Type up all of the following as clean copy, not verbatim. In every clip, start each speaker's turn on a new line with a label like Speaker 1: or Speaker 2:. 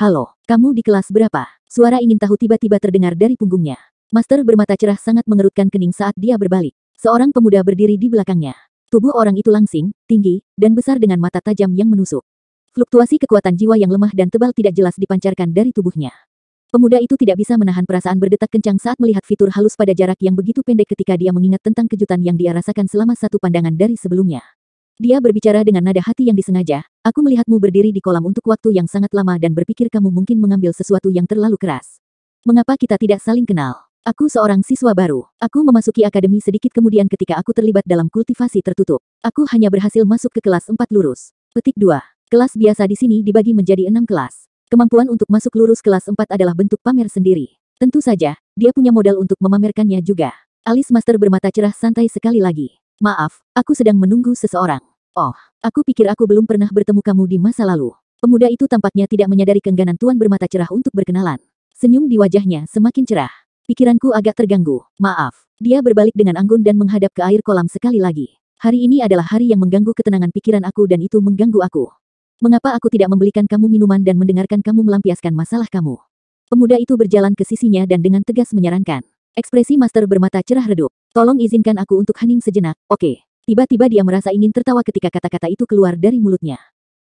Speaker 1: Halo, kamu di kelas berapa? Suara ingin tahu tiba-tiba terdengar dari punggungnya. Master bermata cerah sangat mengerutkan kening saat dia berbalik. Seorang pemuda berdiri di belakangnya. Tubuh orang itu langsing, tinggi, dan besar dengan mata tajam yang menusuk. Fluktuasi kekuatan jiwa yang lemah dan tebal tidak jelas dipancarkan dari tubuhnya. Pemuda itu tidak bisa menahan perasaan berdetak kencang saat melihat fitur halus pada jarak yang begitu pendek ketika dia mengingat tentang kejutan yang dia rasakan selama satu pandangan dari sebelumnya. Dia berbicara dengan nada hati yang disengaja, aku melihatmu berdiri di kolam untuk waktu yang sangat lama dan berpikir kamu mungkin mengambil sesuatu yang terlalu keras. Mengapa kita tidak saling kenal? Aku seorang siswa baru. Aku memasuki akademi sedikit kemudian ketika aku terlibat dalam kultivasi tertutup. Aku hanya berhasil masuk ke kelas 4 lurus. Petik 2. Kelas biasa di sini dibagi menjadi 6 kelas. Kemampuan untuk masuk lurus kelas 4 adalah bentuk pamer sendiri. Tentu saja, dia punya modal untuk memamerkannya juga. Alis Master bermata cerah santai sekali lagi. Maaf, aku sedang menunggu seseorang. Oh, aku pikir aku belum pernah bertemu kamu di masa lalu. Pemuda itu tampaknya tidak menyadari keengganan tuan bermata cerah untuk berkenalan. Senyum di wajahnya semakin cerah. Pikiranku agak terganggu. Maaf. Dia berbalik dengan anggun dan menghadap ke air kolam sekali lagi. Hari ini adalah hari yang mengganggu ketenangan pikiran aku dan itu mengganggu aku. Mengapa aku tidak membelikan kamu minuman dan mendengarkan kamu melampiaskan masalah kamu? Pemuda itu berjalan ke sisinya dan dengan tegas menyarankan. Ekspresi Master bermata cerah redup. Tolong izinkan aku untuk hening sejenak, oke. Tiba-tiba dia merasa ingin tertawa ketika kata-kata itu keluar dari mulutnya.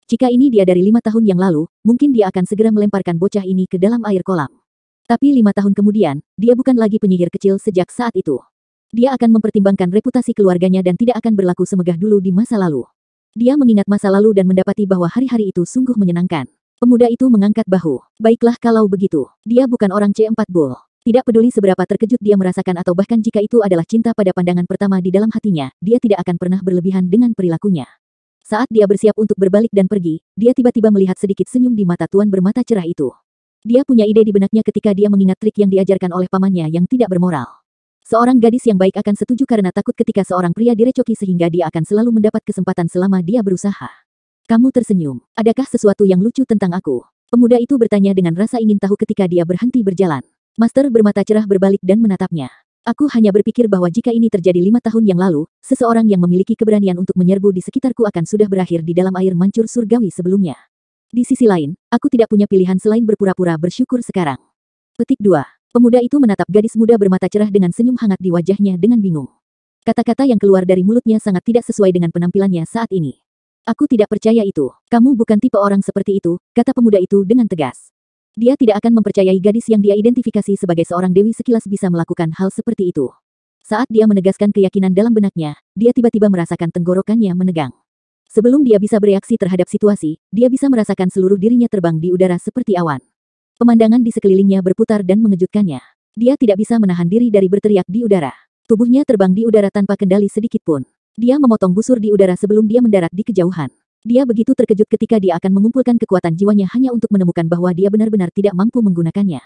Speaker 1: Jika ini dia dari 5 tahun yang lalu, mungkin dia akan segera melemparkan bocah ini ke dalam air kolam. Tapi 5 tahun kemudian, dia bukan lagi penyihir kecil sejak saat itu. Dia akan mempertimbangkan reputasi keluarganya dan tidak akan berlaku semegah dulu di masa lalu. Dia mengingat masa lalu dan mendapati bahwa hari-hari itu sungguh menyenangkan. Pemuda itu mengangkat bahu. Baiklah kalau begitu. Dia bukan orang C4 Bull. Tidak peduli seberapa terkejut dia merasakan atau bahkan jika itu adalah cinta pada pandangan pertama di dalam hatinya, dia tidak akan pernah berlebihan dengan perilakunya. Saat dia bersiap untuk berbalik dan pergi, dia tiba-tiba melihat sedikit senyum di mata tuan bermata cerah itu. Dia punya ide di benaknya ketika dia mengingat trik yang diajarkan oleh pamannya yang tidak bermoral. Seorang gadis yang baik akan setuju karena takut ketika seorang pria direcoki sehingga dia akan selalu mendapat kesempatan selama dia berusaha. Kamu tersenyum. Adakah sesuatu yang lucu tentang aku? Pemuda itu bertanya dengan rasa ingin tahu ketika dia berhenti berjalan. Master bermata cerah berbalik dan menatapnya. Aku hanya berpikir bahwa jika ini terjadi 5 tahun yang lalu, seseorang yang memiliki keberanian untuk menyerbu di sekitarku akan sudah berakhir di dalam air mancur surgawi sebelumnya. Di sisi lain, aku tidak punya pilihan selain berpura-pura bersyukur sekarang. Petik 2. Pemuda itu menatap gadis muda bermata cerah dengan senyum hangat di wajahnya dengan bingung. Kata-kata yang keluar dari mulutnya sangat tidak sesuai dengan penampilannya saat ini. Aku tidak percaya itu. Kamu bukan tipe orang seperti itu, kata pemuda itu dengan tegas. Dia tidak akan mempercayai gadis yang dia identifikasi sebagai seorang dewi sekilas bisa melakukan hal seperti itu. Saat dia menegaskan keyakinan dalam benaknya, dia tiba-tiba merasakan tenggorokannya menegang. Sebelum dia bisa bereaksi terhadap situasi, dia bisa merasakan seluruh dirinya terbang di udara seperti awan. Pemandangan di sekelilingnya berputar dan mengejutkannya. Dia tidak bisa menahan diri dari berteriak di udara. Tubuhnya terbang di udara tanpa kendali sedikit pun. Dia memotong busur di udara sebelum dia mendarat di kejauhan. Dia begitu terkejut ketika dia akan mengumpulkan kekuatan jiwanya hanya untuk menemukan bahwa dia benar-benar tidak mampu menggunakannya.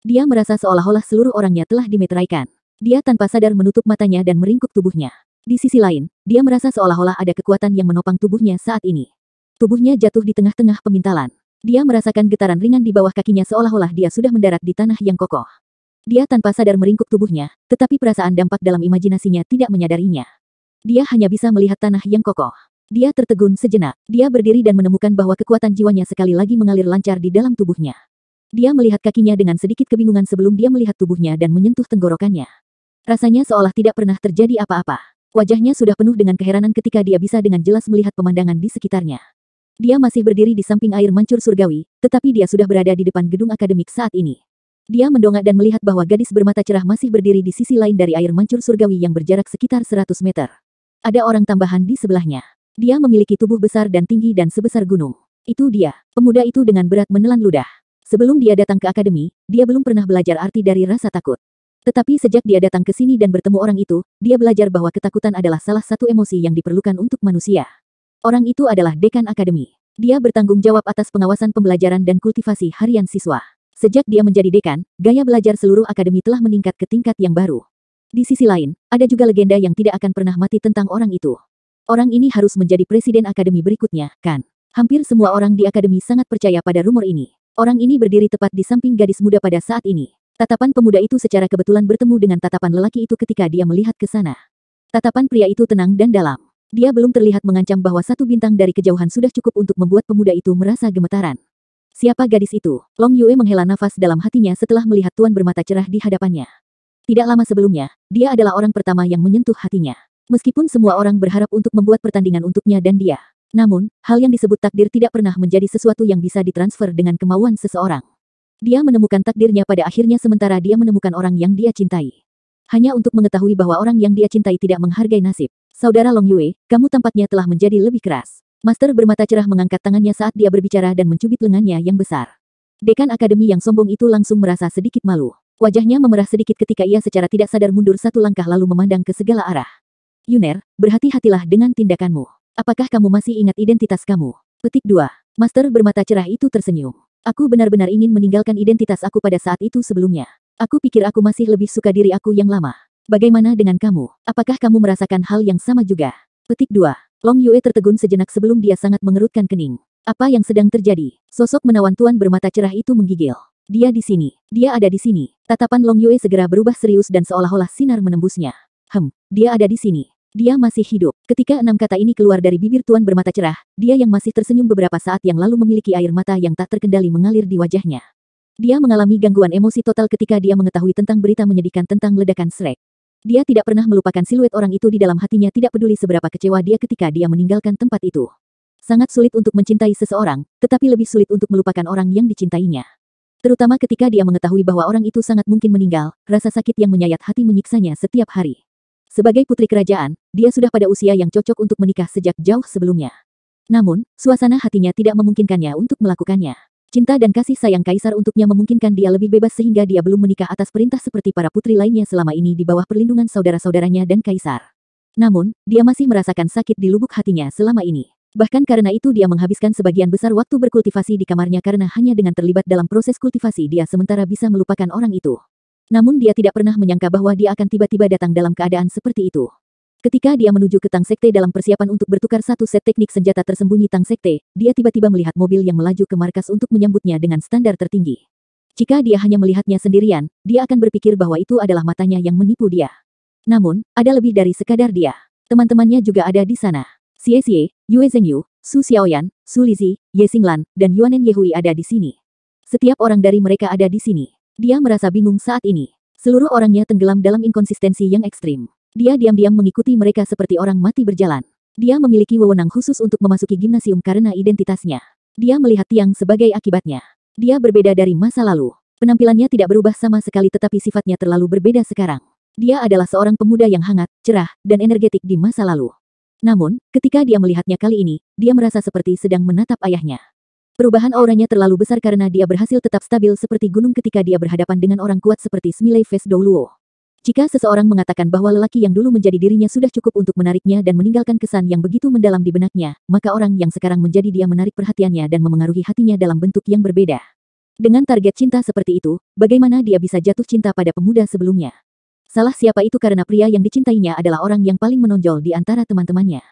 Speaker 1: Dia merasa seolah-olah seluruh orangnya telah dimeteraikan. Dia tanpa sadar menutup matanya dan meringkuk tubuhnya. Di sisi lain, dia merasa seolah-olah ada kekuatan yang menopang tubuhnya saat ini. Tubuhnya jatuh di tengah-tengah pemintalan. Dia merasakan getaran ringan di bawah kakinya seolah-olah dia sudah mendarat di tanah yang kokoh. Dia tanpa sadar meringkuk tubuhnya, tetapi perasaan dampak dalam imajinasinya tidak menyadarinya. Dia hanya bisa melihat tanah yang kokoh. Dia tertegun sejenak. Dia berdiri dan menemukan bahwa kekuatan jiwanya sekali lagi mengalir lancar di dalam tubuhnya. Dia melihat kakinya dengan sedikit kebingungan sebelum dia melihat tubuhnya dan menyentuh tenggorokannya. Rasanya seolah tidak pernah terjadi apa-apa. Wajahnya sudah penuh dengan keheranan ketika dia bisa dengan jelas melihat pemandangan di sekitarnya. Dia masih berdiri di samping air mancur surgawi, tetapi dia sudah berada di depan gedung akademik saat ini. Dia mendongak dan melihat bahwa gadis bermata cerah masih berdiri di sisi lain dari air mancur surgawi yang berjarak sekitar 100 meter. Ada orang tambahan di sebelahnya. Dia memiliki tubuh besar dan tinggi dan sebesar gunung. Itu dia. Pemuda itu dengan berat menelan ludah. Sebelum dia datang ke akademi, dia belum pernah belajar arti dari rasa takut. Tetapi sejak dia datang ke sini dan bertemu orang itu, dia belajar bahwa ketakutan adalah salah satu emosi yang diperlukan untuk manusia. Orang itu adalah dekan akademi. Dia bertanggung jawab atas pengawasan pembelajaran dan kultivasi harian siswa. Sejak dia menjadi dekan, gaya belajar seluruh akademi telah meningkat ke tingkat yang baru. Di sisi lain, ada juga legenda yang tidak akan pernah mati tentang orang itu. Orang ini harus menjadi presiden akademi berikutnya, kan? Hampir semua orang di akademi sangat percaya pada rumor ini. Orang ini berdiri tepat di samping gadis muda pada saat ini. Tatapan pemuda itu secara kebetulan bertemu dengan tatapan lelaki itu ketika dia melihat ke sana. Tatapan pria itu tenang dan dalam. Dia belum terlihat mengancam bahwa satu bintang dari kejauhan sudah cukup untuk membuat pemuda itu merasa gemetaran. Siapa gadis itu? Long Yue menghela nafas dalam hatinya setelah melihat tuan bermata cerah di hadapannya. Tidak lama sebelumnya, dia adalah orang pertama yang menyentuh hatinya. Meskipun semua orang berharap untuk membuat pertandingan untuknya dan dia. Namun, hal yang disebut takdir tidak pernah menjadi sesuatu yang bisa ditransfer dengan kemauan seseorang. Dia menemukan takdirnya pada akhirnya sementara dia menemukan orang yang dia cintai. Hanya untuk mengetahui bahwa orang yang dia cintai tidak menghargai nasib. Saudara Long Yue, kamu tampaknya telah menjadi lebih keras. Master bermata cerah mengangkat tangannya saat dia berbicara dan mencubit lengannya yang besar. Dekan akademi yang sombong itu langsung merasa sedikit malu. Wajahnya memerah sedikit ketika ia secara tidak sadar mundur satu langkah lalu memandang ke segala arah. Yuner, berhati-hatilah dengan tindakanmu. Apakah kamu masih ingat identitas kamu? Petik 2. Master bermata cerah itu tersenyum. Aku benar-benar ingin meninggalkan identitas aku pada saat itu sebelumnya. Aku pikir aku masih lebih suka diri aku yang lama. Bagaimana dengan kamu? Apakah kamu merasakan hal yang sama juga? Petik 2. Long Yue tertegun sejenak sebelum dia sangat mengerutkan kening. Apa yang sedang terjadi? Sosok menawan tuan bermata cerah itu menggigil. Dia di sini. Dia ada di sini. Tatapan Long Yue segera berubah serius dan seolah-olah sinar menembusnya. Dia ada di sini. Dia masih hidup. Ketika 6 kata ini keluar dari bibir tuan bermata cerah, dia yang masih tersenyum beberapa saat yang lalu memiliki air mata yang tak terkendali mengalir di wajahnya. Dia mengalami gangguan emosi total ketika dia mengetahui tentang berita menyedihkan tentang ledakan Shrek. Dia tidak pernah melupakan siluet orang itu di dalam hatinya tidak peduli seberapa kecewa dia ketika dia meninggalkan tempat itu. Sangat sulit untuk mencintai seseorang, tetapi lebih sulit untuk melupakan orang yang dicintainya. Terutama ketika dia mengetahui bahwa orang itu sangat mungkin meninggal, rasa sakit yang menyayat hati menyiksanya setiap hari. Sebagai putri kerajaan, dia sudah pada usia yang cocok untuk menikah sejak jauh sebelumnya. Namun, suasana hatinya tidak memungkinkannya untuk melakukannya. Cinta dan kasih sayang kaisar untuknya memungkinkan dia lebih bebas sehingga dia belum menikah atas perintah seperti para putri lainnya selama ini di bawah perlindungan saudara-saudaranya dan kaisar. Namun, dia masih merasakan sakit di lubuk hatinya selama ini. Bahkan karena itu dia menghabiskan sebagian besar waktu berkultivasi di kamarnya karena hanya dengan terlibat dalam proses kultivasi dia sementara bisa melupakan orang itu. Namun dia tidak pernah menyangka bahwa dia akan tiba-tiba datang dalam keadaan seperti itu. Ketika dia menuju ke Tang Sekte dalam persiapan untuk bertukar satu set teknik senjata tersembunyi Tang Sekte, dia tiba-tiba melihat mobil yang melaju ke markas untuk menyambutnya dengan standar tertinggi. Jika dia hanya melihatnya sendirian, dia akan berpikir bahwa itu adalah matanya yang menipu dia. Namun, ada lebih dari sekadar dia. Teman-temannya juga ada di sana. Xie Xie, Yue Zhengyu, Su Xiaoyan, Su Lizi, Ye Xinglan, dan Yuanen Yehui ada di sini. Setiap orang dari mereka ada di sini. Dia merasa bingung saat ini. Seluruh orangnya tenggelam dalam inkonsistensi yang ekstrim. Dia diam-diam mengikuti mereka seperti orang mati berjalan. Dia memiliki wewenang khusus untuk memasuki gimnasium karena identitasnya. Dia melihat Tiang sebagai akibatnya. Dia berbeda dari masa lalu. Penampilannya tidak berubah sama sekali tetapi sifatnya terlalu berbeda sekarang. Dia adalah seorang pemuda yang hangat, cerah, dan energetik di masa lalu. Namun, ketika dia melihatnya kali ini, dia merasa seperti sedang menatap ayahnya. Perubahan auranya terlalu besar karena dia berhasil tetap stabil seperti gunung ketika dia berhadapan dengan orang kuat seperti Smiley Face Douluo. Jika seseorang mengatakan bahwa lelaki yang dulu menjadi dirinya sudah cukup untuk menariknya dan meninggalkan kesan yang begitu mendalam di benaknya, maka orang yang sekarang menjadi dia menarik perhatiannya dan memengaruhi hatinya dalam bentuk yang berbeda. Dengan target cinta seperti itu, bagaimana dia bisa jatuh cinta pada pemuda sebelumnya? Salah siapa itu karena pria yang dicintainya adalah orang yang paling menonjol di antara teman-temannya.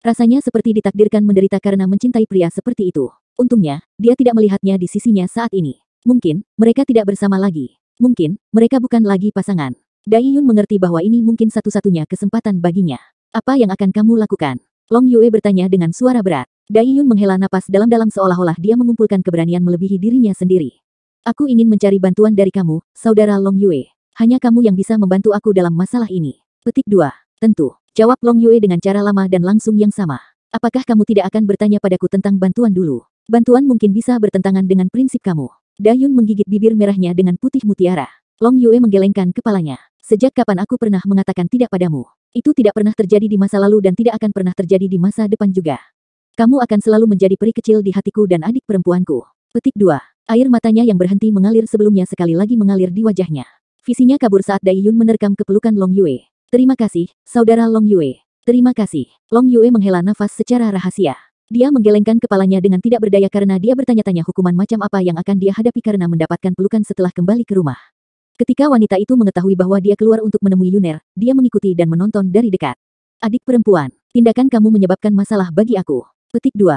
Speaker 1: Rasanya seperti ditakdirkan menderita karena mencintai pria seperti itu. Untungnya, dia tidak melihatnya di sisinya saat ini. Mungkin, mereka tidak bersama lagi. Mungkin, mereka bukan lagi pasangan. Dai Yun mengerti bahwa ini mungkin satu-satunya kesempatan baginya. Apa yang akan kamu lakukan? Long Yue bertanya dengan suara berat. Dai Yun menghela napas dalam-dalam seolah-olah dia mengumpulkan keberanian melebihi dirinya sendiri. Aku ingin mencari bantuan dari kamu, saudara Long Yue. Hanya kamu yang bisa membantu aku dalam masalah ini. Petik 2. Tentu. Jawab Long Yue dengan cara lama dan langsung yang sama. Apakah kamu tidak akan bertanya padaku tentang bantuan dulu? Bantuan mungkin bisa bertentangan dengan prinsip kamu. Dai Yun menggigit bibir merahnya dengan putih mutiara. Long Yue menggelengkan kepalanya. Sejak kapan aku pernah mengatakan tidak padamu? Itu tidak pernah terjadi di masa lalu dan tidak akan pernah terjadi di masa depan juga. Kamu akan selalu menjadi peri kecil di hatiku dan adik perempuanku. Petik 2. Air matanya yang berhenti mengalir sebelumnya sekali lagi mengalir di wajahnya. Visinya kabur saat Dai Yun menerkam kepelukan Long Yue. Terima kasih, saudara Long Yue. Terima kasih. Long Yue menghela nafas secara rahasia. Dia menggelengkan kepalanya dengan tidak berdaya karena dia bertanya-tanya hukuman macam apa yang akan dia hadapi karena mendapatkan pelukan setelah kembali ke rumah. Ketika wanita itu mengetahui bahwa dia keluar untuk menemui Yuner, dia mengikuti dan menonton dari dekat. Adik perempuan, tindakan kamu menyebabkan masalah bagi aku. Petik 2.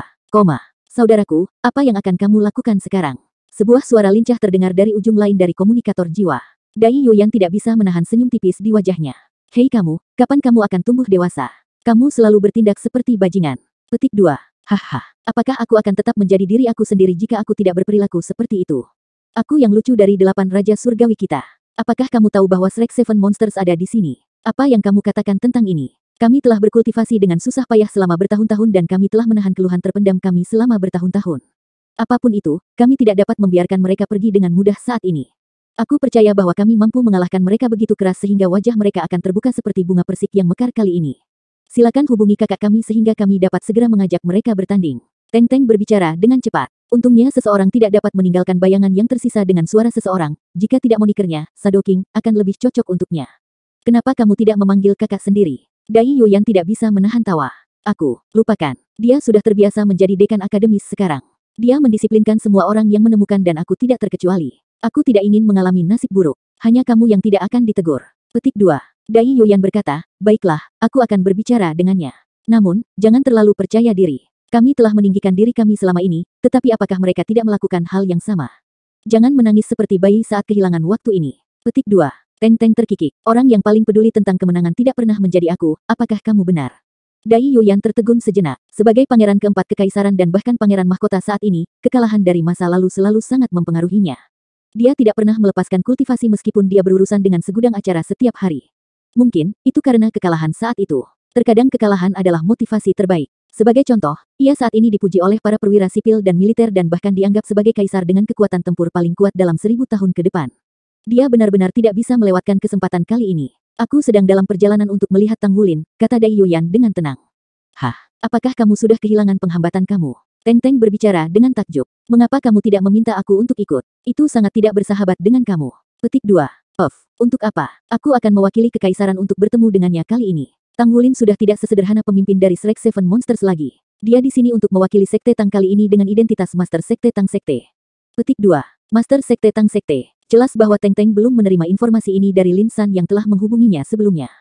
Speaker 1: Saudaraku, apa yang akan kamu lakukan sekarang? Sebuah suara lincah terdengar dari ujung lain dari komunikator jiwa. Dai Yuyan tidak bisa menahan senyum tipis di wajahnya. Hei kamu, kapan kamu akan tumbuh dewasa? Kamu selalu bertindak seperti bajingan. Petik 2. Haha, apakah aku akan tetap menjadi diri aku sendiri jika aku tidak berperilaku seperti itu? Aku yang lucu dari 8 raja surgawi kita. Apakah kamu tahu bahwa Shrek Seven Monsters ada di sini? Apa yang kamu katakan tentang ini? Kami telah berkultivasi dengan susah payah selama bertahun-tahun dan kami telah menahan keluhan terpendam kami selama bertahun-tahun. Apapun itu, kami tidak dapat membiarkan mereka pergi dengan mudah saat ini. Aku percaya bahwa kami mampu mengalahkan mereka begitu keras sehingga wajah mereka akan terbuka seperti bunga persik yang mekar kali ini. Silakan hubungi kakak kami sehingga kami dapat segera mengajak mereka bertanding. Teng Teng berbicara dengan cepat. Untungnya seseorang tidak dapat meninggalkan bayangan yang tersisa dengan suara seseorang. Jika tidak monikernya, Shadow King, akan lebih cocok untuknya. Kenapa kamu tidak memanggil kakak sendiri? Dai Yuyan tidak bisa menahan tawa. Aku, lupakan. Dia sudah terbiasa menjadi dekan akademis sekarang. Dia mendisiplinkan semua orang yang menemukan dan aku tidak terkecuali. Aku tidak ingin mengalami nasib buruk. Hanya kamu yang tidak akan ditegur. Petik 2. Dai Yuyan berkata, baiklah, aku akan berbicara dengannya. Namun, jangan terlalu percaya diri. Kami telah meninggikan diri kami selama ini, tetapi apakah mereka tidak melakukan hal yang sama? Jangan menangis seperti bayi saat kehilangan waktu ini. Petik 2. Teng Teng terkikik. Orang yang paling peduli tentang kemenangan tidak pernah menjadi aku, apakah kamu benar? Dai Yuyan tertegun sejenak. Sebagai pangeran keempat kekaisaran dan bahkan pangeran mahkota saat ini, kekalahan dari masa lalu selalu sangat mempengaruhinya. Dia tidak pernah melepaskan kultivasi meskipun dia berurusan dengan segudang acara setiap hari. Mungkin, itu karena kekalahan saat itu. Terkadang kekalahan adalah motivasi terbaik. Sebagai contoh, ia saat ini dipuji oleh para perwira sipil dan militer dan bahkan dianggap sebagai kaisar dengan kekuatan tempur paling kuat dalam 1000 tahun ke depan. Dia benar-benar tidak bisa melewatkan kesempatan kali ini. Aku sedang dalam perjalanan untuk melihat Tang Wulin, kata Dai Yuyan dengan tenang. Hah, apakah kamu sudah kehilangan penghambatan kamu? Teng Teng berbicara dengan takjub. Mengapa kamu tidak meminta aku untuk ikut? Itu sangat tidak bersahabat dengan kamu. Petik 2. Untuk apa? Aku akan mewakili kekaisaran untuk bertemu dengannya kali ini. Tang Wulin sudah tidak sesederhana pemimpin dari Shrek Seven Monsters lagi. Dia di sini untuk mewakili Sekte Tang kali ini dengan identitas Master Sekte Tang Sekte. Petik 2. Master Sekte Tang Sekte. Jelas bahwa Teng Teng belum menerima informasi ini dari Lin San yang telah menghubunginya sebelumnya.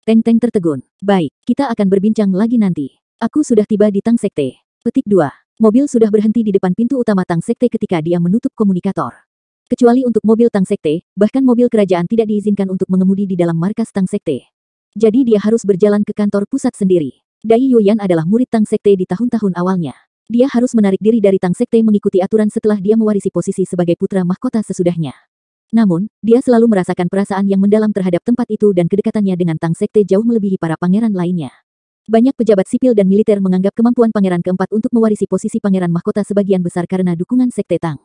Speaker 1: Teng Teng tertegun. Baik, kita akan berbincang lagi nanti. Aku sudah tiba di Tang Sekte. Petik 2. Mobil sudah berhenti di depan pintu utama Tang Sekte ketika dia menutup komunikator. Kecuali untuk mobil Tang Sekte, bahkan mobil kerajaan tidak diizinkan untuk mengemudi di dalam markas Tang Sekte. Jadi dia harus berjalan ke kantor pusat sendiri. Dai Yuyan adalah murid Tang Sekte di tahun-tahun awalnya. Dia harus menarik diri dari Tang Sekte mengikuti aturan setelah dia mewarisi posisi sebagai putra mahkota sesudahnya. Namun, dia selalu merasakan perasaan yang mendalam terhadap tempat itu dan kedekatannya dengan Tang Sekte jauh melebihi para pangeran lainnya. Banyak pejabat sipil dan militer menganggap kemampuan pangeran keempat untuk mewarisi posisi pangeran mahkota sebagian besar karena dukungan Sekte Tang.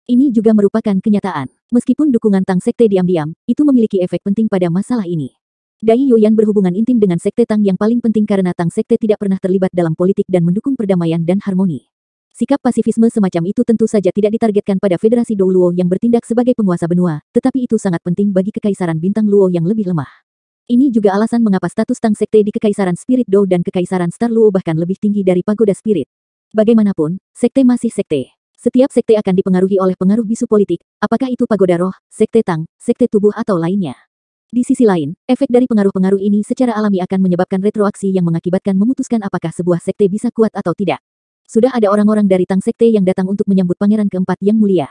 Speaker 1: Ini juga merupakan kenyataan. Meskipun dukungan Tang Sekte diam-diam, itu memiliki efek penting pada masalah ini. Dai Yuyan berhubungan intim dengan Sekte Tang yang paling penting karena Tang Sekte tidak pernah terlibat dalam politik dan mendukung perdamaian dan harmoni. Sikap pasifisme semacam itu tentu saja tidak ditargetkan pada Federasi Dou Luo yang bertindak sebagai penguasa benua, tetapi itu sangat penting bagi Kekaisaran Bintang Luo yang lebih lemah. Ini juga alasan mengapa status Tang Sekte di Kekaisaran Spirit Dou dan Kekaisaran Star Luo bahkan lebih tinggi dari Pagoda Spirit. Bagaimanapun, Sekte masih Sekte. Setiap sekte akan dipengaruhi oleh pengaruh bisu politik, apakah itu Pagoda Roh, Sekte Tang, Sekte Tubuh atau lainnya. Di sisi lain, efek dari pengaruh-pengaruh ini secara alami akan menyebabkan retroaksi yang mengakibatkan memutuskan apakah sebuah sekte bisa kuat atau tidak. Sudah ada orang-orang dari Tang Sekte yang datang untuk menyambut pangeran keempat yang mulia.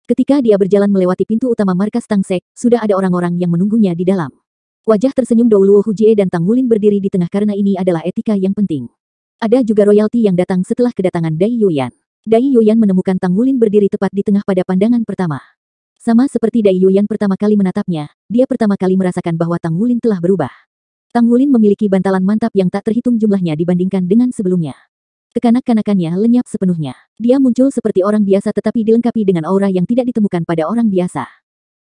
Speaker 1: Ketika dia berjalan melewati pintu utama markas Tang Sek, sudah ada orang-orang yang menunggunya di dalam. Wajah tersenyum Dou Luo Hujie dan Tang Wulin berdiri di tengah karena ini adalah etika yang penting. Ada juga royalti yang datang setelah kedatangan Dai Yuyan. Dai Yuyan menemukan Tang Wulin berdiri tepat di tengah pada pandangan pertama. Sama seperti Dai Yuyan pertama kali menatapnya, dia pertama kali merasakan bahwa Tang Wulin telah berubah. Tang Wulin memiliki bantalan mantap yang tak terhitung jumlahnya dibandingkan dengan sebelumnya. Kekanak-kanakannya lenyap sepenuhnya. Dia muncul seperti orang biasa tetapi dilengkapi dengan aura yang tidak ditemukan pada orang biasa.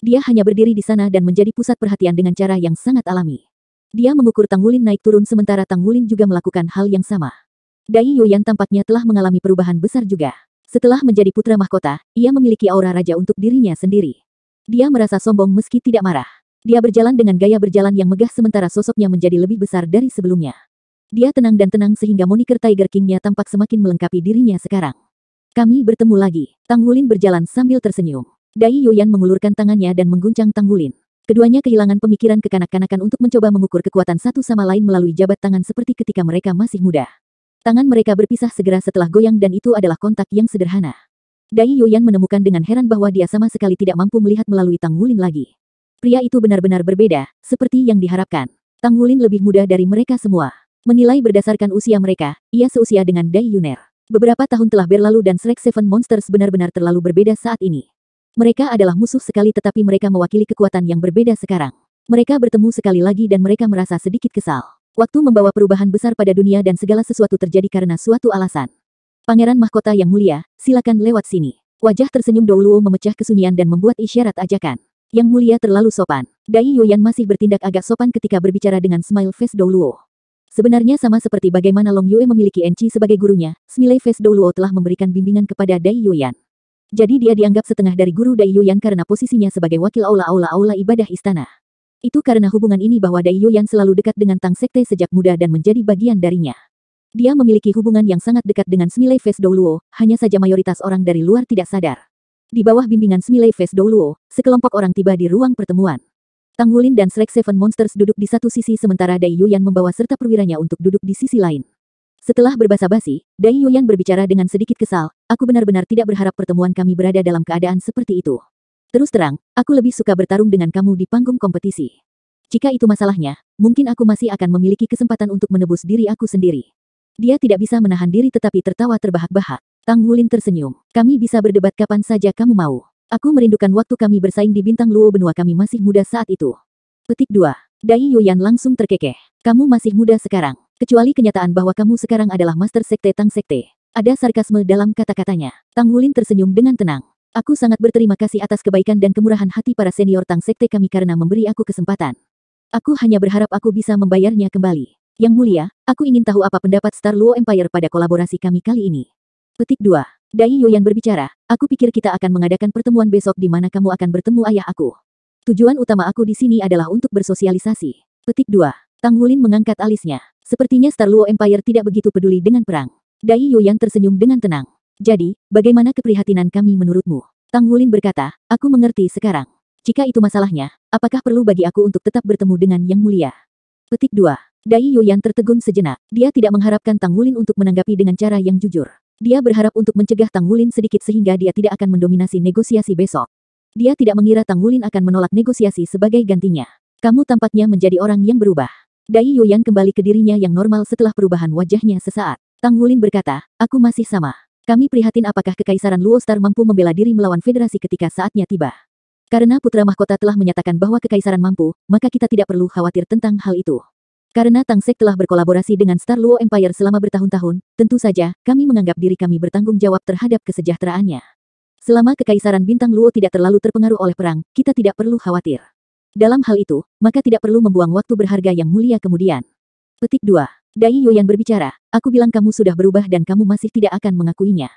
Speaker 1: Dia hanya berdiri di sana dan menjadi pusat perhatian dengan cara yang sangat alami. Dia mengukur Tang Wulin naik turun sementara Tang Wulin juga melakukan hal yang sama. Dai Yuyan tampaknya telah mengalami perubahan besar juga. Setelah menjadi putra mahkota, ia memiliki aura raja untuk dirinya sendiri. Dia merasa sombong meski tidak marah. Dia berjalan dengan gaya berjalan yang megah sementara sosoknya menjadi lebih besar dari sebelumnya. Dia tenang dan tenang sehingga moniker Tiger King-nya tampak semakin melengkapi dirinya sekarang. Kami bertemu lagi. Tang Wulin berjalan sambil tersenyum. Dai Yuyan mengulurkan tangannya dan mengguncang Tang Wulin. Keduanya kehilangan pemikiran kekanak-kanakan untuk mencoba mengukur kekuatan satu sama lain melalui jabat tangan seperti ketika mereka masih muda. Tangan mereka berpisah segera setelah goyang dan itu adalah kontak yang sederhana. Dai Yuyan menemukan dengan heran bahwa dia sama sekali tidak mampu melihat melalui Tang Wulin lagi. Pria itu benar-benar berbeda, seperti yang diharapkan. Tang Wulin lebih muda dari mereka semua. Menilai berdasarkan usia mereka, ia seusia dengan Dai Yuner. Beberapa tahun telah berlalu dan Shrek Seven Monsters benar-benar terlalu berbeda saat ini. Mereka adalah musuh sekali tetapi mereka mewakili kekuatan yang berbeda sekarang. Mereka bertemu sekali lagi dan mereka merasa sedikit kesal. Waktu membawa perubahan besar pada dunia dan segala sesuatu terjadi karena suatu alasan. Pangeran Mahkota yang mulia, silakan lewat sini. Wajah tersenyum Douluo memecah kesunyian dan membuat isyarat ajakan. Yang mulia terlalu sopan. Dai Yuyan masih bertindak agak sopan ketika berbicara dengan smile face Douluo. Sebenarnya sama seperti bagaimana Long Yue memiliki Enchi sebagai gurunya, smile face Douluo telah memberikan bimbingan kepada Dai Yuyan. Jadi dia dianggap setengah dari guru Dai Yuyan karena posisinya sebagai wakil aula ibadah istana. Itu karena hubungan ini bahwa Dai Yuyan selalu dekat dengan Tang Sekte sejak muda dan menjadi bagian darinya. Dia memiliki hubungan yang sangat dekat dengan Smiley Face Douluo, hanya saja mayoritas orang dari luar tidak sadar. Di bawah bimbingan Smiley Face Douluo, sekelompok orang tiba di ruang pertemuan. Tang Wulin dan Shrek Seven Monsters duduk di satu sisi sementara Dai Yuyan membawa serta perwiranya untuk duduk di sisi lain. Setelah berbasa-basi, Dai Yuyan berbicara dengan sedikit kesal, aku benar-benar tidak berharap pertemuan kami berada dalam keadaan seperti itu. Terus terang, aku lebih suka bertarung dengan kamu di panggung kompetisi. Jika itu masalahnya, mungkin aku masih akan memiliki kesempatan untuk menebus diri aku sendiri. Dia tidak bisa menahan diri tetapi tertawa terbahak-bahak. Tang Wulin tersenyum, kami bisa berdebat kapan saja kamu mau. Aku merindukan waktu kami bersaing di Bintang Luo benua kami masih muda saat itu. Petik 2. Dai Yuyan langsung terkekeh. Kamu masih muda sekarang. Kecuali kenyataan bahwa kamu sekarang adalah Master Sekte Tang Sekte. Ada sarkasme dalam kata-katanya. Tang Wulin tersenyum dengan tenang. Aku sangat berterima kasih atas kebaikan dan kemurahan hati para senior Tang Sekte kami karena memberi aku kesempatan. Aku hanya berharap aku bisa membayarnya kembali. Yang mulia, aku ingin tahu apa pendapat Star Luo Empire pada kolaborasi kami kali ini. Petik 2. Dai Yuyan berbicara, aku pikir kita akan mengadakan pertemuan besok di mana kamu akan bertemu ayah aku. Tujuan utama aku di sini adalah untuk bersosialisasi. Petik 2. Tang Wulin mengangkat alisnya. Sepertinya Star Luo Empire tidak begitu peduli dengan perang. Dai Yuyan tersenyum dengan tenang. Jadi, bagaimana keprihatinan kami menurutmu? Tang Wulin berkata, aku mengerti sekarang. Jika itu masalahnya, apakah perlu bagi aku untuk tetap bertemu dengan Yang Mulia? Petik 2. Dai Yuyan tertegun sejenak. Dia tidak mengharapkan Tang Wulin untuk menanggapi dengan cara yang jujur. Dia berharap untuk mencegah Tang Wulin sedikit sehingga dia tidak akan mendominasi negosiasi besok. Dia tidak mengira Tang Wulin akan menolak negosiasi sebagai gantinya. Kamu tampaknya menjadi orang yang berubah. Dai Yuyan kembali ke dirinya yang normal setelah perubahan wajahnya sesaat. Tang Wulin berkata, aku masih sama. Kami prihatin apakah Kekaisaran Luo Star mampu membela diri melawan federasi ketika saatnya tiba. Karena Putra Mahkota telah menyatakan bahwa Kekaisaran mampu, maka kita tidak perlu khawatir tentang hal itu. Karena Tang Sek telah berkolaborasi dengan Star Luo Empire selama bertahun-tahun, tentu saja, kami menganggap diri kami bertanggung jawab terhadap kesejahteraannya. Selama Kekaisaran Bintang Luo tidak terlalu terpengaruh oleh perang, kita tidak perlu khawatir. Dalam hal itu, maka tidak perlu membuang waktu berharga yang mulia kemudian. Petik 2. Dai Yuyan berbicara, aku bilang kamu sudah berubah dan kamu masih tidak akan mengakuinya.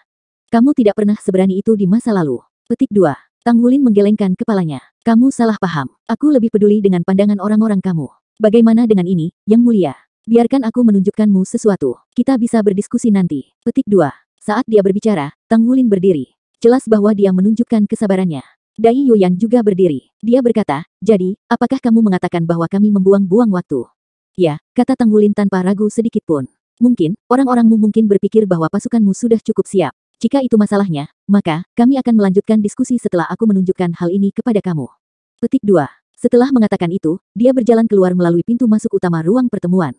Speaker 1: Kamu tidak pernah seberani itu di masa lalu. Petik 2. Tang Wulin menggelengkan kepalanya. Kamu salah paham. Aku lebih peduli dengan pandangan orang-orang kamu. Bagaimana dengan ini, Yang Mulia? Biarkan aku menunjukkanmu sesuatu. Kita bisa berdiskusi nanti. Petik 2. Saat dia berbicara, Tang Wulin berdiri. Jelas bahwa dia menunjukkan kesabarannya. Dai Yuyan juga berdiri. Dia berkata, jadi, apakah kamu mengatakan bahwa kami membuang-buang waktu? Ya, kata Tang Wulin tanpa ragu sedikit pun. Mungkin, orang-orangmu mungkin berpikir bahwa pasukanmu sudah cukup siap. Jika itu masalahnya, maka, kami akan melanjutkan diskusi setelah aku menunjukkan hal ini kepada kamu. Petik 2. Setelah mengatakan itu, dia berjalan keluar melalui pintu masuk utama ruang pertemuan.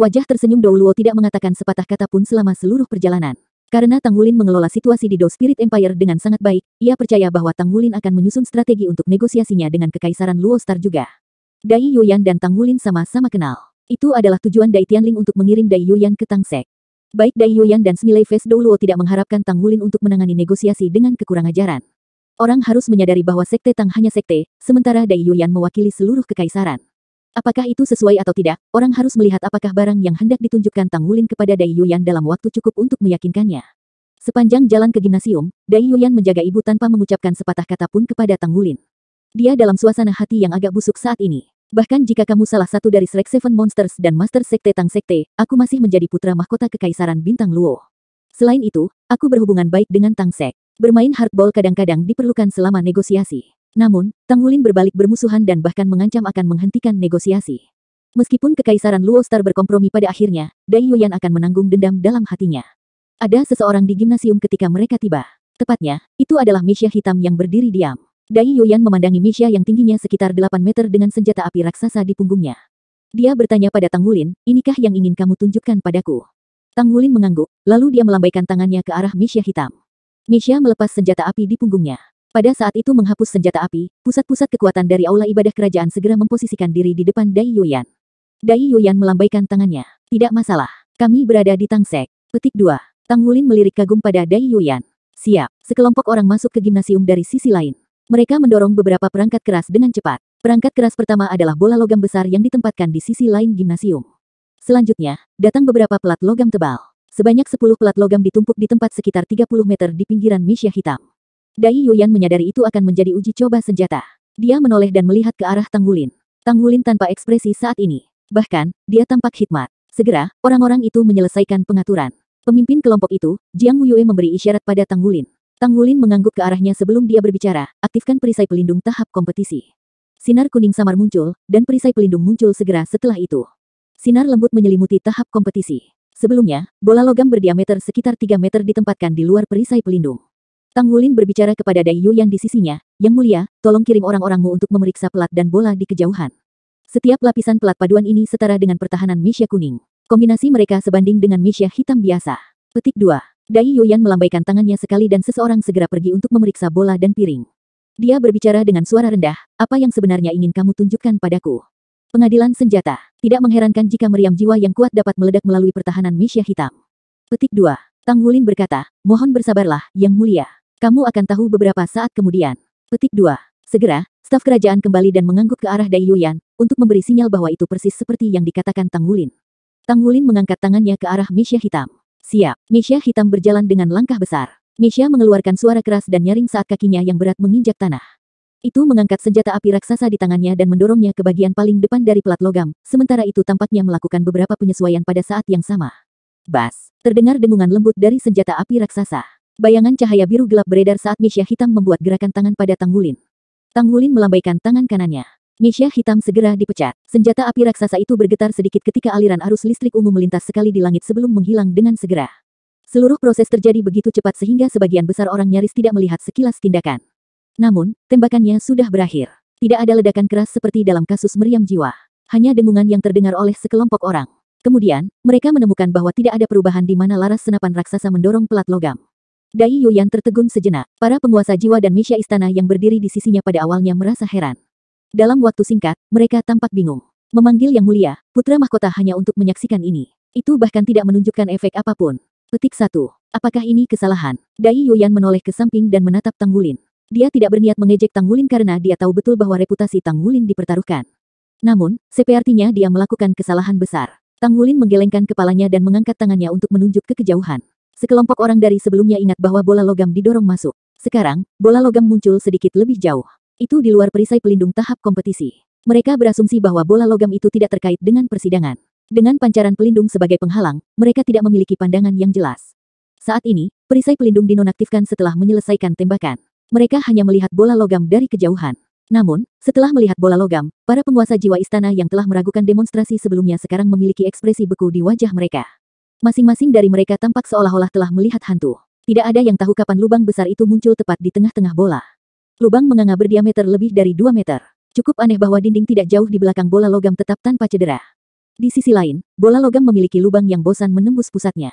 Speaker 1: Wajah tersenyum Douluo tidak mengatakan sepatah kata pun selama seluruh perjalanan. Karena Tang Wulin mengelola situasi di Do Spirit Empire dengan sangat baik, ia percaya bahwa Tang Wulin akan menyusun strategi untuk negosiasinya dengan Kekaisaran Luo Star juga. Dai Yuyan dan Tang Wulin sama-sama kenal. Itu adalah tujuan Dai Tianling untuk mengirim Dai Yuyan ke Tang Sek. Baik Dai Yuyan dan Smiley Face Douluo tidak mengharapkan Tang Wulin untuk menangani negosiasi dengan kekurangajaran. Orang harus menyadari bahwa Sekte Tang hanya sekte, sementara Dai Yuyan mewakili seluruh kekaisaran. Apakah itu sesuai atau tidak, orang harus melihat apakah barang yang hendak ditunjukkan Tang Wulin kepada Dai Yuyan dalam waktu cukup untuk meyakinkannya. Sepanjang jalan ke gimnasium, Dai Yuyan menjaga ibu tanpa mengucapkan sepatah kata pun kepada Tang Wulin. Dia dalam suasana hati yang agak busuk saat ini. Bahkan jika kamu salah satu dari Shrek Seven Monsters dan Master Sekte Tang Sekte, aku masih menjadi putra mahkota Kekaisaran Bintang Luo. Selain itu, aku berhubungan baik dengan Tang Sek. Bermain hardball kadang-kadang diperlukan selama negosiasi. Namun, Tang Wulin berbalik bermusuhan dan bahkan mengancam akan menghentikan negosiasi. Meskipun Kekaisaran Luo Star berkompromi pada akhirnya, Dai Yuyan akan menanggung dendam dalam hatinya. Ada seseorang di gimnasium ketika mereka tiba. Tepatnya, itu adalah Misha hitam yang berdiri diam. Dai Yuyan memandangi Misha yang tingginya sekitar 8 meter dengan senjata api raksasa di punggungnya. Dia bertanya pada Tang Wulin, inikah yang ingin kamu tunjukkan padaku? Tang Wulin mengangguk, lalu dia melambaikan tangannya ke arah Misha hitam. Misha melepas senjata api di punggungnya. Pada saat itu menghapus senjata api, pusat-pusat kekuatan dari aula ibadah kerajaan segera memposisikan diri di depan Dai Yuyan. Dai Yuyan melambaikan tangannya. Tidak masalah. Kami berada di Tangsek. Petik 2. Tang Wulin melirik kagum pada Dai Yuyan. Siap. Sekelompok orang masuk ke gimnasium dari sisi lain. Mereka mendorong beberapa perangkat keras dengan cepat. Perangkat keras pertama adalah bola logam besar yang ditempatkan di sisi lain gimnasium. Selanjutnya, datang beberapa pelat logam tebal. Sebanyak 10 pelat logam ditumpuk di tempat sekitar 30 meter di pinggiran Misha hitam. Dai Yuyan menyadari itu akan menjadi uji coba senjata. Dia menoleh dan melihat ke arah Tang Wulin. Tang Wulin tanpa ekspresi saat ini. Bahkan, dia tampak hikmat. Segera, orang-orang itu menyelesaikan pengaturan. Pemimpin kelompok itu, Jiang Wuyue memberi isyarat pada Tang Wulin. Tang Wulin mengangguk ke arahnya sebelum dia berbicara, aktifkan perisai pelindung tahap kompetisi. Sinar kuning samar muncul, dan perisai pelindung muncul segera setelah itu. Sinar lembut menyelimuti tahap kompetisi. Sebelumnya, bola logam berdiameter sekitar 3 meter ditempatkan di luar perisai pelindung. Tang Wulin berbicara kepada Dai Yuyan di sisinya, Yang Mulia, tolong kirim orang-orangmu untuk memeriksa pelat dan bola di kejauhan. Setiap lapisan pelat paduan ini setara dengan pertahanan Misha kuning. Kombinasi mereka sebanding dengan Misha hitam biasa. Petik 2. Dai Yuyan melambaikan tangannya sekali dan seseorang segera pergi untuk memeriksa bola dan piring. Dia berbicara dengan suara rendah, apa yang sebenarnya ingin kamu tunjukkan padaku? Pengadilan senjata. Tidak mengherankan jika meriam jiwa yang kuat dapat meledak melalui pertahanan Misha hitam. Petik 2. Tang Wulin berkata, mohon bersabarlah, Yang Mulia. Kamu akan tahu beberapa saat kemudian. Petik 2. Segera, staf kerajaan kembali dan mengangguk ke arah Dai Yuyan, untuk memberi sinyal bahwa itu persis seperti yang dikatakan Tang Wulin. Tang Wulin mengangkat tangannya ke arah Misha hitam. Siap. Misha hitam berjalan dengan langkah besar. Misha mengeluarkan suara keras dan nyaring saat kakinya yang berat menginjak tanah. Itu mengangkat senjata api raksasa di tangannya dan mendorongnya ke bagian paling depan dari pelat logam, sementara itu tampaknya melakukan beberapa penyesuaian pada saat yang sama. Bas! Terdengar dengungan lembut dari senjata api raksasa. Bayangan cahaya biru gelap beredar saat Misha hitam membuat gerakan tangan pada Tang Wulin. Tang Wulin melambaikan tangan kanannya. Misha hitam segera dipecat. Senjata api raksasa itu bergetar sedikit ketika aliran arus listrik ungu melintas sekali di langit sebelum menghilang dengan segera. Seluruh proses terjadi begitu cepat sehingga sebagian besar orang nyaris tidak melihat sekilas tindakan. Namun, tembakannya sudah berakhir. Tidak ada ledakan keras seperti dalam kasus meriam jiwa. Hanya dengungan yang terdengar oleh sekelompok orang. Kemudian, mereka menemukan bahwa tidak ada perubahan di mana laras senapan raksasa mendorong pelat logam. Dai Yuyan tertegun sejenak. Para penguasa jiwa dan Misha istana yang berdiri di sisinya pada awalnya merasa heran. Dalam waktu singkat, mereka tampak bingung. Memanggil Yang Mulia, putra mahkota hanya untuk menyaksikan ini. Itu bahkan tidak menunjukkan efek apapun. Petik 1. Apakah ini kesalahan? Dai Yuyan menoleh ke samping dan menatap Tang Wulin. Dia tidak berniat mengejek Tang Wulin karena dia tahu betul bahwa reputasi Tang Wulin dipertaruhkan. Namun, sepertinya dia melakukan kesalahan besar. Tang Wulin menggelengkan kepalanya dan mengangkat tangannya untuk menunjuk ke kejauhan. Sekelompok orang dari sebelumnya ingat bahwa bola logam didorong masuk. Sekarang, bola logam muncul sedikit lebih jauh. Itu di luar perisai pelindung tahap kompetisi. Mereka berasumsi bahwa bola logam itu tidak terkait dengan persidangan. Dengan pancaran pelindung sebagai penghalang, mereka tidak memiliki pandangan yang jelas. Saat ini, perisai pelindung dinonaktifkan setelah menyelesaikan tembakan. Mereka hanya melihat bola logam dari kejauhan. Namun, setelah melihat bola logam, para penguasa jiwa istana yang telah meragukan demonstrasi sebelumnya sekarang memiliki ekspresi beku di wajah mereka. Masing-masing dari mereka tampak seolah-olah telah melihat hantu. Tidak ada yang tahu kapan lubang besar itu muncul tepat di tengah-tengah bola. Lubang menganga berdiameter lebih dari 2 meter. Cukup aneh bahwa dinding tidak jauh di belakang bola logam tetap tanpa cedera. Di sisi lain, bola logam memiliki lubang yang bosan menembus pusatnya.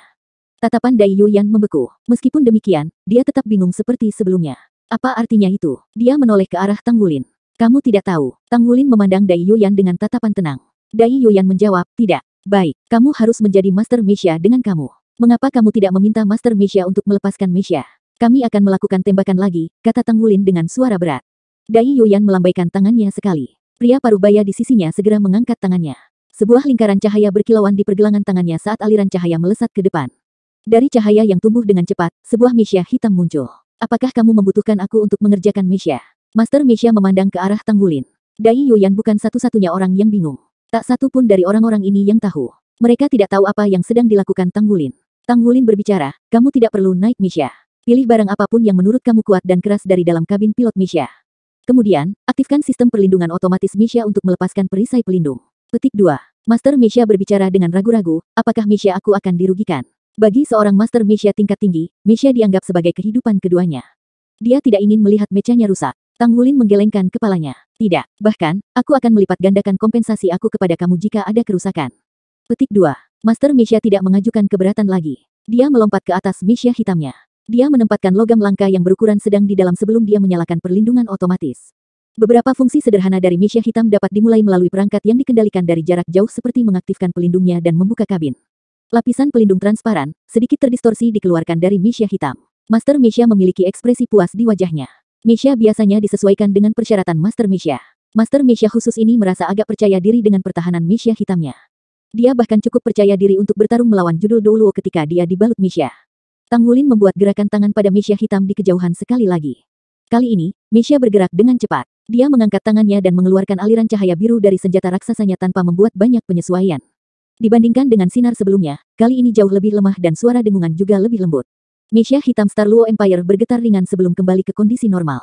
Speaker 1: Tatapan Dai Yuyan membeku. Meskipun demikian, dia tetap bingung seperti sebelumnya. Apa artinya itu? Dia menoleh ke arah Tang Wulin. Kamu tidak tahu. Tang Wulin memandang Dai Yuyan dengan tatapan tenang. Dai Yuyan menjawab, tidak. Baik, kamu harus menjadi Master Misha dengan kamu. Mengapa kamu tidak meminta Master Misha untuk melepaskan Misha? Kami akan melakukan tembakan lagi, kata Tang Wulin dengan suara berat. Dai Yuyan melambaikan tangannya sekali. Pria parubaya di sisinya segera mengangkat tangannya. Sebuah lingkaran cahaya berkilauan di pergelangan tangannya saat aliran cahaya melesat ke depan. Dari cahaya yang tumbuh dengan cepat, sebuah Misha hitam muncul. Apakah kamu membutuhkan aku untuk mengerjakan Misha? Master Misha memandang ke arah Tang Wulin. Dai Yuyan bukan satu-satunya orang yang bingung. Tak satu pun dari orang-orang ini yang tahu. Mereka tidak tahu apa yang sedang dilakukan Tang Wulin. Tang Wulin berbicara, kamu tidak perlu naik Misha. Pilih barang apapun yang menurut kamu kuat dan keras dari dalam kabin pilot Misha. Kemudian, aktifkan sistem perlindungan otomatis Misha untuk melepaskan perisai pelindung. Petik 2. Master Misha berbicara dengan ragu-ragu, apakah Misha aku akan dirugikan? Bagi seorang Master Misha tingkat tinggi, Misha dianggap sebagai kehidupan keduanya. Dia tidak ingin melihat mechanya rusak. Tang Wulin menggelengkan kepalanya. Tidak, bahkan, aku akan melipat gandakan kompensasi aku kepada kamu jika ada kerusakan. Petik 2. Master Misha tidak mengajukan keberatan lagi. Dia melompat ke atas Misha hitamnya. Dia menempatkan logam langka yang berukuran sedang di dalam sebelum dia menyalakan perlindungan otomatis. Beberapa fungsi sederhana dari Misha hitam dapat dimulai melalui perangkat yang dikendalikan dari jarak jauh seperti mengaktifkan pelindungnya dan membuka kabin. Lapisan pelindung transparan, sedikit terdistorsi dikeluarkan dari Misha hitam. Master Misha memiliki ekspresi puas di wajahnya. Misha biasanya disesuaikan dengan persyaratan Master Misha. Master Misha khusus ini merasa agak percaya diri dengan pertahanan Misha hitamnya. Dia bahkan cukup percaya diri untuk bertarung melawan judul Douluo ketika dia dibalut Misha. Tang Wulin membuat gerakan tangan pada Misha hitam di kejauhan sekali lagi. Kali ini, Misha bergerak dengan cepat. Dia mengangkat tangannya dan mengeluarkan aliran cahaya biru dari senjata raksasanya tanpa membuat banyak penyesuaian. Dibandingkan dengan sinar sebelumnya, kali ini jauh lebih lemah dan suara dengungan juga lebih lembut. Misha hitam Star Luo Empire bergetar ringan sebelum kembali ke kondisi normal.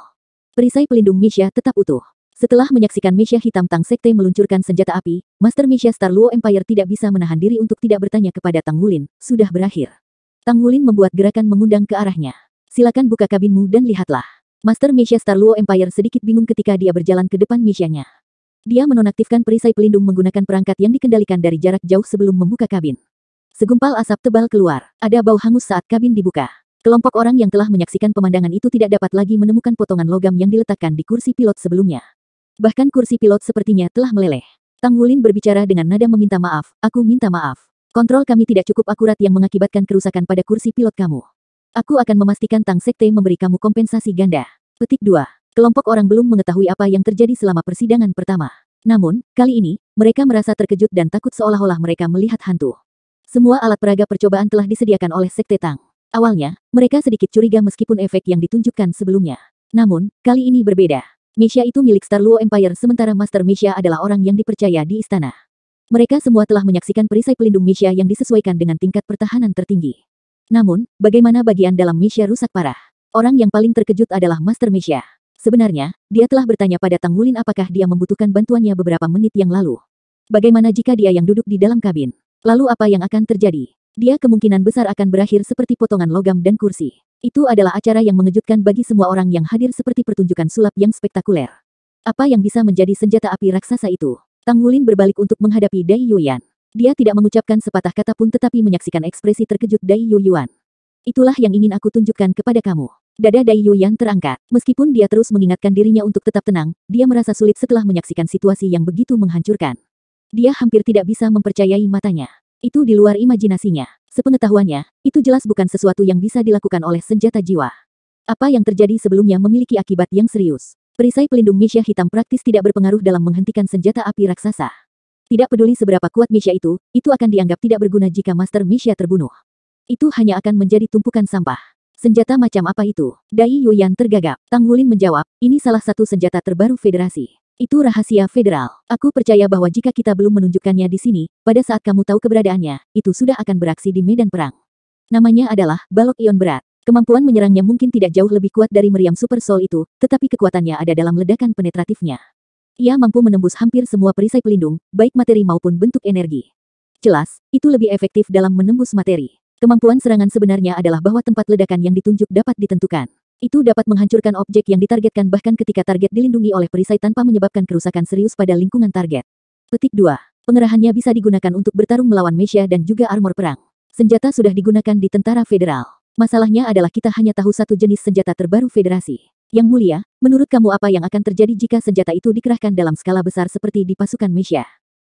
Speaker 1: Perisai pelindung Misha tetap utuh. Setelah menyaksikan Misha hitam Tang Sekte meluncurkan senjata api, Master Misha Star Luo Empire tidak bisa menahan diri untuk tidak bertanya kepada Tang Wulin, sudah berakhir. Tang Wulin membuat gerakan mengundang ke arahnya. Silakan buka kabinmu dan lihatlah. Master Misha Star Luo Empire sedikit bingung ketika dia berjalan ke depan Misha-nya. Dia menonaktifkan perisai pelindung menggunakan perangkat yang dikendalikan dari jarak jauh sebelum membuka kabin. Segumpal asap tebal keluar. Ada bau hangus saat kabin dibuka. Kelompok orang yang telah menyaksikan pemandangan itu tidak dapat lagi menemukan potongan logam yang diletakkan di kursi pilot sebelumnya. Bahkan kursi pilot sepertinya telah meleleh. Tang Wulin berbicara dengan nada meminta maaf, aku minta maaf. Kontrol kami tidak cukup akurat yang mengakibatkan kerusakan pada kursi pilot kamu. Aku akan memastikan Tang Sekte memberi kamu kompensasi ganda. Petik 2. Kelompok orang belum mengetahui apa yang terjadi selama persidangan pertama. Namun, kali ini, mereka merasa terkejut dan takut seolah-olah mereka melihat hantu. Semua alat peraga percobaan telah disediakan oleh Sekte Tang. Awalnya, mereka sedikit curiga meskipun efek yang ditunjukkan sebelumnya. Namun, kali ini berbeda. Misha itu milik Star Luo Empire sementara Master Misha adalah orang yang dipercaya di istana. Mereka semua telah menyaksikan perisai pelindung Misha yang disesuaikan dengan tingkat pertahanan tertinggi. Namun, bagaimana bagian dalam Misha rusak parah? Orang yang paling terkejut adalah Master Misha. Sebenarnya, dia telah bertanya pada Tang Wulin apakah dia membutuhkan bantuannya beberapa menit yang lalu. Bagaimana jika dia yang duduk di dalam kabin? Lalu apa yang akan terjadi? Dia kemungkinan besar akan berakhir seperti potongan logam dan kursi. Itu adalah acara yang mengejutkan bagi semua orang yang hadir seperti pertunjukan sulap yang spektakuler. Apa yang bisa menjadi senjata api raksasa itu? Tang Wulin berbalik untuk menghadapi Dai Yuyan. Dia tidak mengucapkan sepatah kata pun tetapi menyaksikan ekspresi terkejut Dai Yuyan. Itulah yang ingin aku tunjukkan kepada kamu. Dada Dai Yuyan terangkat. Meskipun dia terus mengingatkan dirinya untuk tetap tenang, dia merasa sulit setelah menyaksikan situasi yang begitu menghancurkan. Dia hampir tidak bisa mempercayai matanya. Itu di luar imajinasinya. Sepengetahuannya, itu jelas bukan sesuatu yang bisa dilakukan oleh senjata jiwa. Apa yang terjadi sebelumnya memiliki akibat yang serius. Perisai pelindung Misha hitam praktis tidak berpengaruh dalam menghentikan senjata api raksasa. Tidak peduli seberapa kuat Misha itu akan dianggap tidak berguna jika Master Misha terbunuh. Itu hanya akan menjadi tumpukan sampah. Senjata macam apa itu? Dai Yuyan tergagap. Tang Wulin menjawab, ini salah satu senjata terbaru federasi. Itu rahasia federal. Aku percaya bahwa jika kita belum menunjukkannya di sini, pada saat kamu tahu keberadaannya, itu sudah akan beraksi di medan perang. Namanya adalah balok ion berat. Kemampuan menyerangnya mungkin tidak jauh lebih kuat dari meriam Super Soul itu, tetapi kekuatannya ada dalam ledakan penetratifnya. Ia mampu menembus hampir semua perisai pelindung, baik materi maupun bentuk energi. Jelas, itu lebih efektif dalam menembus materi. Kemampuan serangan sebenarnya adalah bahwa tempat ledakan yang ditunjuk dapat ditentukan. Itu dapat menghancurkan objek yang ditargetkan bahkan ketika target dilindungi oleh perisai tanpa menyebabkan kerusakan serius pada lingkungan target. Petik 2. Pengerahannya bisa digunakan untuk bertarung melawan Misha dan juga armor perang. Senjata sudah digunakan di tentara federal. Masalahnya adalah kita hanya tahu satu jenis senjata terbaru federasi. Yang mulia, menurut kamu apa yang akan terjadi jika senjata itu dikerahkan dalam skala besar seperti di pasukan Misha?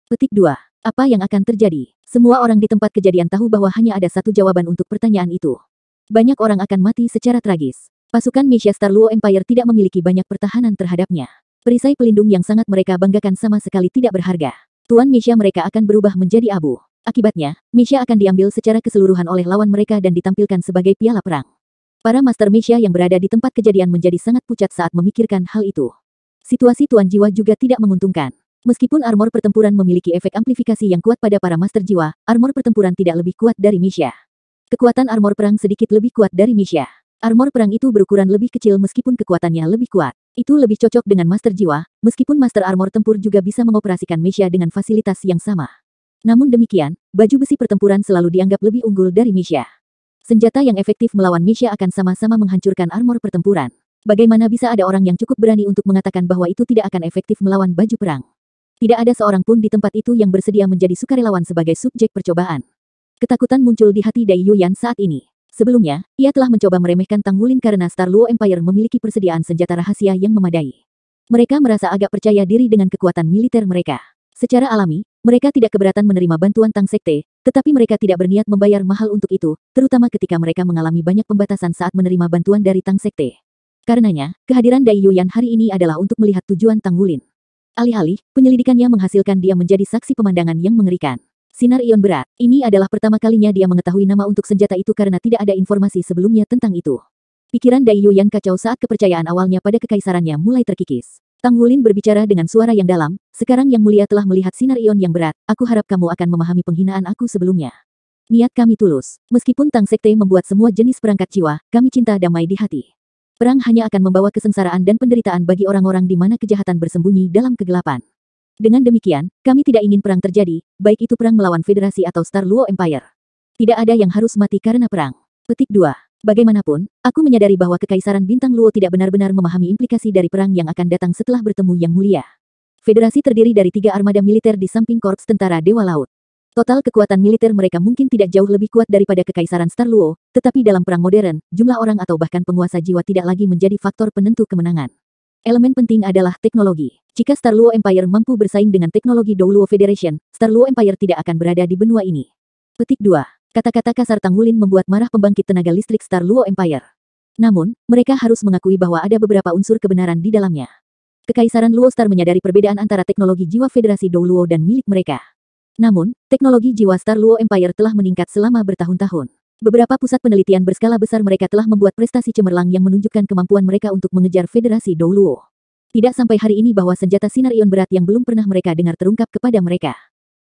Speaker 1: Petik 2. Apa yang akan terjadi? Semua orang di tempat kejadian tahu bahwa hanya ada satu jawaban untuk pertanyaan itu. Banyak orang akan mati secara tragis. Pasukan Misha Star Luo Empire tidak memiliki banyak pertahanan terhadapnya. Perisai pelindung yang sangat mereka banggakan sama sekali tidak berharga. Tuan Misha mereka akan berubah menjadi abu. Akibatnya, Misha akan diambil secara keseluruhan oleh lawan mereka dan ditampilkan sebagai piala perang. Para Master Misha yang berada di tempat kejadian menjadi sangat pucat saat memikirkan hal itu. Situasi Tuan Jiwa juga tidak menguntungkan. Meskipun armor pertempuran memiliki efek amplifikasi yang kuat pada para Master Jiwa, armor pertempuran tidak lebih kuat dari Misha. Kekuatan armor perang sedikit lebih kuat dari Misha. Armor perang itu berukuran lebih kecil meskipun kekuatannya lebih kuat. Itu lebih cocok dengan Master Jiwa, meskipun Master Armor Tempur juga bisa mengoperasikan Misha dengan fasilitas yang sama. Namun demikian, baju besi pertempuran selalu dianggap lebih unggul dari Misha. Senjata yang efektif melawan Misha akan sama-sama menghancurkan armor pertempuran. Bagaimana bisa ada orang yang cukup berani untuk mengatakan bahwa itu tidak akan efektif melawan baju perang? Tidak ada seorang pun di tempat itu yang bersedia menjadi sukarelawan sebagai subjek percobaan. Ketakutan muncul di hati Dai Yuyan saat ini. Sebelumnya, ia telah mencoba meremehkan Tang Wulin karena Star Luo Empire memiliki persediaan senjata rahasia yang memadai. Mereka merasa agak percaya diri dengan kekuatan militer mereka. Secara alami, mereka tidak keberatan menerima bantuan Tang Sekte, tetapi mereka tidak berniat membayar mahal untuk itu, terutama ketika mereka mengalami banyak pembatasan saat menerima bantuan dari Tang Sekte. Karenanya, kehadiran Dai Yuyan hari ini adalah untuk melihat tujuan Tang Wulin. Alih-alih, penyelidikannya menghasilkan dia menjadi saksi pemandangan yang mengerikan. Sinar ion berat. Ini adalah pertama kalinya dia mengetahui nama untuk senjata itu karena tidak ada informasi sebelumnya tentang itu. Pikiran Dai Yuyan kacau saat kepercayaan awalnya pada kekaisarannya mulai terkikis. Tang Wulin berbicara dengan suara yang dalam, sekarang Yang Mulia telah melihat sinar ion yang berat, aku harap kamu akan memahami penghinaan aku sebelumnya. Niat kami tulus. Meskipun Tang Sekte membuat semua jenis perangkat jiwa, kami cinta damai di hati. Perang hanya akan membawa kesengsaraan dan penderitaan bagi orang-orang di mana kejahatan bersembunyi dalam kegelapan. Dengan demikian, kami tidak ingin perang terjadi, baik itu perang melawan Federasi atau Star Luo Empire. Tidak ada yang harus mati karena perang. Petik 2. Bagaimanapun, aku menyadari bahwa Kekaisaran Bintang Luo tidak benar-benar memahami implikasi dari perang yang akan datang setelah bertemu Yang Mulia. Federasi terdiri dari 3 armada militer di samping korps tentara Dewa Laut. Total kekuatan militer mereka mungkin tidak jauh lebih kuat daripada Kekaisaran Star Luo, tetapi dalam perang modern, jumlah orang atau bahkan penguasa jiwa tidak lagi menjadi faktor penentu kemenangan. Elemen penting adalah teknologi. Jika Star Luo Empire mampu bersaing dengan teknologi Dou Luo Federation, Star Luo Empire tidak akan berada di benua ini. Petik 2. Kata-kata kasar Tang Wulin membuat marah pembangkit tenaga listrik Star Luo Empire. Namun, mereka harus mengakui bahwa ada beberapa unsur kebenaran di dalamnya. Kekaisaran Luo Star menyadari perbedaan antara teknologi jiwa Federasi Dou Luo dan milik mereka. Namun, teknologi jiwa Star Luo Empire telah meningkat selama bertahun-tahun. Beberapa pusat penelitian berskala besar mereka telah membuat prestasi cemerlang yang menunjukkan kemampuan mereka untuk mengejar Federasi Dou Luo. Tidak sampai hari ini bahwa senjata sinar ion berat yang belum pernah mereka dengar terungkap kepada mereka.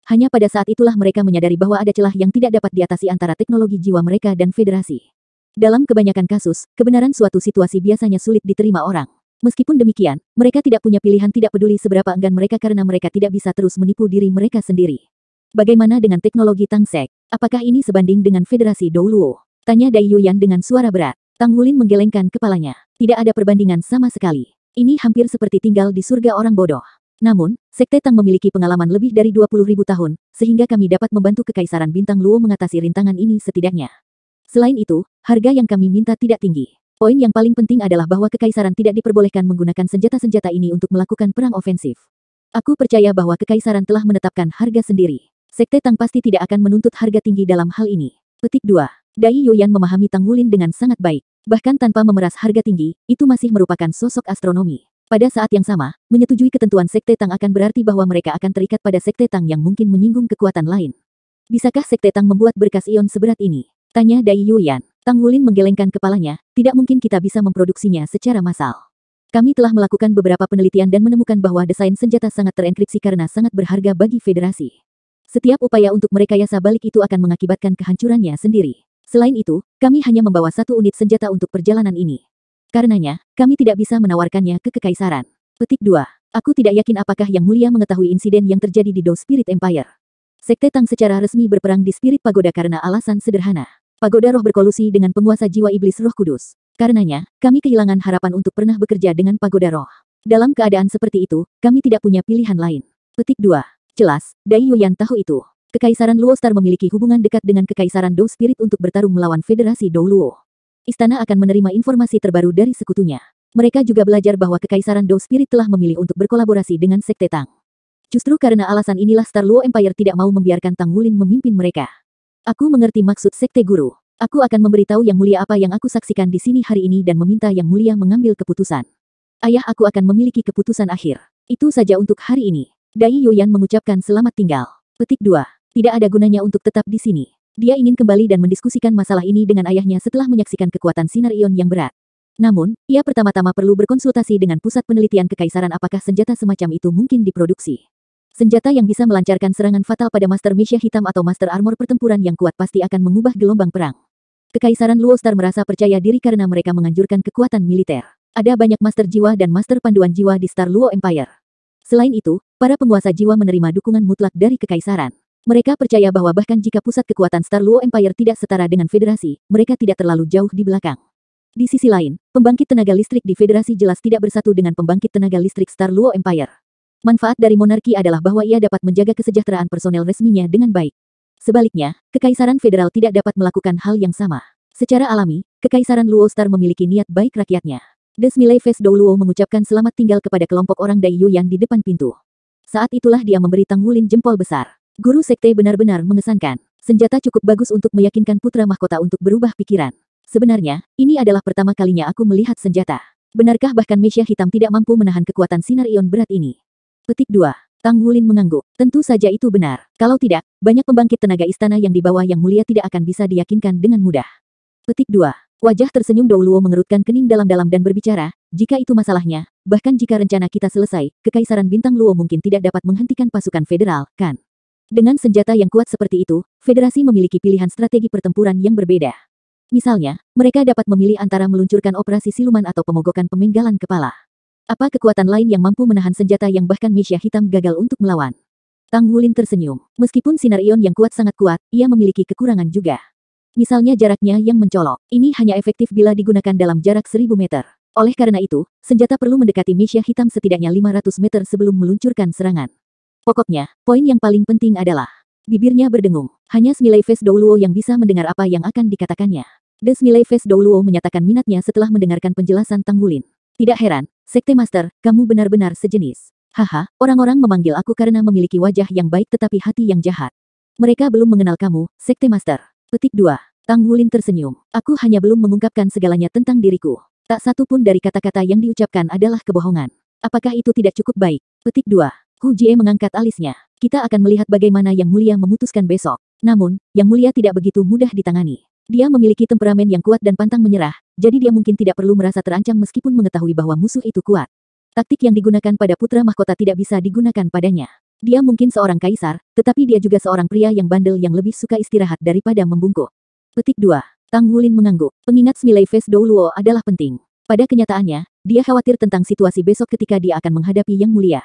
Speaker 1: Hanya pada saat itulah mereka menyadari bahwa ada celah yang tidak dapat diatasi antara teknologi jiwa mereka dan Federasi. Dalam kebanyakan kasus, kebenaran suatu situasi biasanya sulit diterima orang. Meskipun demikian, mereka tidak punya pilihan tidak peduli seberapa enggan mereka karena mereka tidak bisa terus menipu diri mereka sendiri. Bagaimana dengan teknologi Tang Sek? Apakah ini sebanding dengan Federasi Dou Luo? Tanya Dai Yuyan dengan suara berat. Tang Wulin menggelengkan kepalanya. Tidak ada perbandingan sama sekali. Ini hampir seperti tinggal di surga orang bodoh. Namun, Sekte Tang memiliki pengalaman lebih dari 20.000 tahun, sehingga kami dapat membantu Kekaisaran Bintang Luo mengatasi rintangan ini setidaknya. Selain itu, harga yang kami minta tidak tinggi. Poin yang paling penting adalah bahwa Kekaisaran tidak diperbolehkan menggunakan senjata-senjata ini untuk melakukan perang ofensif. Aku percaya bahwa Kekaisaran telah menetapkan harga sendiri. Sekte Tang pasti tidak akan menuntut harga tinggi dalam hal ini. Petik 2. Dai Yuyan memahami Tang Wulin dengan sangat baik. Bahkan tanpa memeras harga tinggi, itu masih merupakan sosok astronomi. Pada saat yang sama, menyetujui ketentuan Sekte Tang akan berarti bahwa mereka akan terikat pada Sekte Tang yang mungkin menyinggung kekuatan lain. Bisakah Sekte Tang membuat berkas ion seberat ini? Tanya Dai Yuyan. Tang Wulin menggelengkan kepalanya, tidak mungkin kita bisa memproduksinya secara massal. Kami telah melakukan beberapa penelitian dan menemukan bahwa desain senjata sangat terenkripsi karena sangat berharga bagi Federasi. Setiap upaya untuk merekayasa balik itu akan mengakibatkan kehancurannya sendiri. Selain itu, kami hanya membawa 1 unit senjata untuk perjalanan ini. Karenanya, kami tidak bisa menawarkannya ke Kekaisaran. Petik 2. Aku tidak yakin apakah Yang Mulia mengetahui insiden yang terjadi di Dou Spirit Empire. Sekte Tang secara resmi berperang di Spirit Pagoda karena alasan sederhana. Pagoda roh berkolusi dengan penguasa jiwa iblis Roh Kudus. Karenanya, kami kehilangan harapan untuk pernah bekerja dengan Pagoda Roh. Dalam keadaan seperti itu, kami tidak punya pilihan lain. Petik 2. Jelas, Dai Yuyan tahu itu. Kekaisaran Luo Star memiliki hubungan dekat dengan Kekaisaran Dou Spirit untuk bertarung melawan Federasi Dou Luo. Istana akan menerima informasi terbaru dari sekutunya. Mereka juga belajar bahwa Kekaisaran Dou Spirit telah memilih untuk berkolaborasi dengan Sekte Tang. Justru karena alasan inilah Star Luo Empire tidak mau membiarkan Tang Wulin memimpin mereka. Aku mengerti maksud Sekte Guru. Aku akan memberitahu Yang Mulia apa yang aku saksikan di sini hari ini dan meminta Yang Mulia mengambil keputusan. Ayah aku akan memiliki keputusan akhir. Itu saja untuk hari ini. Dai Yuyan mengucapkan selamat tinggal. Petik 2. Tidak ada gunanya untuk tetap di sini. Dia ingin kembali dan mendiskusikan masalah ini dengan ayahnya setelah menyaksikan kekuatan sinar ion yang berat. Namun, ia pertama-tama perlu berkonsultasi dengan pusat penelitian Kekaisaran apakah senjata semacam itu mungkin diproduksi. Senjata yang bisa melancarkan serangan fatal pada Master Mesya Hitam atau Master Armor pertempuran yang kuat pasti akan mengubah gelombang perang. Kekaisaran Luo Star merasa percaya diri karena mereka menganjurkan kekuatan militer. Ada banyak Master Jiwa dan Master Panduan Jiwa di Star Luo Empire. Selain itu, para penguasa jiwa menerima dukungan mutlak dari Kekaisaran. Mereka percaya bahwa bahkan jika pusat kekuatan Star Luo Empire tidak setara dengan Federasi, mereka tidak terlalu jauh di belakang. Di sisi lain, pembangkit tenaga listrik di Federasi jelas tidak bersatu dengan pembangkit tenaga listrik Star Luo Empire. Manfaat dari monarki adalah bahwa ia dapat menjaga kesejahteraan personel resminya dengan baik. Sebaliknya, Kekaisaran Federal tidak dapat melakukan hal yang sama. Secara alami, Kekaisaran Luostar memiliki niat baik rakyatnya. Desmilai Face Douluo mengucapkan selamat tinggal kepada kelompok orang Dai Yuyan di depan pintu. Saat itulah dia memberi Tang Wulin jempol besar. Guru sekte benar-benar mengesankan. Senjata cukup bagus untuk meyakinkan putra mahkota untuk berubah pikiran. Sebenarnya, ini adalah pertama kalinya aku melihat senjata. Benarkah bahkan Mesia Hitam tidak mampu menahan kekuatan sinar ion berat ini? Petik 2. Tang Wulin mengangguk. Tentu saja itu benar. Kalau tidak, banyak pembangkit tenaga istana yang di bawah Yang Mulia tidak akan bisa diyakinkan dengan mudah. Petik 2. Wajah tersenyum Douluo mengerutkan kening dalam-dalam dan berbicara, jika itu masalahnya, bahkan jika rencana kita selesai, Kekaisaran Bintang Luo mungkin tidak dapat menghentikan pasukan federal, kan? Dengan senjata yang kuat seperti itu, Federasi memiliki pilihan strategi pertempuran yang berbeda. Misalnya, mereka dapat memilih antara meluncurkan operasi siluman atau pemogokan pemenggalan kepala. Apa kekuatan lain yang mampu menahan senjata yang bahkan Mesia Hitam gagal untuk melawan? Tang Wulin tersenyum. Meskipun sinar ion yang kuat sangat kuat, ia memiliki kekurangan juga. Misalnya jaraknya yang mencolok. Ini hanya efektif bila digunakan dalam jarak 1000 meter. Oleh karena itu, senjata perlu mendekati Mesia Hitam setidaknya 500 meter sebelum meluncurkan serangan. Pokoknya, poin yang paling penting adalah bibirnya berdengung. Hanya Smiley Face Douluo yang bisa mendengar apa yang akan dikatakannya. Desmilai Face Douluo menyatakan minatnya setelah mendengarkan penjelasan Tang Wulin. Tidak heran, Sekte Master, kamu benar-benar sejenis. Haha, orang-orang memanggil aku karena memiliki wajah yang baik tetapi hati yang jahat. Mereka belum mengenal kamu, Sekte Master. Petik 2. Tang Wulin tersenyum. Aku hanya belum mengungkapkan segalanya tentang diriku. Tak satu pun dari kata-kata yang diucapkan adalah kebohongan. Apakah itu tidak cukup baik? Petik 2. Hu Jie mengangkat alisnya. Kita akan melihat bagaimana Yang Mulia memutuskan besok. Namun, Yang Mulia tidak begitu mudah ditangani. Dia memiliki temperamen yang kuat dan pantang menyerah, jadi dia mungkin tidak perlu merasa terancam meskipun mengetahui bahwa musuh itu kuat. Taktik yang digunakan pada putra mahkota tidak bisa digunakan padanya. Dia mungkin seorang kaisar, tetapi dia juga seorang pria yang bandel yang lebih suka istirahat daripada membungkuk. Petik 2. Tang Wulin mengangguk. Pengingat Smiley Face Douluo adalah penting. Pada kenyataannya, dia khawatir tentang situasi besok ketika dia akan menghadapi Yang Mulia.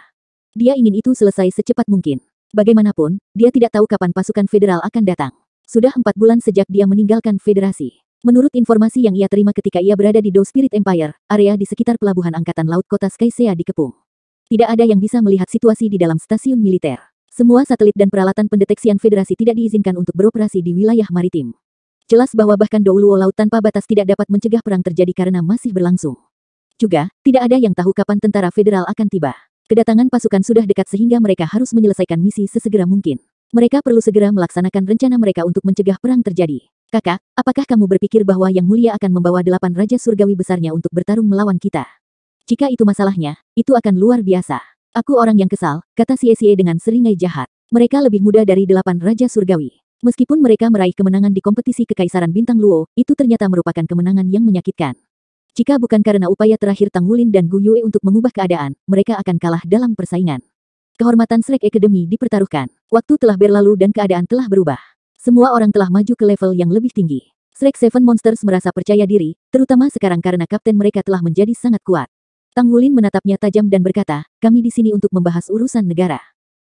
Speaker 1: Dia ingin itu selesai secepat mungkin. Bagaimanapun, dia tidak tahu kapan pasukan federal akan datang. Sudah 4 bulan sejak dia meninggalkan federasi. Menurut informasi yang ia terima ketika ia berada di Do Spirit Empire, area di sekitar pelabuhan Angkatan Laut kota Skycea dikepung. Tidak ada yang bisa melihat situasi di dalam stasiun militer. Semua satelit dan peralatan pendeteksian federasi tidak diizinkan untuk beroperasi di wilayah maritim. Jelas bahwa bahkan Douluo Laut Tanpa Batas tidak dapat mencegah perang terjadi karena masih berlangsung. Juga, tidak ada yang tahu kapan tentara federal akan tiba. Kedatangan pasukan sudah dekat sehingga mereka harus menyelesaikan misi sesegera mungkin. Mereka perlu segera melaksanakan rencana mereka untuk mencegah perang terjadi. Kakak, apakah kamu berpikir bahwa Yang Mulia akan membawa 8 raja surgawi besarnya untuk bertarung melawan kita? Jika itu masalahnya, itu akan luar biasa. Aku orang yang kesal, kata Xie dengan seringai jahat. Mereka lebih muda dari 8 raja surgawi. Meskipun mereka meraih kemenangan di kompetisi Kekaisaran Bintang Luo, itu ternyata merupakan kemenangan yang menyakitkan. Jika bukan karena upaya terakhir Tang Wulin dan Gu Yue untuk mengubah keadaan, mereka akan kalah dalam persaingan. Kehormatan Shrek Academy dipertaruhkan. Waktu telah berlalu dan keadaan telah berubah. Semua orang telah maju ke level yang lebih tinggi. Shrek Seven Monsters merasa percaya diri, terutama sekarang karena kapten mereka telah menjadi sangat kuat. Tang Wulin menatapnya tajam dan berkata, kami di sini untuk membahas urusan negara.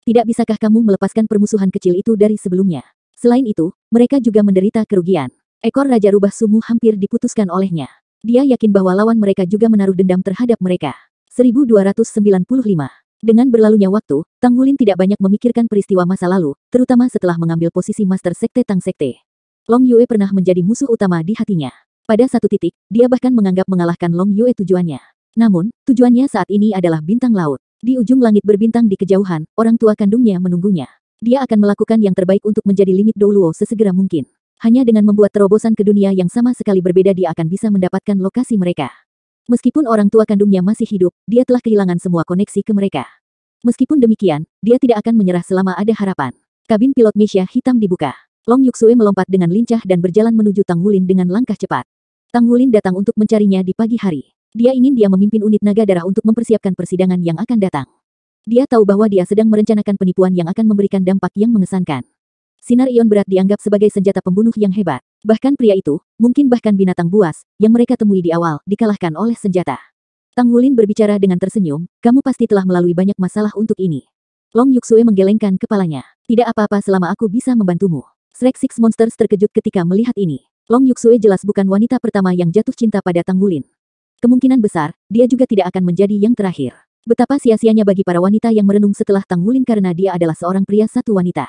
Speaker 1: Tidak bisakah kamu melepaskan permusuhan kecil itu dari sebelumnya? Selain itu, mereka juga menderita kerugian. Ekor Raja Rubah Sumu hampir diputuskan olehnya. Dia yakin bahwa lawan mereka juga menaruh dendam terhadap mereka. 1295. Dengan berlalunya waktu, Tang Wulin tidak banyak memikirkan peristiwa masa lalu, terutama setelah mengambil posisi Master Sekte Tang Sekte. Long Yue pernah menjadi musuh utama di hatinya. Pada satu titik, dia bahkan menganggap mengalahkan Long Yue tujuannya. Namun, tujuannya saat ini adalah bintang laut. Di ujung langit berbintang di kejauhan, orang tua kandungnya menunggunya. Dia akan melakukan yang terbaik untuk menjadi limit Douluo sesegera mungkin. Hanya dengan membuat terobosan ke dunia yang sama sekali berbeda dia akan bisa mendapatkan lokasi mereka. Meskipun orang tua kandungnya masih hidup, dia telah kehilangan semua koneksi ke mereka. Meskipun demikian, dia tidak akan menyerah selama ada harapan. Kabin pilot Mesia Hitam dibuka. Long Yuxue melompat dengan lincah dan berjalan menuju Tang Wulin dengan langkah cepat. Tang Wulin datang untuk mencarinya di pagi hari. Dia ingin dia memimpin unit naga darah untuk mempersiapkan persidangan yang akan datang. Dia tahu bahwa dia sedang merencanakan penipuan yang akan memberikan dampak yang mengesankan. Sinar ion berat dianggap sebagai senjata pembunuh yang hebat. Bahkan pria itu, mungkin bahkan binatang buas, yang mereka temui di awal, dikalahkan oleh senjata. Tang Wulin berbicara dengan tersenyum, kamu pasti telah melalui banyak masalah untuk ini. Long Yuxue menggelengkan kepalanya. Tidak apa-apa selama aku bisa membantumu. Shrek Six Monsters terkejut ketika melihat ini. Long Yuxue jelas bukan wanita pertama yang jatuh cinta pada Tang Wulin. Kemungkinan besar, dia juga tidak akan menjadi yang terakhir. Betapa sia-sianya bagi para wanita yang merenung setelah Tang Wulin karena dia adalah seorang pria satu wanita.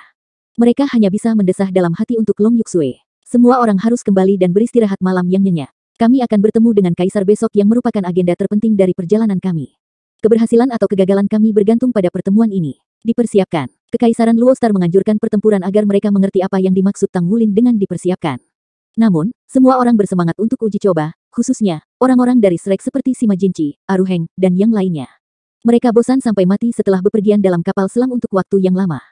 Speaker 1: Mereka hanya bisa mendesah dalam hati untuk Long Yuxue. Semua orang harus kembali dan beristirahat malam yang nyenyak. Kami akan bertemu dengan Kaisar besok yang merupakan agenda terpenting dari perjalanan kami. Keberhasilan atau kegagalan kami bergantung pada pertemuan ini. Dipersiapkan. Kekaisaran Luostar menganjurkan pertempuran agar mereka mengerti apa yang dimaksud Tang Wulin dengan dipersiapkan. Namun, semua orang bersemangat untuk uji coba, khususnya orang-orang dari Shrek seperti Sima Jinchi, Aruheng, dan yang lainnya. Mereka bosan sampai mati setelah bepergian dalam kapal selam untuk waktu yang lama.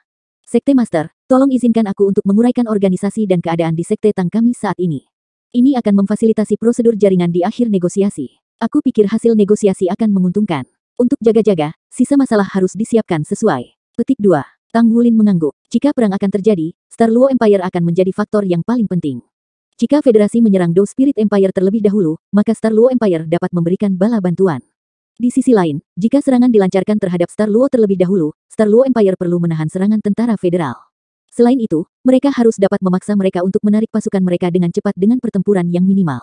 Speaker 1: Sekte Master, tolong izinkan aku untuk menguraikan organisasi dan keadaan di Sekte Tang kami saat ini. Ini akan memfasilitasi prosedur jaringan di akhir negosiasi. Aku pikir hasil negosiasi akan menguntungkan. Untuk jaga-jaga, sisa masalah harus disiapkan sesuai. Petik 2. Tang Wulin mengangguk. Jika perang akan terjadi, Star Luo Empire akan menjadi faktor yang paling penting. Jika Federasi menyerang Do Spirit Empire terlebih dahulu, maka Star Luo Empire dapat memberikan bala bantuan. Di sisi lain, jika serangan dilancarkan terhadap Star Luo terlebih dahulu, Star Luo Empire perlu menahan serangan tentara federal. Selain itu, mereka harus dapat memaksa mereka untuk menarik pasukan mereka dengan cepat dengan pertempuran yang minimal.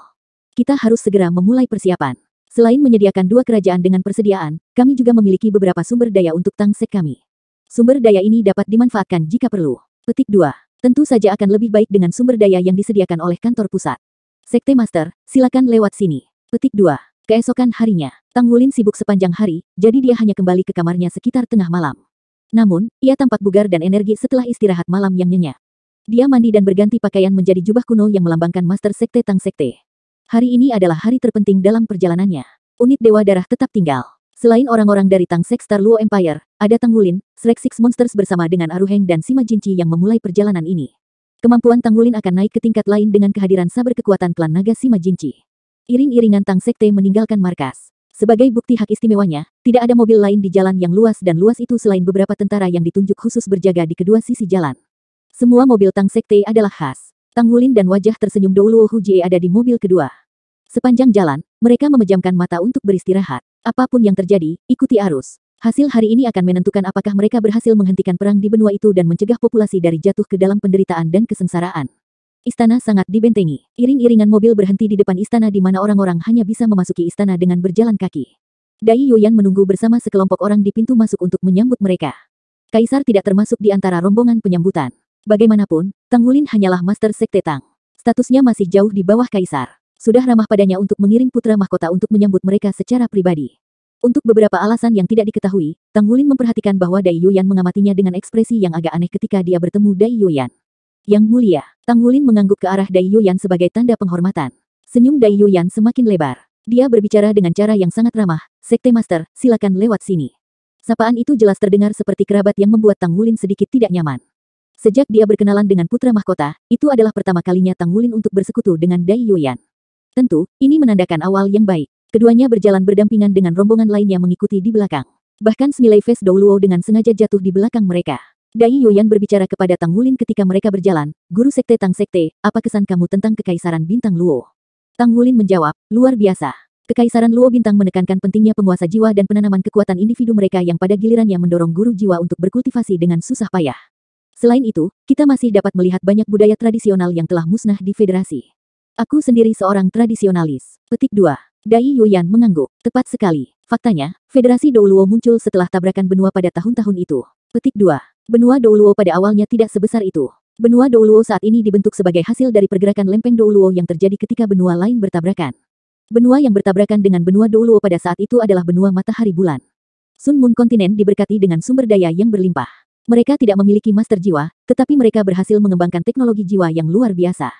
Speaker 1: Kita harus segera memulai persiapan. Selain menyediakan 2 kerajaan dengan persediaan, kami juga memiliki beberapa sumber daya untuk Tang Sek kami. Sumber daya ini dapat dimanfaatkan jika perlu. Petik 2. Tentu saja akan lebih baik dengan sumber daya yang disediakan oleh kantor pusat. Sekte Master, silakan lewat sini. Petik 2. Keesokan harinya, Tang Wulin sibuk sepanjang hari, jadi dia hanya kembali ke kamarnya sekitar tengah malam. Namun, ia tampak bugar dan energi setelah istirahat malam yang nyenyak. Dia mandi dan berganti pakaian menjadi jubah kuno yang melambangkan Master Sekte Tang Sekte. Hari ini adalah hari terpenting dalam perjalanannya. Unit Dewa Darah tetap tinggal. Selain orang-orang dari Tang Sek Star Luo Empire, ada Tang Wulin, Shrek Six Monsters bersama dengan Aruheng dan Sima Jinchi yang memulai perjalanan ini. Kemampuan Tang Wulin akan naik ke tingkat lain dengan kehadiran saber kekuatan klan naga Sima Jinchi. Iring-iringan Tang Sekte meninggalkan markas. Sebagai bukti hak istimewanya, tidak ada mobil lain di jalan yang luas dan luas itu selain beberapa tentara yang ditunjuk khusus berjaga di kedua sisi jalan. Semua mobil Tang Sekte adalah khas. Tang Wulin dan wajah tersenyum Douluo Hujie ada di mobil kedua. Sepanjang jalan, mereka memejamkan mata untuk beristirahat. Apapun yang terjadi, ikuti arus. Hasil hari ini akan menentukan apakah mereka berhasil menghentikan perang di benua itu dan mencegah populasi dari jatuh ke dalam penderitaan dan kesengsaraan. Istana sangat dibentengi. Iring-iringan mobil berhenti di depan istana di mana orang-orang hanya bisa memasuki istana dengan berjalan kaki. Dai Yuyan menunggu bersama sekelompok orang di pintu masuk untuk menyambut mereka. Kaisar tidak termasuk di antara rombongan penyambutan. Bagaimanapun, Tang Wulin hanyalah Master Sekte Tang. Statusnya masih jauh di bawah Kaisar. Sudah ramah padanya untuk mengirim putra mahkota untuk menyambut mereka secara pribadi. Untuk beberapa alasan yang tidak diketahui, Tang Wulin memperhatikan bahwa Dai Yuyan mengamatinya dengan ekspresi yang agak aneh ketika dia bertemu Dai Yuyan. Yang mulia, Tang Wulin mengangguk ke arah Dai Yuyan sebagai tanda penghormatan. Senyum Dai Yuyan semakin lebar. Dia berbicara dengan cara yang sangat ramah, Sekte Master, silakan lewat sini. Sapaan itu jelas terdengar seperti kerabat yang membuat Tang Wulin sedikit tidak nyaman. Sejak dia berkenalan dengan putra mahkota, itu adalah pertama kalinya Tang Wulin untuk bersekutu dengan Dai Yuyan. Tentu, ini menandakan awal yang baik. Keduanya berjalan berdampingan dengan rombongan lainnya mengikuti di belakang. Bahkan semilai Face Douluo dengan sengaja jatuh di belakang mereka. Dai Yuyan berbicara kepada Tang Wulin ketika mereka berjalan, Guru Sekte Tang Sekte, apa kesan kamu tentang Kekaisaran Bintang Luo? Tang Wulin menjawab, luar biasa. Kekaisaran Luo Bintang menekankan pentingnya penguasa jiwa dan penanaman kekuatan individu mereka yang pada gilirannya mendorong guru jiwa untuk berkultivasi dengan susah payah. Selain itu, kita masih dapat melihat banyak budaya tradisional yang telah musnah di federasi. Aku sendiri seorang tradisionalis. Petik 2. Dai Yuyan mengangguk. Tepat sekali. Faktanya, Federasi Douluo muncul setelah tabrakan benua pada tahun-tahun itu. Petik 2. Benua Douluo pada awalnya tidak sebesar itu. Benua Douluo saat ini dibentuk sebagai hasil dari pergerakan lempeng Douluo yang terjadi ketika benua lain bertabrakan. Benua yang bertabrakan dengan benua Douluo pada saat itu adalah benua matahari bulan. Sun Moon kontinen diberkati dengan sumber daya yang berlimpah. Mereka tidak memiliki master jiwa, tetapi mereka berhasil mengembangkan teknologi jiwa yang luar biasa.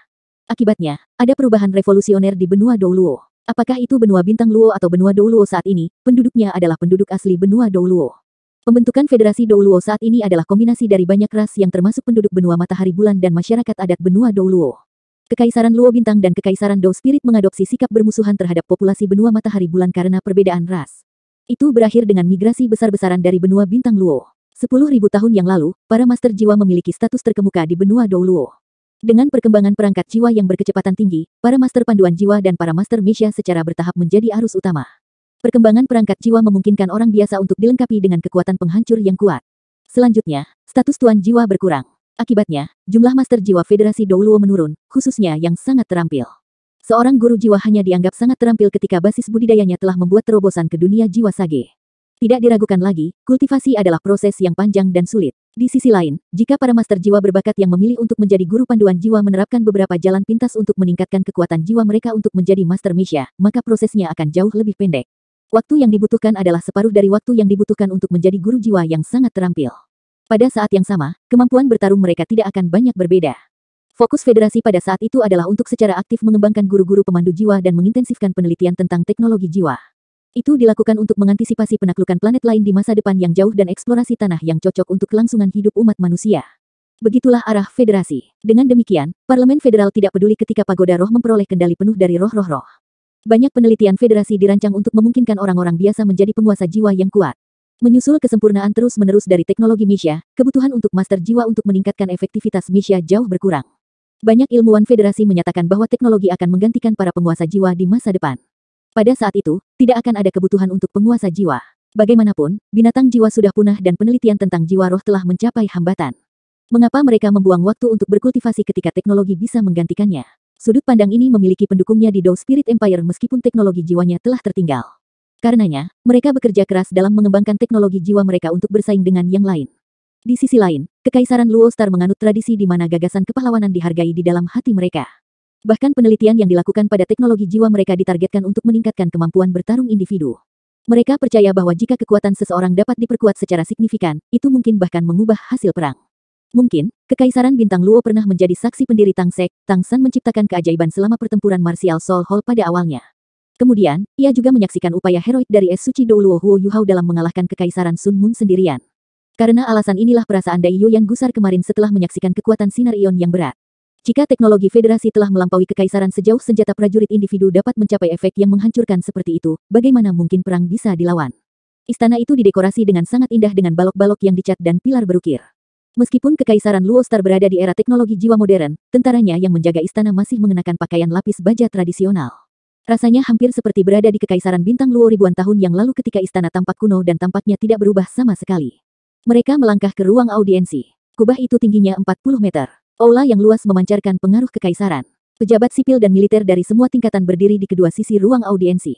Speaker 1: Akibatnya, ada perubahan revolusioner di benua Douluo. Apakah itu benua Bintang Luo atau benua Douluo saat ini, penduduknya adalah penduduk asli benua Douluo. Pembentukan Federasi Douluo saat ini adalah kombinasi dari banyak ras yang termasuk penduduk benua matahari bulan dan masyarakat adat benua Douluo. Kekaisaran Luo Bintang dan Kekaisaran Do Spirit mengadopsi sikap bermusuhan terhadap populasi benua matahari bulan karena perbedaan ras. Itu berakhir dengan migrasi besar-besaran dari benua Bintang Luo. 10.000 tahun yang lalu, para master jiwa memiliki status terkemuka di benua Douluo. Dengan perkembangan perangkat jiwa yang berkecepatan tinggi, para master panduan jiwa dan para master mesya secara bertahap menjadi arus utama. Perkembangan perangkat jiwa memungkinkan orang biasa untuk dilengkapi dengan kekuatan penghancur yang kuat. Selanjutnya, status tuan jiwa berkurang. Akibatnya, jumlah master jiwa Federasi Douluo menurun, khususnya yang sangat terampil. Seorang guru jiwa hanya dianggap sangat terampil ketika basis budidayanya telah membuat terobosan ke dunia jiwa sage. Tidak diragukan lagi, kultivasi adalah proses yang panjang dan sulit. Di sisi lain, jika para master jiwa berbakat yang memilih untuk menjadi guru panduan jiwa menerapkan beberapa jalan pintas untuk meningkatkan kekuatan jiwa mereka untuk menjadi master Misha, maka prosesnya akan jauh lebih pendek. Waktu yang dibutuhkan adalah separuh dari waktu yang dibutuhkan untuk menjadi guru jiwa yang sangat terampil. Pada saat yang sama, kemampuan bertarung mereka tidak akan banyak berbeda. Fokus federasi pada saat itu adalah untuk secara aktif mengembangkan guru-guru pemandu jiwa dan mengintensifkan penelitian tentang teknologi jiwa. Itu dilakukan untuk mengantisipasi penaklukan planet lain di masa depan yang jauh dan eksplorasi tanah yang cocok untuk kelangsungan hidup umat manusia. Begitulah arah federasi. Dengan demikian, Parlemen Federal tidak peduli ketika Pagoda Roh memperoleh kendali penuh dari roh-roh. Banyak penelitian federasi dirancang untuk memungkinkan orang-orang biasa menjadi penguasa jiwa yang kuat. Menyusul kesempurnaan terus-menerus dari teknologi Misha, kebutuhan untuk master jiwa untuk meningkatkan efektivitas Misha jauh berkurang. Banyak ilmuwan federasi menyatakan bahwa teknologi akan menggantikan para penguasa jiwa di masa depan. Pada saat itu, tidak akan ada kebutuhan untuk penguasa jiwa. Bagaimanapun, binatang jiwa sudah punah dan penelitian tentang jiwa roh telah mencapai hambatan. Mengapa mereka membuang waktu untuk berkultivasi ketika teknologi bisa menggantikannya? Sudut pandang ini memiliki pendukungnya di Dao Spirit Empire meskipun teknologi jiwanya telah tertinggal. Karenanya, mereka bekerja keras dalam mengembangkan teknologi jiwa mereka untuk bersaing dengan yang lain. Di sisi lain, Kekaisaran Luo Star menganut tradisi di mana gagasan kepahlawanan dihargai di dalam hati mereka. Bahkan penelitian yang dilakukan pada teknologi jiwa mereka ditargetkan untuk meningkatkan kemampuan bertarung individu. Mereka percaya bahwa jika kekuatan seseorang dapat diperkuat secara signifikan, itu mungkin bahkan mengubah hasil perang. Mungkin, Kekaisaran Bintang Luo pernah menjadi saksi pendiri Tang Sek, Tang San menciptakan keajaiban selama pertempuran martial Soul Hall pada awalnya. Kemudian, ia juga menyaksikan upaya heroik dari es suci Dou Luo Huo Yuhao dalam mengalahkan Kekaisaran Sun Moon sendirian. Karena alasan inilah perasaan Dai Yu yang gusar kemarin setelah menyaksikan kekuatan sinar ion yang berat. Jika teknologi federasi telah melampaui kekaisaran sejauh senjata prajurit individu dapat mencapai efek yang menghancurkan seperti itu, bagaimana mungkin perang bisa dilawan? Istana itu didekorasi dengan sangat indah dengan balok-balok yang dicat dan pilar berukir. Meskipun Kekaisaran Luo Star berada di era teknologi jiwa modern, tentaranya yang menjaga istana masih mengenakan pakaian lapis baja tradisional. Rasanya hampir seperti berada di Kekaisaran Bintang Luo ribuan tahun yang lalu ketika istana tampak kuno dan tampaknya tidak berubah sama sekali. Mereka melangkah ke ruang audiensi. Kubah itu tingginya 40 meter. Aula yang luas memancarkan pengaruh kekaisaran. Pejabat sipil dan militer dari semua tingkatan berdiri di kedua sisi ruang audiensi.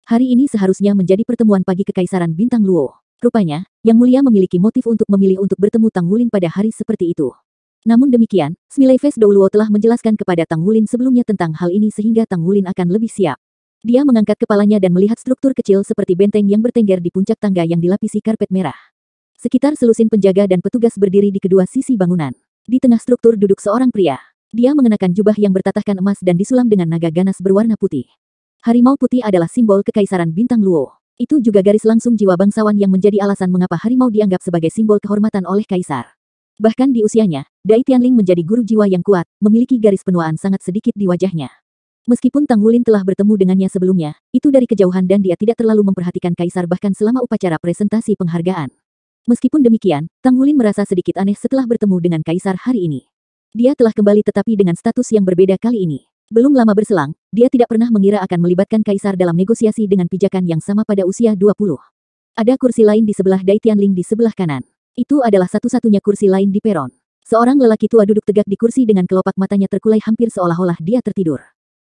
Speaker 1: Hari ini seharusnya menjadi pertemuan pagi Kekaisaran Bintang Luo. Rupanya, Yang Mulia memiliki motif untuk memilih untuk bertemu Tang Wulin pada hari seperti itu. Namun demikian, Smiley Face Dou Luo telah menjelaskan kepada Tang Wulin sebelumnya tentang hal ini sehingga Tang Wulin akan lebih siap. Dia mengangkat kepalanya dan melihat struktur kecil seperti benteng yang bertengger di puncak tangga yang dilapisi karpet merah. Sekitar selusin penjaga dan petugas berdiri di kedua sisi bangunan. Di tengah struktur duduk seorang pria. Dia mengenakan jubah yang bertatahkan emas dan disulam dengan naga ganas berwarna putih. Harimau putih adalah simbol Kekaisaran Bintang Luo. Itu juga garis langsung jiwa bangsawan yang menjadi alasan mengapa harimau dianggap sebagai simbol kehormatan oleh kaisar. Bahkan di usianya, Dai Tianling menjadi guru jiwa yang kuat, memiliki garis penuaan sangat sedikit di wajahnya. Meskipun Tang Wulin telah bertemu dengannya sebelumnya, itu dari kejauhan dan dia tidak terlalu memperhatikan kaisar bahkan selama upacara presentasi penghargaan. Meskipun demikian, Tang Wulin merasa sedikit aneh setelah bertemu dengan kaisar hari ini. Dia telah kembali tetapi dengan status yang berbeda kali ini. Belum lama berselang, dia tidak pernah mengira akan melibatkan kaisar dalam negosiasi dengan pijakan yang sama pada usia 20. Ada kursi lain di sebelah Dai Tianling di sebelah kanan. Itu adalah satu-satunya kursi lain di peron. Seorang lelaki tua duduk tegak di kursi dengan kelopak matanya terkulai hampir seolah-olah dia tertidur.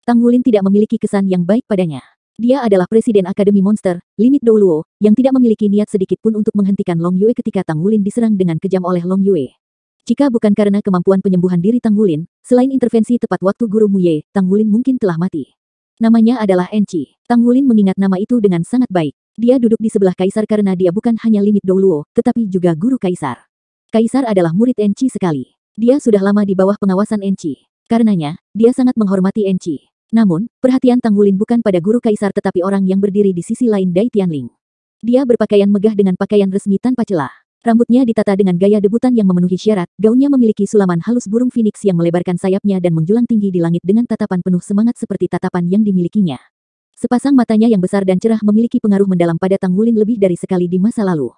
Speaker 1: Tang Wulin tidak memiliki kesan yang baik padanya. Dia adalah Presiden Akademi Monster, Limit Dou Luo, yang tidak memiliki niat sedikit pun untuk menghentikan Long Yue ketika Tang Wulin diserang dengan kejam oleh Long Yue. Jika bukan karena kemampuan penyembuhan diri Tang Wulin, selain intervensi tepat waktu Guru Mu Ye, Tang Wulin mungkin telah mati. Namanya adalah Enchi. Tang Wulin mengingat nama itu dengan sangat baik. Dia duduk di sebelah kaisar karena dia bukan hanya Limit Dou Luo, tetapi juga guru kaisar. Kaisar adalah murid Enchi sekali. Dia sudah lama di bawah pengawasan Enchi. Karenanya, dia sangat menghormati Enchi. Namun, perhatian Tang Wulin bukan pada guru kaisar tetapi orang yang berdiri di sisi lain Dai Tianling. Dia berpakaian megah dengan pakaian resmi tanpa celah. Rambutnya ditata dengan gaya debutan yang memenuhi syarat, gaunnya memiliki sulaman halus burung phoenix yang melebarkan sayapnya dan menjulang tinggi di langit dengan tatapan penuh semangat seperti tatapan yang dimilikinya. Sepasang matanya yang besar dan cerah memiliki pengaruh mendalam pada Tang Wulin lebih dari sekali di masa lalu.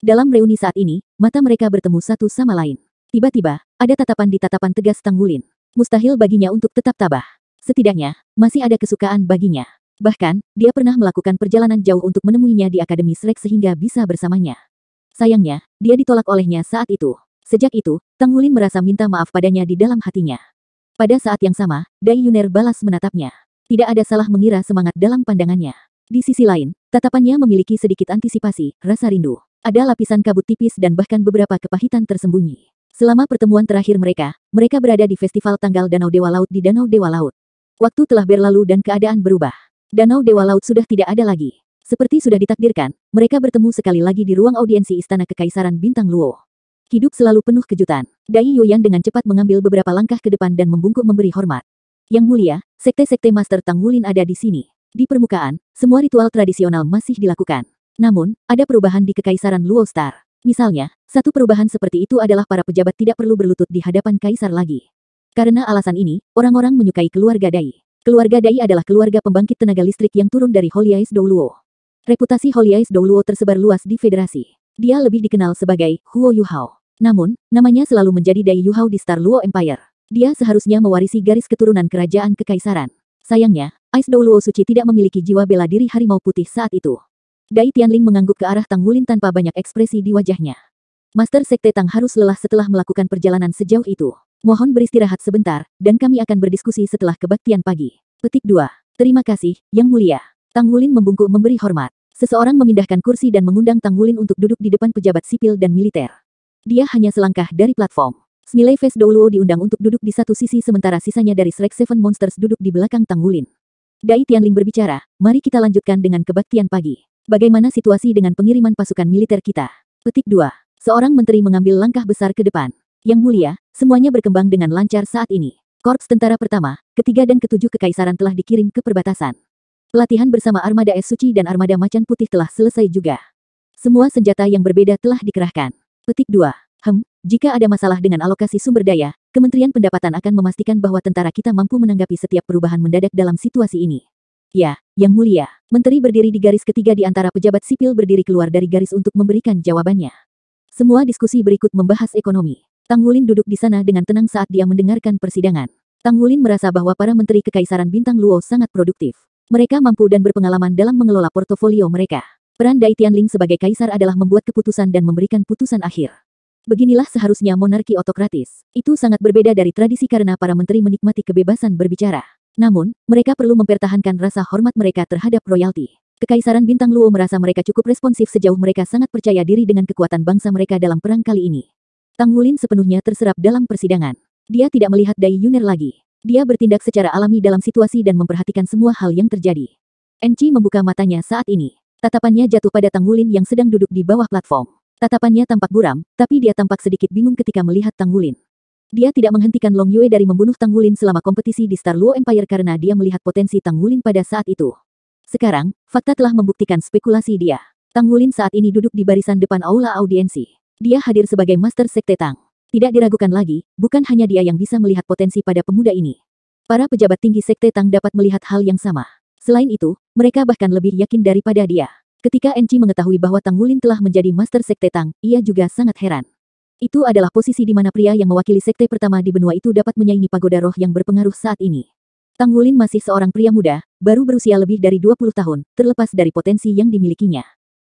Speaker 1: Dalam reuni saat ini, mata mereka bertemu satu sama lain. Tiba-tiba, ada tatapan di tatapan tegas Tang Wulin. Mustahil baginya untuk tetap tabah. Setidaknya, masih ada kesukaan baginya. Bahkan, dia pernah melakukan perjalanan jauh untuk menemuinya di Akademi Shrek sehingga bisa bersamanya. Sayangnya, dia ditolak olehnya saat itu. Sejak itu, Tang Wulin merasa minta maaf padanya di dalam hatinya. Pada saat yang sama, Dai Yuner balas menatapnya. Tidak ada salah mengira semangat dalam pandangannya. Di sisi lain, tatapannya memiliki sedikit antisipasi, rasa rindu. Ada lapisan kabut tipis dan bahkan beberapa kepahitan tersembunyi. Selama pertemuan terakhir mereka berada di festival tanggal Danau Dewa Laut di Danau Dewa Laut. Waktu telah berlalu dan keadaan berubah. Danau Dewa Laut sudah tidak ada lagi. Seperti sudah ditakdirkan, mereka bertemu sekali lagi di ruang audiensi Istana Kekaisaran Bintang Luo. Hidup selalu penuh kejutan. Dai Yuyan dengan cepat mengambil beberapa langkah ke depan dan membungkuk memberi hormat. Yang mulia, sekte-sekte Master Tang Wulin ada di sini. Di permukaan, semua ritual tradisional masih dilakukan. Namun, ada perubahan di Kekaisaran Luo Star. Misalnya, satu perubahan seperti itu adalah para pejabat tidak perlu berlutut di hadapan kaisar lagi. Karena alasan ini, orang-orang menyukai keluarga Dai. Keluarga Dai adalah keluarga pembangkit tenaga listrik yang turun dari Holiais Douluo. Reputasi Holiais Douluo tersebar luas di federasi. Dia lebih dikenal sebagai Huo Yuhao. Namun, namanya selalu menjadi Dai Yuhao di Star Luo Empire. Dia seharusnya mewarisi garis keturunan kerajaan kekaisaran. Sayangnya, Ais Douluo Suci tidak memiliki jiwa bela diri harimau putih saat itu. Dai Tianling mengangguk ke arah Tang Wulin tanpa banyak ekspresi di wajahnya. Master Sekte Tang harus lelah setelah melakukan perjalanan sejauh itu. Mohon beristirahat sebentar, dan kami akan berdiskusi setelah kebaktian pagi. Petik 2. Terima kasih, Yang Mulia. Tang Wulin membungkuk memberi hormat. Seseorang memindahkan kursi dan mengundang Tang Wulin untuk duduk di depan pejabat sipil dan militer. Dia hanya selangkah dari platform. Smiley Face Douluo diundang untuk duduk di satu sisi sementara sisanya dari Shrek Seven Monsters duduk di belakang Tang Wulin. Dai Tianling berbicara, mari kita lanjutkan dengan kebaktian pagi. Bagaimana situasi dengan pengiriman pasukan militer kita? Petik 2. Seorang menteri mengambil langkah besar ke depan. Yang mulia, semuanya berkembang dengan lancar saat ini. Korps tentara pertama, ketiga dan ketujuh kekaisaran telah dikirim ke perbatasan. Pelatihan bersama armada es suci dan armada macan putih telah selesai juga. Semua senjata yang berbeda telah dikerahkan. Petik 2. Jika ada masalah dengan alokasi sumber daya, Kementerian Pendapatan akan memastikan bahwa tentara kita mampu menanggapi setiap perubahan mendadak dalam situasi ini. Ya, Yang Mulia. Menteri berdiri di garis ketiga di antara pejabat sipil berdiri keluar dari garis untuk memberikan jawabannya. Semua diskusi berikut membahas ekonomi. Tang Wulin duduk di sana dengan tenang saat dia mendengarkan persidangan. Tang Wulin merasa bahwa para menteri Kekaisaran Bintang Luo sangat produktif. Mereka mampu dan berpengalaman dalam mengelola portofolio mereka. Peran Dai Tianling sebagai kaisar adalah membuat keputusan dan memberikan putusan akhir. Beginilah seharusnya monarki otokratis. Itu sangat berbeda dari tradisi karena para menteri menikmati kebebasan berbicara. Namun, mereka perlu mempertahankan rasa hormat mereka terhadap royalti. Kekaisaran Bintang Luo merasa mereka cukup responsif sejauh mereka sangat percaya diri dengan kekuatan bangsa mereka dalam perang kali ini. Tang Wulin sepenuhnya terserap dalam persidangan. Dia tidak melihat Dai Yuner lagi. Dia bertindak secara alami dalam situasi dan memperhatikan semua hal yang terjadi. Enci membuka matanya saat ini. Tatapannya jatuh pada Tang Wulin yang sedang duduk di bawah platform. Tatapannya tampak buram, tapi dia tampak sedikit bingung ketika melihat Tang Wulin. Dia tidak menghentikan Long Yue dari membunuh Tang Wulin selama kompetisi di Star Luo Empire karena dia melihat potensi Tang Wulin pada saat itu. Sekarang, fakta telah membuktikan spekulasi dia. Tang Wulin saat ini duduk di barisan depan aula audiensi. Dia hadir sebagai Master Sekte Tang. Tidak diragukan lagi, bukan hanya dia yang bisa melihat potensi pada pemuda ini. Para pejabat tinggi Sekte Tang dapat melihat hal yang sama. Selain itu, mereka bahkan lebih yakin daripada dia. Ketika Enci mengetahui bahwa Tang Wulin telah menjadi Master Sekte Tang, ia juga sangat heran. Itu adalah posisi di mana pria yang mewakili sekte pertama di benua itu dapat menyaingi pagoda roh yang berpengaruh saat ini. Tang Wulin masih seorang pria muda, baru berusia lebih dari 20 tahun, terlepas dari potensi yang dimilikinya.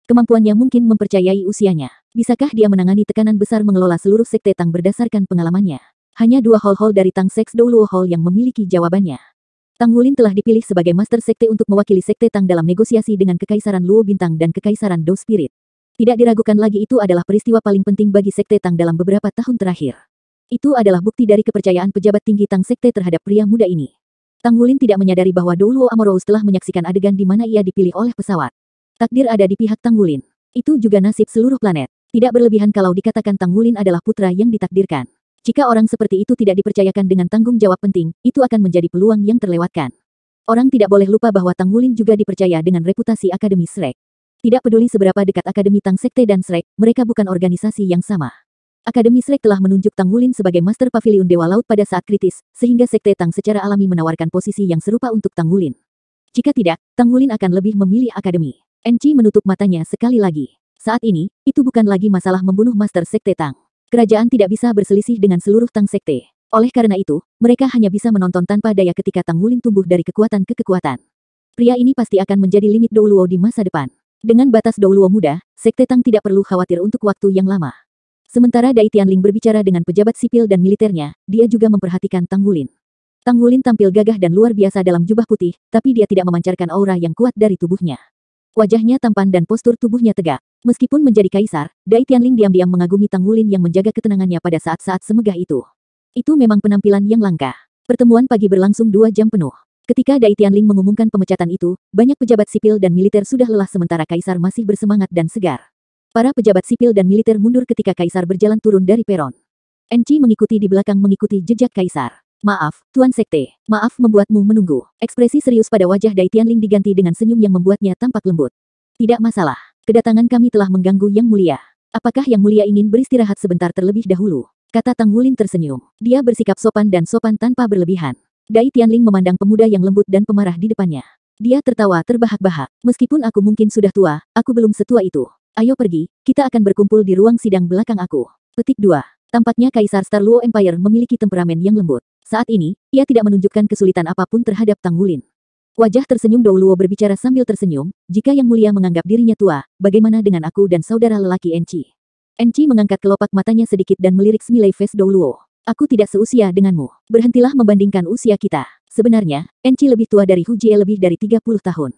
Speaker 1: Kemampuannya mungkin mempercayai usianya. Bisakah dia menangani tekanan besar mengelola seluruh sekte Tang berdasarkan pengalamannya? Hanya 2 hall dari Tang Seks Douluo Hall yang memiliki jawabannya. Tang Wulin telah dipilih sebagai Master Sekte untuk mewakili sekte Tang dalam negosiasi dengan Kekaisaran Luo Bintang dan Kekaisaran Do Spirit. Tidak diragukan lagi itu adalah peristiwa paling penting bagi Sekte Tang dalam beberapa tahun terakhir. Itu adalah bukti dari kepercayaan pejabat tinggi Tang Sekte terhadap pria muda ini. Tang Wulin tidak menyadari bahwa Douluo Amorous telah menyaksikan adegan di mana ia dipilih oleh pesawat. Takdir ada di pihak Tang Wulin. Itu juga nasib seluruh planet. Tidak berlebihan kalau dikatakan Tang Wulin adalah putra yang ditakdirkan. Jika orang seperti itu tidak dipercayakan dengan tanggung jawab penting, itu akan menjadi peluang yang terlewatkan. Orang tidak boleh lupa bahwa Tang Wulin juga dipercaya dengan reputasi Akademi Shrek. Tidak peduli seberapa dekat Akademi Tang Sekte dan Shrek, mereka bukan organisasi yang sama. Akademi Shrek telah menunjuk Tang Wulin sebagai Master Pavilion Dewa Laut pada saat kritis, sehingga Sekte Tang secara alami menawarkan posisi yang serupa untuk Tang Wulin. Jika tidak, Tang Wulin akan lebih memilih Akademi. Enci menutup matanya sekali lagi. Saat ini, itu bukan lagi masalah membunuh Master Sekte Tang. Kerajaan tidak bisa berselisih dengan seluruh Tang Sekte. Oleh karena itu, mereka hanya bisa menonton tanpa daya ketika Tang Wulin tumbuh dari kekuatan ke kekuatan. Pria ini pasti akan menjadi limit Douluo di masa depan. Dengan batas Douluo muda, Sekte Tang tidak perlu khawatir untuk waktu yang lama. Sementara Dai Tianling berbicara dengan pejabat sipil dan militernya, dia juga memperhatikan Tang Wulin. Tang Wulin tampil gagah dan luar biasa dalam jubah putih, tapi dia tidak memancarkan aura yang kuat dari tubuhnya. Wajahnya tampan dan postur tubuhnya tegak. Meskipun menjadi kaisar, Dai Tianling diam-diam mengagumi Tang Wulin yang menjaga ketenangannya pada saat-saat semegah itu. Itu memang penampilan yang langka. Pertemuan pagi berlangsung 2 jam penuh. Ketika Dai Tianling mengumumkan pemecatan itu, banyak pejabat sipil dan militer sudah lelah sementara kaisar masih bersemangat dan segar. Para pejabat sipil dan militer mundur ketika kaisar berjalan turun dari peron. Enci mengikuti di belakang mengikuti jejak kaisar. Maaf, Tuan Sekte. Maaf membuatmu menunggu. Ekspresi serius pada wajah Dai Tianling diganti dengan senyum yang membuatnya tampak lembut. Tidak masalah. Kedatangan kami telah mengganggu Yang Mulia. Apakah Yang Mulia ingin beristirahat sebentar terlebih dahulu? Kata Tang Wulin tersenyum. Dia bersikap sopan dan sopan tanpa berlebihan. Dai Tianling memandang pemuda yang lembut dan pemarah di depannya. Dia tertawa terbahak-bahak. Meskipun aku mungkin sudah tua, aku belum setua itu. Ayo pergi, kita akan berkumpul di ruang sidang belakang aku. Petik 2. Tampaknya Kaisar Star Luo Empire memiliki temperamen yang lembut. Saat ini, ia tidak menunjukkan kesulitan apapun terhadap Tang Wulin. Wajah tersenyum Dou Luo berbicara sambil tersenyum, jika Yang Mulia menganggap dirinya tua, bagaimana dengan aku dan saudara lelaki Enci? Enci mengangkat kelopak matanya sedikit dan melirik semilai face Dou Luo. Aku tidak seusia denganmu. Berhentilah membandingkan usia kita. Sebenarnya, Enci lebih tua dari Hu Jie lebih dari 30 tahun.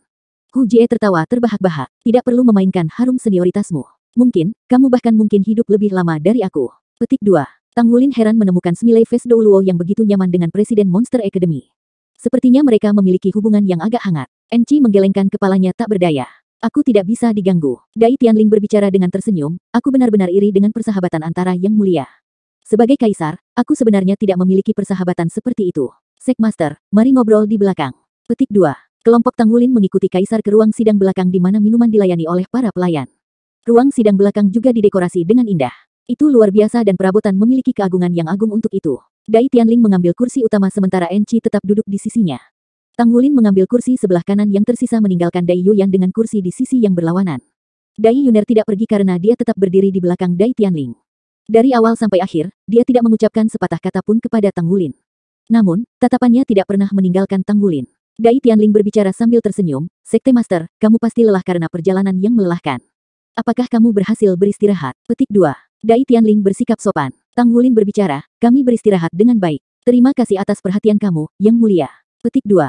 Speaker 1: Hu Jie tertawa terbahak-bahak. Tidak perlu memainkan harum senioritasmu. Mungkin, kamu bahkan mungkin hidup lebih lama dari aku. Petik 2. Tang Wulin heran menemukan semilai face Dou Luo yang begitu nyaman dengan Presiden Monster Academy. Sepertinya mereka memiliki hubungan yang agak hangat. Enci menggelengkan kepalanya tak berdaya. Aku tidak bisa diganggu. Dai Tianling berbicara dengan tersenyum, aku benar-benar iri dengan persahabatan antara Yang Mulia. Sebagai kaisar, aku sebenarnya tidak memiliki persahabatan seperti itu. Sekmaster, mari ngobrol di belakang. Petik 2. Kelompok Tang Wulin mengikuti kaisar ke ruang sidang belakang di mana minuman dilayani oleh para pelayan. Ruang sidang belakang juga didekorasi dengan indah. Itu luar biasa dan perabotan memiliki keagungan yang agung untuk itu. Dai Tianling mengambil kursi utama sementara Enci tetap duduk di sisinya. Tang Wulin mengambil kursi sebelah kanan yang tersisa meninggalkan Dai Yuyan dengan kursi di sisi yang berlawanan. Dai Yuner tidak pergi karena dia tetap berdiri di belakang Dai Tianling. Dari awal sampai akhir, dia tidak mengucapkan sepatah kata pun kepada Tang Wulin. Namun, tatapannya tidak pernah meninggalkan Tang Wulin. Dai Tianling berbicara sambil tersenyum, Sekte Master, kamu pasti lelah karena perjalanan yang melelahkan. Apakah kamu berhasil beristirahat? Petik 2. Dai Tianling bersikap sopan. Tang Wulin berbicara, kami beristirahat dengan baik. Terima kasih atas perhatian kamu, Yang Mulia. Petik 2.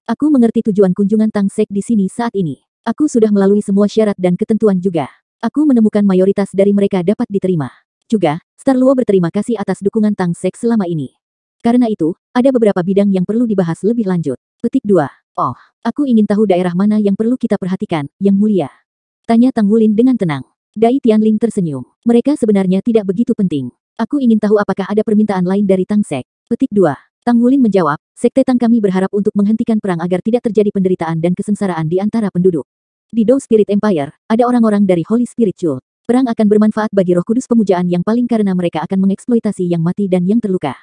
Speaker 1: Aku mengerti tujuan kunjungan Tang Sek di sini saat ini. Aku sudah melalui semua syarat dan ketentuan juga. Aku menemukan mayoritas dari mereka dapat diterima. Juga, Star Luo berterima kasih atas dukungan Tang Sek selama ini. Karena itu, ada beberapa bidang yang perlu dibahas lebih lanjut. Petik 2. Oh, aku ingin tahu daerah mana yang perlu kita perhatikan, Yang Mulia. Tanya Tang Wulin dengan tenang. Dai Tianling tersenyum. Mereka sebenarnya tidak begitu penting. Aku ingin tahu apakah ada permintaan lain dari Tang Sek. Petik 2. Tang Wulin menjawab, Sekte Tang kami berharap untuk menghentikan perang agar tidak terjadi penderitaan dan kesengsaraan di antara penduduk. Di Dou Spirit Empire, ada orang-orang dari Holy Spiritual. Perang akan bermanfaat bagi Roh Kudus pemujaan yang paling karena mereka akan mengeksploitasi yang mati dan yang terluka.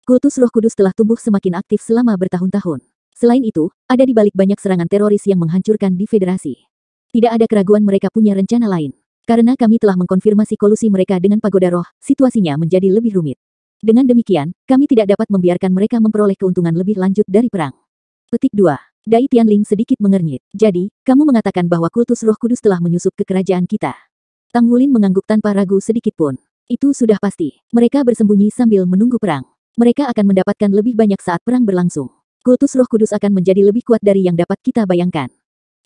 Speaker 1: Kultus Roh Kudus telah tumbuh semakin aktif selama bertahun-tahun. Selain itu, ada di balik banyak serangan teroris yang menghancurkan di Federasi. Tidak ada keraguan mereka punya rencana lain. Karena kami telah mengkonfirmasi kolusi mereka dengan pagoda roh, situasinya menjadi lebih rumit. Dengan demikian, kami tidak dapat membiarkan mereka memperoleh keuntungan lebih lanjut dari perang. Petik 2. Dai Tianling sedikit mengernyit. Jadi, kamu mengatakan bahwa kultus Roh Kudus telah menyusup ke kerajaan kita. Tang Wulin mengangguk tanpa ragu sedikit pun. Itu sudah pasti. Mereka bersembunyi sambil menunggu perang. Mereka akan mendapatkan lebih banyak saat perang berlangsung. Kultus Roh Kudus akan menjadi lebih kuat dari yang dapat kita bayangkan.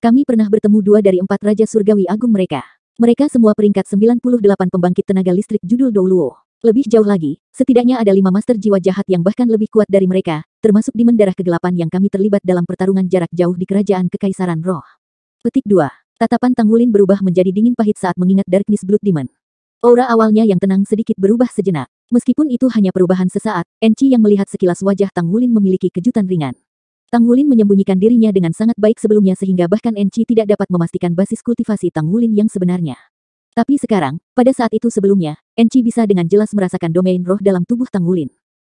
Speaker 1: Kami pernah bertemu 2 dari 4 Raja Surgawi Agung mereka. Mereka semua peringkat 98 pembangkit tenaga listrik judul Dou Luo. Lebih jauh lagi, setidaknya ada 5 master jiwa jahat yang bahkan lebih kuat dari mereka, termasuk Demon Darah Kegelapan yang kami terlibat dalam pertarungan jarak jauh di Kerajaan Kekaisaran Roh. Petik 2. Tatapan Tang Wulin berubah menjadi dingin pahit saat mengingat Darkness Blood Demon. Aura awalnya yang tenang sedikit berubah sejenak. Meskipun itu hanya perubahan sesaat, Enci yang melihat sekilas wajah Tang Wulin memiliki kejutan ringan. Tang Wulin menyembunyikan dirinya dengan sangat baik sebelumnya sehingga bahkan Enci tidak dapat memastikan basis kultivasi Tang Wulin yang sebenarnya. Tapi sekarang, pada saat itu sebelumnya, Enci bisa dengan jelas merasakan domain roh dalam tubuh Tang Wulin.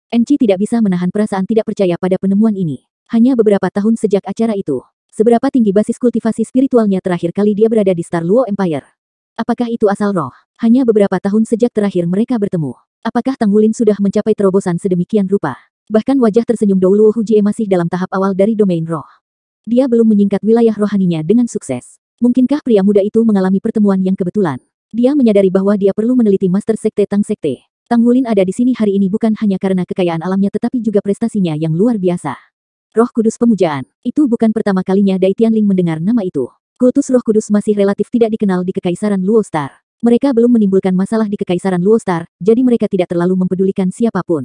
Speaker 1: Enci tidak bisa menahan perasaan tidak percaya pada penemuan ini. Hanya beberapa tahun sejak acara itu. Seberapa tinggi basis kultivasi spiritualnya terakhir kali dia berada di Star Luo Empire? Apakah itu asal roh? Hanya beberapa tahun sejak terakhir mereka bertemu. Apakah Tang Wulin sudah mencapai terobosan sedemikian rupa? Bahkan wajah tersenyum Dou Luo Hujie masih dalam tahap awal dari domain roh. Dia belum menyingkat wilayah rohaninya dengan sukses. Mungkinkah pria muda itu mengalami pertemuan yang kebetulan? Dia menyadari bahwa dia perlu meneliti Master Sekte Tang Sekte. Tang Wulin ada di sini hari ini bukan hanya karena kekayaan alamnya tetapi juga prestasinya yang luar biasa. Roh Kudus Pemujaan. Itu bukan pertama kalinya Dai Tianling mendengar nama itu. kultus Roh Kudus masih relatif tidak dikenal di Kekaisaran Luo Star. Mereka belum menimbulkan masalah di Kekaisaran Luo Star, jadi mereka tidak terlalu mempedulikan siapapun.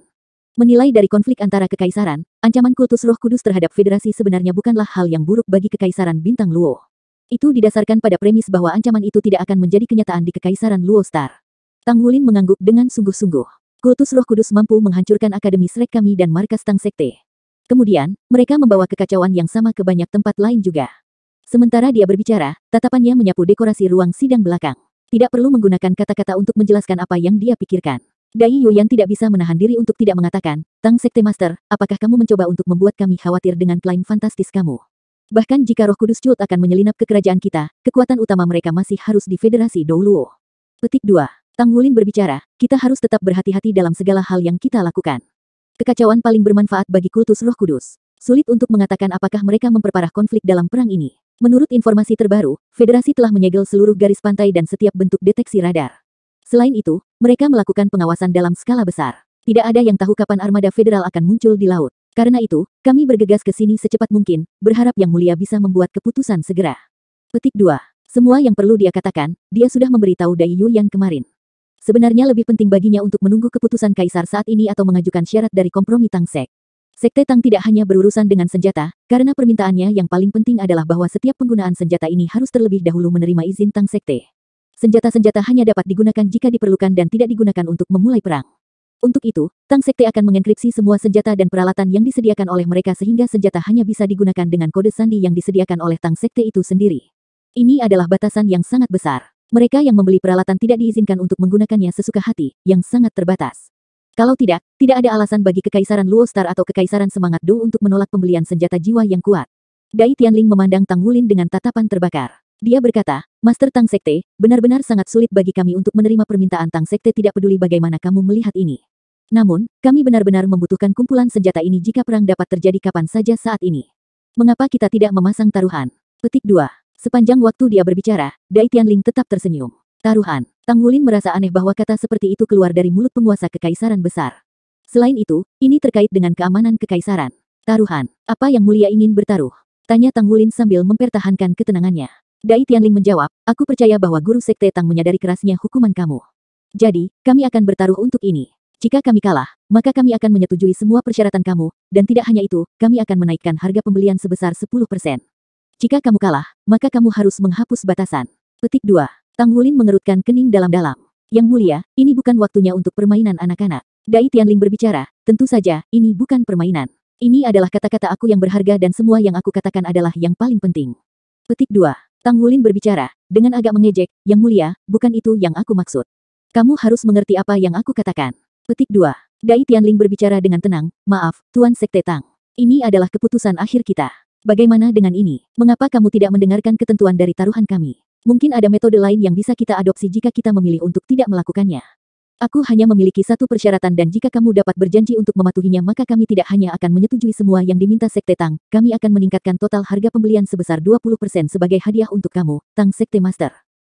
Speaker 1: Menilai dari konflik antara kekaisaran, ancaman kultus Roh Kudus terhadap federasi sebenarnya bukanlah hal yang buruk bagi Kekaisaran Bintang Luo. Itu didasarkan pada premis bahwa ancaman itu tidak akan menjadi kenyataan di Kekaisaran Luo Star. Tang Wulin mengangguk dengan sungguh-sungguh. Kultus Roh Kudus mampu menghancurkan Akademi Srek kami dan markas Tang Sekte. Kemudian, mereka membawa kekacauan yang sama ke banyak tempat lain juga. Sementara dia berbicara, tatapannya menyapu dekorasi ruang sidang belakang. Tidak perlu menggunakan kata-kata untuk menjelaskan apa yang dia pikirkan. Dai Yuyan tidak bisa menahan diri untuk tidak mengatakan, Tang Sekte Master, apakah kamu mencoba untuk membuat kami khawatir dengan klaim fantastis kamu? Bahkan jika Roh Kudus Cult akan menyelinap ke kerajaan kita, kekuatan utama mereka masih harus di Federasi Douluo. Petik 2. Tang Wulin berbicara, kita harus tetap berhati-hati dalam segala hal yang kita lakukan. Kekacauan paling bermanfaat bagi kultus Roh Kudus. Sulit untuk mengatakan apakah mereka memperparah konflik dalam perang ini. Menurut informasi terbaru, Federasi telah menyegel seluruh garis pantai dan setiap bentuk deteksi radar. Selain itu, mereka melakukan pengawasan dalam skala besar. Tidak ada yang tahu kapan armada federal akan muncul di laut. Karena itu, kami bergegas ke sini secepat mungkin, berharap Yang Mulia bisa membuat keputusan segera. Petik 2. Semua yang perlu dia katakan, dia sudah memberitahu Dai Yuyan kemarin. Sebenarnya lebih penting baginya untuk menunggu keputusan Kaisar saat ini atau mengajukan syarat dari kompromi Tang Sek. Sekte Tang tidak hanya berurusan dengan senjata, karena permintaannya yang paling penting adalah bahwa setiap penggunaan senjata ini harus terlebih dahulu menerima izin Tang Sekte. Senjata-senjata hanya dapat digunakan jika diperlukan dan tidak digunakan untuk memulai perang. Untuk itu, Tang Sekte akan mengenkripsi semua senjata dan peralatan yang disediakan oleh mereka sehingga senjata hanya bisa digunakan dengan kode sandi yang disediakan oleh Tang Sekte itu sendiri. Ini adalah batasan yang sangat besar. Mereka yang membeli peralatan tidak diizinkan untuk menggunakannya sesuka hati, yang sangat terbatas. Kalau tidak, tidak ada alasan bagi Kekaisaran Luo Star atau Kekaisaran Semangat Do untuk menolak pembelian senjata jiwa yang kuat. Dai Tianling memandang Tang Wulin dengan tatapan terbakar. Dia berkata, Master Tang Sekte, benar-benar sangat sulit bagi kami untuk menerima permintaan Tang Sekte tidak peduli bagaimana kamu melihat ini. Namun, kami benar-benar membutuhkan kumpulan senjata ini jika perang dapat terjadi kapan saja saat ini. Mengapa kita tidak memasang taruhan? Petik 2. Sepanjang waktu dia berbicara, Dai Tianling tetap tersenyum. Taruhan. Tang Wulin merasa aneh bahwa kata seperti itu keluar dari mulut penguasa kekaisaran besar. Selain itu, ini terkait dengan keamanan kekaisaran. Taruhan. Apa yang mulia ingin bertaruh? Tanya Tang Wulin sambil mempertahankan ketenangannya. Dai Tianling menjawab, aku percaya bahwa guru sekte Tang menyadari kerasnya hukuman kamu. Jadi, kami akan bertaruh untuk ini. Jika kami kalah, maka kami akan menyetujui semua persyaratan kamu, dan tidak hanya itu, kami akan menaikkan harga pembelian sebesar 10%. Jika kamu kalah, maka kamu harus menghapus batasan. Petik 2. Tang Wulin mengerutkan kening dalam-dalam. Yang mulia, ini bukan waktunya untuk permainan anak-anak. Dai Tianling berbicara, tentu saja, ini bukan permainan. Ini adalah kata-kata aku yang berharga dan semua yang aku katakan adalah yang paling penting. Petik 2. Tang Wulin berbicara, dengan agak mengejek, Yang mulia, bukan itu yang aku maksud. Kamu harus mengerti apa yang aku katakan. Petik 2. Dai Tianling berbicara dengan tenang, maaf, Tuan Sekte Tang. Ini adalah keputusan akhir kita. Bagaimana dengan ini? Mengapa kamu tidak mendengarkan ketentuan dari taruhan kami? Mungkin ada metode lain yang bisa kita adopsi jika kita memilih untuk tidak melakukannya. Aku hanya memiliki satu persyaratan dan jika kamu dapat berjanji untuk mematuhinya maka kami tidak hanya akan menyetujui semua yang diminta Sekte Tang, kami akan meningkatkan total harga pembelian sebesar 20% sebagai hadiah untuk kamu, Tang Sekte Master.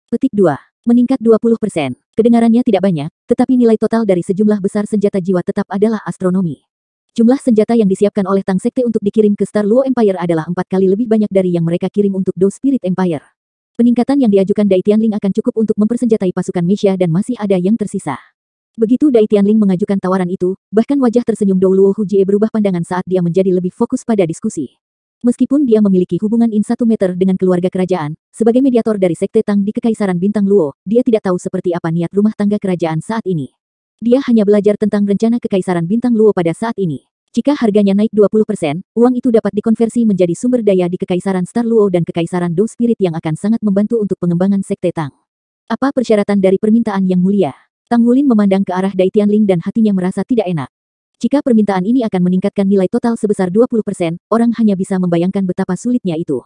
Speaker 1: Petik 2. Meningkat 20%. Kedengarannya tidak banyak, tetapi nilai total dari sejumlah besar senjata jiwa tetap adalah astronomi. Jumlah senjata yang disiapkan oleh Tang Sekte untuk dikirim ke Star Luo Empire adalah 4 kali lebih banyak dari yang mereka kirim untuk Do Spirit Empire. Peningkatan yang diajukan Dai Tianling akan cukup untuk mempersenjatai pasukan Meisha dan masih ada yang tersisa. Begitu Dai Tianling mengajukan tawaran itu, bahkan wajah tersenyum Dou Luo Hujie berubah pandangan saat dia menjadi lebih fokus pada diskusi. Meskipun dia memiliki hubungan in 1 meter dengan keluarga kerajaan, sebagai mediator dari Sekte Tang di Kekaisaran Bintang Luo, dia tidak tahu seperti apa niat rumah tangga kerajaan saat ini. Dia hanya belajar tentang rencana Kekaisaran Bintang Luo pada saat ini. Jika harganya naik 20%, uang itu dapat dikonversi menjadi sumber daya di Kekaisaran Star Luo dan Kekaisaran Do Spirit yang akan sangat membantu untuk pengembangan Sekte Tang. Apa persyaratan dari permintaan Yang Mulia? Tang Wulin memandang ke arah Dai Tianling dan hatinya merasa tidak enak. Jika permintaan ini akan meningkatkan nilai total sebesar 20%, orang hanya bisa membayangkan betapa sulitnya itu.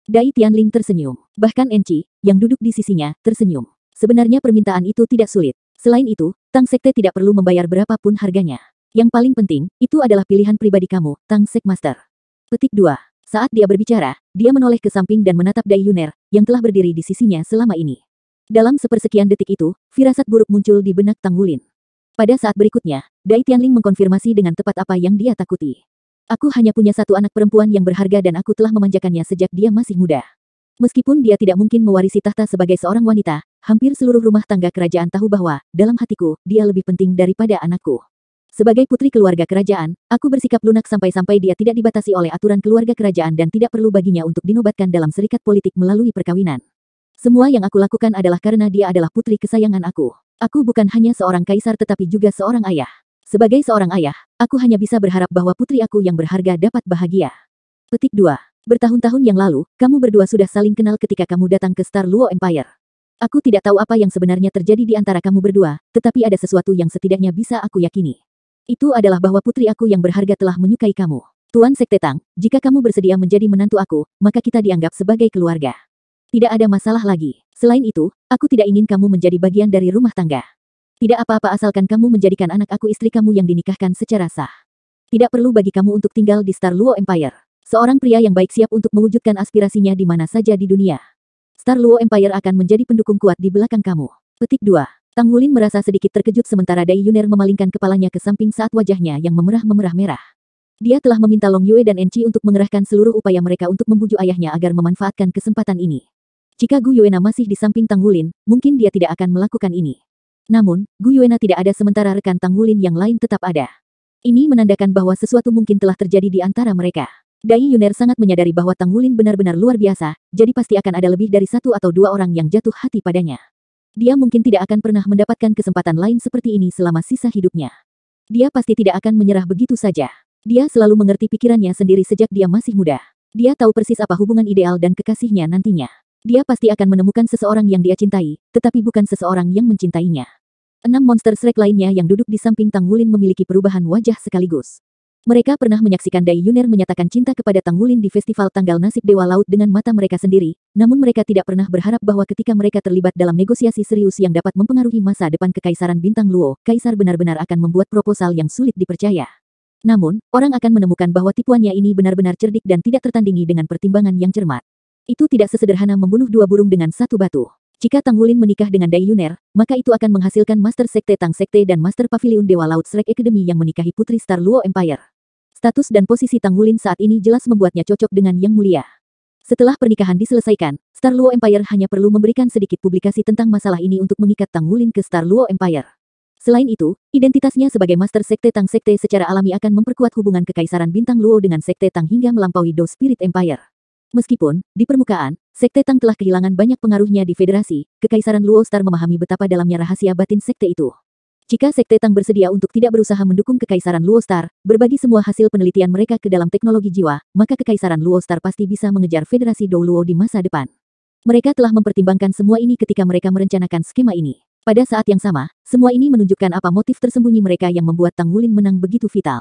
Speaker 1: Dai Tianling tersenyum. Bahkan Enci, yang duduk di sisinya, tersenyum. Sebenarnya permintaan itu tidak sulit. Selain itu, Tang Sekte tidak perlu membayar berapapun harganya. Yang paling penting, itu adalah pilihan pribadi kamu, Tang Sek Master. Petik 2. Saat dia berbicara, dia menoleh ke samping dan menatap Dai Yuner, yang telah berdiri di sisinya selama ini. Dalam sepersekian detik itu, firasat buruk muncul di benak Tang Wulin. Pada saat berikutnya, Dai Tianling mengkonfirmasi dengan tepat apa yang dia takuti. Aku hanya punya satu anak perempuan yang berharga dan aku telah memanjakannya sejak dia masih muda. Meskipun dia tidak mungkin mewarisi tahta sebagai seorang wanita, hampir seluruh rumah tangga kerajaan tahu bahwa, dalam hatiku, dia lebih penting daripada anakku. Sebagai putri keluarga kerajaan, aku bersikap lunak sampai-sampai dia tidak dibatasi oleh aturan keluarga kerajaan dan tidak perlu baginya untuk dinobatkan dalam serikat politik melalui perkawinan. Semua yang aku lakukan adalah karena dia adalah putri kesayangan aku. Aku bukan hanya seorang kaisar tetapi juga seorang ayah. Sebagai seorang ayah, aku hanya bisa berharap bahwa putri aku yang berharga dapat bahagia. Petik 2. Bertahun-tahun yang lalu, kamu berdua sudah saling kenal ketika kamu datang ke Star Luo Empire. Aku tidak tahu apa yang sebenarnya terjadi di antara kamu berdua, tetapi ada sesuatu yang setidaknya bisa aku yakini. Itu adalah bahwa putri aku yang berharga telah menyukai kamu. Tuan Sekte Tang, jika kamu bersedia menjadi menantu aku, maka kita dianggap sebagai keluarga. Tidak ada masalah lagi. Selain itu, aku tidak ingin kamu menjadi bagian dari rumah tangga. Tidak apa-apa asalkan kamu menjadikan anak aku istri kamu yang dinikahkan secara sah. Tidak perlu bagi kamu untuk tinggal di Star Luo Empire. Seorang pria yang baik siap untuk mewujudkan aspirasinya di mana saja di dunia. Star Luo Empire akan menjadi pendukung kuat di belakang kamu. Petik 2. Tang Wulin merasa sedikit terkejut sementara Dai Yuner memalingkan kepalanya ke samping saat wajahnya yang memerah-memerah merah. Dia telah meminta Long Yue dan Enci untuk mengerahkan seluruh upaya mereka untuk membujuk ayahnya agar memanfaatkan kesempatan ini. Jika Gu Yuena masih di samping Tang Wulin, mungkin dia tidak akan melakukan ini. Namun, Gu Yuena tidak ada sementara rekan Tang Wulin yang lain tetap ada. Ini menandakan bahwa sesuatu mungkin telah terjadi di antara mereka. Dai Yuner sangat menyadari bahwa Tang Wulin benar-benar luar biasa, jadi pasti akan ada lebih dari 1 atau 2 orang yang jatuh hati padanya. Dia mungkin tidak akan pernah mendapatkan kesempatan lain seperti ini selama sisa hidupnya. Dia pasti tidak akan menyerah begitu saja. Dia selalu mengerti pikirannya sendiri sejak dia masih muda. Dia tahu persis apa hubungan ideal dan kekasihnya nantinya. Dia pasti akan menemukan seseorang yang dia cintai, tetapi bukan seseorang yang mencintainya. 6 monster Shrek lainnya yang duduk di samping Tang Wulin memiliki perubahan wajah sekaligus. Mereka pernah menyaksikan Dai Yuner menyatakan cinta kepada Tang Wulin di festival tanggal nasib Dewa Laut dengan mata mereka sendiri, namun mereka tidak pernah berharap bahwa ketika mereka terlibat dalam negosiasi serius yang dapat mempengaruhi masa depan Kekaisaran Bintang Luo, Kaisar benar-benar akan membuat proposal yang sulit dipercaya. Namun, orang akan menemukan bahwa tipuannya ini benar-benar cerdik dan tidak tertandingi dengan pertimbangan yang cermat. Itu tidak sesederhana membunuh 2 burung dengan 1 batu. Jika Tang Wulin menikah dengan Dai Yuner, maka itu akan menghasilkan Master Sekte Tang Sekte dan Master Pavilion Dewa Laut Shrek Academy yang menikahi putri Star Luo Empire. Status dan posisi Tang Wulin saat ini jelas membuatnya cocok dengan Yang Mulia. Setelah pernikahan diselesaikan, Star Luo Empire hanya perlu memberikan sedikit publikasi tentang masalah ini untuk mengikat Tang Wulin ke Star Luo Empire. Selain itu, identitasnya sebagai Master Sekte Tang Sekte secara alami akan memperkuat hubungan Kekaisaran Bintang Luo dengan Sekte Tang hingga melampaui Do Spirit Empire. Meskipun, di permukaan, Sekte Tang telah kehilangan banyak pengaruhnya di federasi, Kekaisaran Luo Star memahami betapa dalamnya rahasia batin Sekte itu. Jika Sekte Tang bersedia untuk tidak berusaha mendukung Kekaisaran Luo Star, berbagi semua hasil penelitian mereka ke dalam teknologi jiwa, maka Kekaisaran Luo Star pasti bisa mengejar Federasi Dou Luo di masa depan. Mereka telah mempertimbangkan semua ini ketika mereka merencanakan skema ini. Pada saat yang sama, semua ini menunjukkan apa motif tersembunyi mereka yang membuat Tang Wulin menang begitu vital.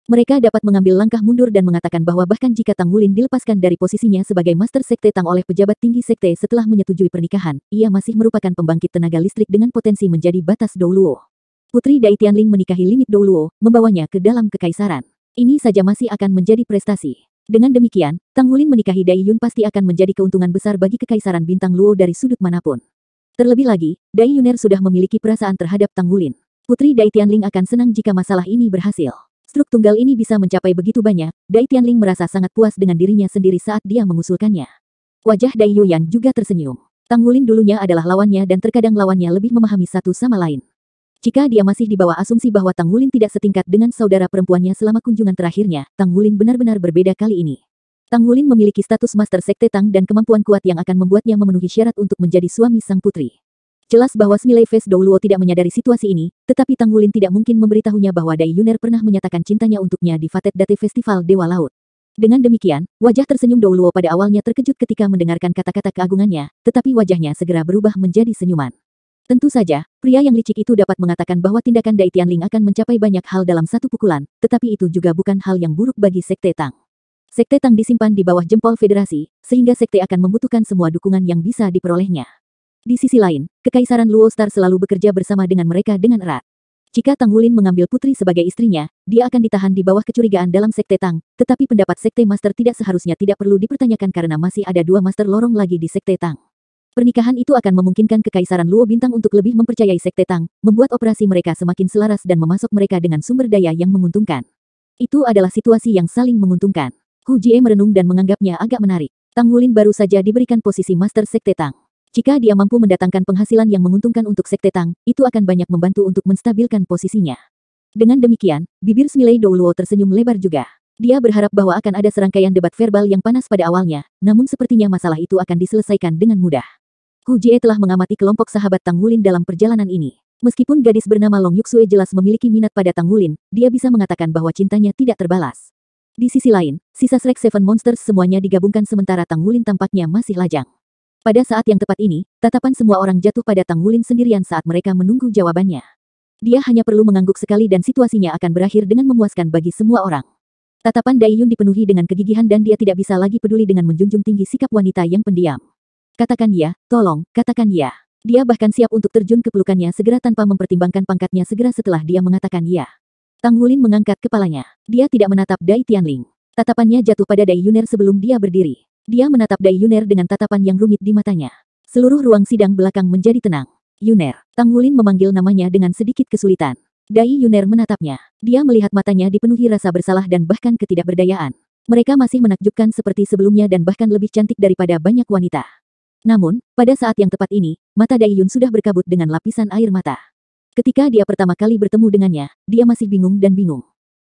Speaker 1: Mereka dapat mengambil langkah mundur dan mengatakan bahwa bahkan jika Tang Wulin dilepaskan dari posisinya sebagai Master Sekte Tang oleh pejabat tinggi Sekte setelah menyetujui pernikahan, ia masih merupakan pembangkit tenaga listrik dengan potensi menjadi batas Dou Luo. Putri Dai Tianling menikahi limit Dou Luo, membawanya ke dalam kekaisaran. Ini saja masih akan menjadi prestasi. Dengan demikian, Tang Wulin menikahi Dai Yun pasti akan menjadi keuntungan besar bagi Kekaisaran Bintang Luo dari sudut manapun. Terlebih lagi, Dai Yuner sudah memiliki perasaan terhadap Tang Wulin. Putri Dai Tianling akan senang jika masalah ini berhasil. Struk tunggal ini bisa mencapai begitu banyak, Dai Tianling merasa sangat puas dengan dirinya sendiri saat dia mengusulkannya. Wajah Dai Yuyan juga tersenyum. Tang Wulin dulunya adalah lawannya dan terkadang lawannya lebih memahami satu sama lain. Jika dia masih di bawah asumsi bahwa Tang Wulin tidak setingkat dengan saudara perempuannya selama kunjungan terakhirnya, Tang Wulin benar-benar berbeda kali ini. Tang Wulin memiliki status Master Sekte Tang dan kemampuan kuat yang akan membuatnya memenuhi syarat untuk menjadi suami sang putri. Jelas bahwa Smiley Face Dou Luo tidak menyadari situasi ini, tetapi Tang Wulin tidak mungkin memberitahunya bahwa Dai Yuner pernah menyatakan cintanya untuknya di Fatet Date Festival Dewa Laut. Dengan demikian, wajah tersenyum Dou Luo pada awalnya terkejut ketika mendengarkan kata-kata keagungannya, tetapi wajahnya segera berubah menjadi senyuman. Tentu saja, pria yang licik itu dapat mengatakan bahwa tindakan Dai Tianling akan mencapai banyak hal dalam satu pukulan, tetapi itu juga bukan hal yang buruk bagi Sekte Tang. Sekte Tang disimpan di bawah jempol federasi, sehingga Sekte akan membutuhkan semua dukungan yang bisa diperolehnya. Di sisi lain, Kekaisaran Luo Star selalu bekerja bersama dengan mereka dengan erat. Jika Tang Wulin mengambil putri sebagai istrinya, dia akan ditahan di bawah kecurigaan dalam Sekte Tang, tetapi pendapat Sekte Master tidak seharusnya tidak perlu dipertanyakan karena masih ada 2 Master Lorong lagi di Sekte Tang. Pernikahan itu akan memungkinkan Kekaisaran Luo Bintang untuk lebih mempercayai Sekte Tang, membuat operasi mereka semakin selaras dan memasok mereka dengan sumber daya yang menguntungkan. Itu adalah situasi yang saling menguntungkan. Hu Jie merenung dan menganggapnya agak menarik. Tang Wulin baru saja diberikan posisi Master Sekte Tang. Jika dia mampu mendatangkan penghasilan yang menguntungkan untuk Sekte Tang, itu akan banyak membantu untuk menstabilkan posisinya. Dengan demikian, bibir Smiley Douluo tersenyum lebar juga. Dia berharap bahwa akan ada serangkaian debat verbal yang panas pada awalnya, namun sepertinya masalah itu akan diselesaikan dengan mudah. Hu Jie telah mengamati kelompok sahabat Tang Wulin dalam perjalanan ini. Meskipun gadis bernama Long Yuxue jelas memiliki minat pada Tang Wulin, dia bisa mengatakan bahwa cintanya tidak terbalas. Di sisi lain, sisa Shrek Seven Monsters semuanya digabungkan sementara Tang Wulin tampaknya masih lajang. Pada saat yang tepat ini, tatapan semua orang jatuh pada Tang Wulin sendirian saat mereka menunggu jawabannya. Dia hanya perlu mengangguk sekali dan situasinya akan berakhir dengan memuaskan bagi semua orang. Tatapan Dai Yun dipenuhi dengan kegigihan dan dia tidak bisa lagi peduli dengan menjunjung tinggi sikap wanita yang pendiam. Katakan ya, tolong, katakan ya. Dia bahkan siap untuk terjun ke pelukannya segera tanpa mempertimbangkan pangkatnya segera setelah dia mengatakan ya. Tang Wulin mengangkat kepalanya. Dia tidak menatap Dai Tianling. Tatapannya jatuh pada Dai Yuner sebelum dia berdiri. Dia menatap Dai Yuner dengan tatapan yang rumit di matanya. Seluruh ruang sidang belakang menjadi tenang. Yuner. Tang Wulin memanggil namanya dengan sedikit kesulitan. Dai Yuner menatapnya. Dia melihat matanya dipenuhi rasa bersalah dan bahkan ketidakberdayaan. Mereka masih menakjubkan seperti sebelumnya dan bahkan lebih cantik daripada banyak wanita. Namun, pada saat yang tepat ini, mata Dai Yun sudah berkabut dengan lapisan air mata. Ketika dia pertama kali bertemu dengannya, dia masih bingung dan bingung.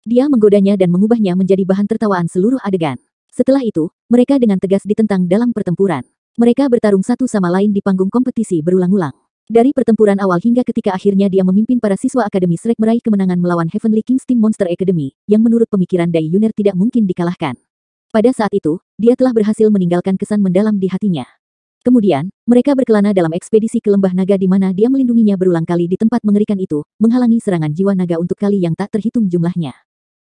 Speaker 1: Dia menggodanya dan mengubahnya menjadi bahan tertawaan seluruh adegan. Setelah itu, mereka dengan tegas ditentang dalam pertempuran. Mereka bertarung satu sama lain di panggung kompetisi berulang-ulang. Dari pertempuran awal hingga ketika akhirnya dia memimpin para siswa Akademi Shrek meraih kemenangan melawan Heavenly Kings Team Monster Academy, yang menurut pemikiran Dai Yuner tidak mungkin dikalahkan. Pada saat itu, dia telah berhasil meninggalkan kesan mendalam di hatinya. Kemudian, mereka berkelana dalam ekspedisi ke Lembah Naga di mana dia melindunginya berulang kali di tempat mengerikan itu, menghalangi serangan jiwa naga untuk kali yang tak terhitung jumlahnya.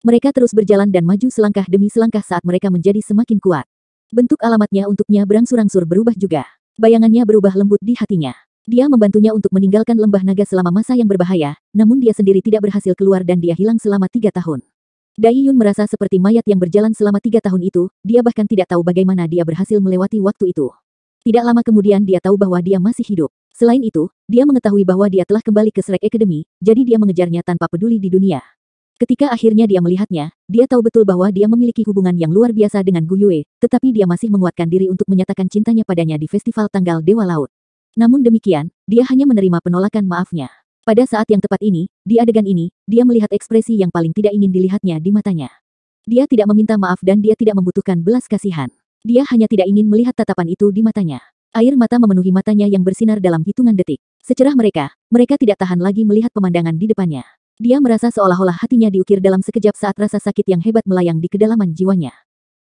Speaker 1: Mereka terus berjalan dan maju selangkah demi selangkah saat mereka menjadi semakin kuat. Bentuk alamatnya untuknya berangsur-angsur berubah juga. Bayangannya berubah lembut di hatinya. Dia membantunya untuk meninggalkan Lembah Naga selama masa yang berbahaya, namun dia sendiri tidak berhasil keluar dan dia hilang selama 3 tahun. Dai Yun merasa seperti mayat yang berjalan selama 3 tahun itu, dia bahkan tidak tahu bagaimana dia berhasil melewati waktu itu. Tidak lama kemudian dia tahu bahwa dia masih hidup. Selain itu, dia mengetahui bahwa dia telah kembali ke Shrek Academy, jadi dia mengejarnya tanpa peduli di dunia. Ketika akhirnya dia melihatnya, dia tahu betul bahwa dia memiliki hubungan yang luar biasa dengan Gu Yue, tetapi dia masih menguatkan diri untuk menyatakan cintanya padanya di Festival Tanggal Dewa Laut. Namun demikian, dia hanya menerima penolakan maafnya. Pada saat yang tepat ini, di adegan ini, dia melihat ekspresi yang paling tidak ingin dilihatnya di matanya. Dia tidak meminta maaf dan dia tidak membutuhkan belas kasihan. Dia hanya tidak ingin melihat tatapan itu di matanya. Air mata memenuhi matanya yang bersinar dalam hitungan detik. Secerah mereka tidak tahan lagi melihat pemandangan di depannya. Dia merasa seolah-olah hatinya diukir dalam sekejap saat rasa sakit yang hebat melayang di kedalaman jiwanya.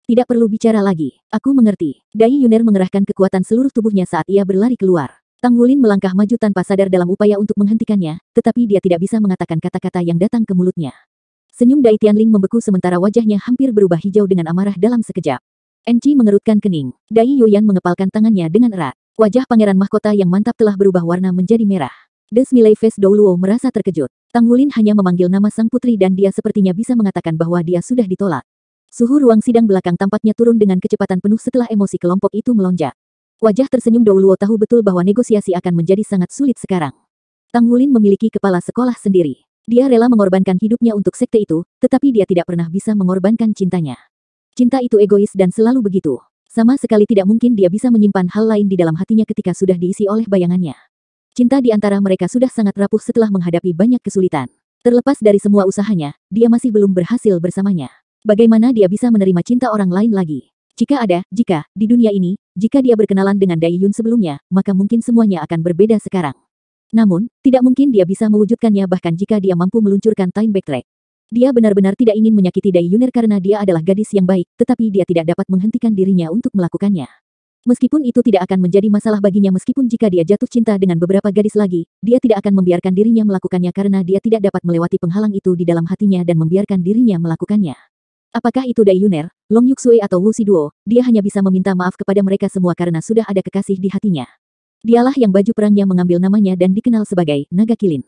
Speaker 1: Tidak perlu bicara lagi, aku mengerti. Dai Yuner mengerahkan kekuatan seluruh tubuhnya saat ia berlari keluar. Tang Wulin melangkah maju tanpa sadar dalam upaya untuk menghentikannya, tetapi dia tidak bisa mengatakan kata-kata yang datang ke mulutnya. Senyum Dai Tianling membeku sementara wajahnya hampir berubah hijau dengan amarah dalam sekejap. Enci mengerutkan kening. Dai Yuyan mengepalkan tangannya dengan erat. Wajah pangeran mahkota yang mantap telah berubah warna menjadi merah. The Smiley Face Douluo merasa terkejut. Tang Wulin hanya memanggil nama sang putri dan dia sepertinya bisa mengatakan bahwa dia sudah ditolak. Suhu ruang sidang belakang tampaknya turun dengan kecepatan penuh setelah emosi kelompok itu melonjak. Wajah tersenyum Douluo tahu betul bahwa negosiasi akan menjadi sangat sulit sekarang. Tang Wulin memiliki kepala sekolah sendiri. Dia rela mengorbankan hidupnya untuk sekte itu, tetapi dia tidak pernah bisa mengorbankan cintanya. Cinta itu egois dan selalu begitu. Sama sekali tidak mungkin dia bisa menyimpan hal lain di dalam hatinya ketika sudah diisi oleh bayangannya. Cinta di antara mereka sudah sangat rapuh setelah menghadapi banyak kesulitan. Terlepas dari semua usahanya, dia masih belum berhasil bersamanya. Bagaimana dia bisa menerima cinta orang lain lagi? Jika di dunia ini, jika dia berkenalan dengan Dai Yun sebelumnya, maka mungkin semuanya akan berbeda sekarang. Namun, tidak mungkin dia bisa mewujudkannya bahkan jika dia mampu meluncurkan time backtrack. Dia benar-benar tidak ingin menyakiti Dai Yuner karena dia adalah gadis yang baik, tetapi dia tidak dapat menghentikan dirinya untuk melakukannya. Meskipun itu tidak akan menjadi masalah baginya meskipun jika dia jatuh cinta dengan beberapa gadis lagi, dia tidak akan membiarkan dirinya melakukannya karena dia tidak dapat melewati penghalang itu di dalam hatinya dan membiarkan dirinya melakukannya. Apakah itu Dai Yuner, Long Yuxue atau Wu Shiduo, dia hanya bisa meminta maaf kepada mereka semua karena sudah ada kekasih di hatinya. Dialah yang baju perangnya mengambil namanya dan dikenal sebagai Naga Kilin.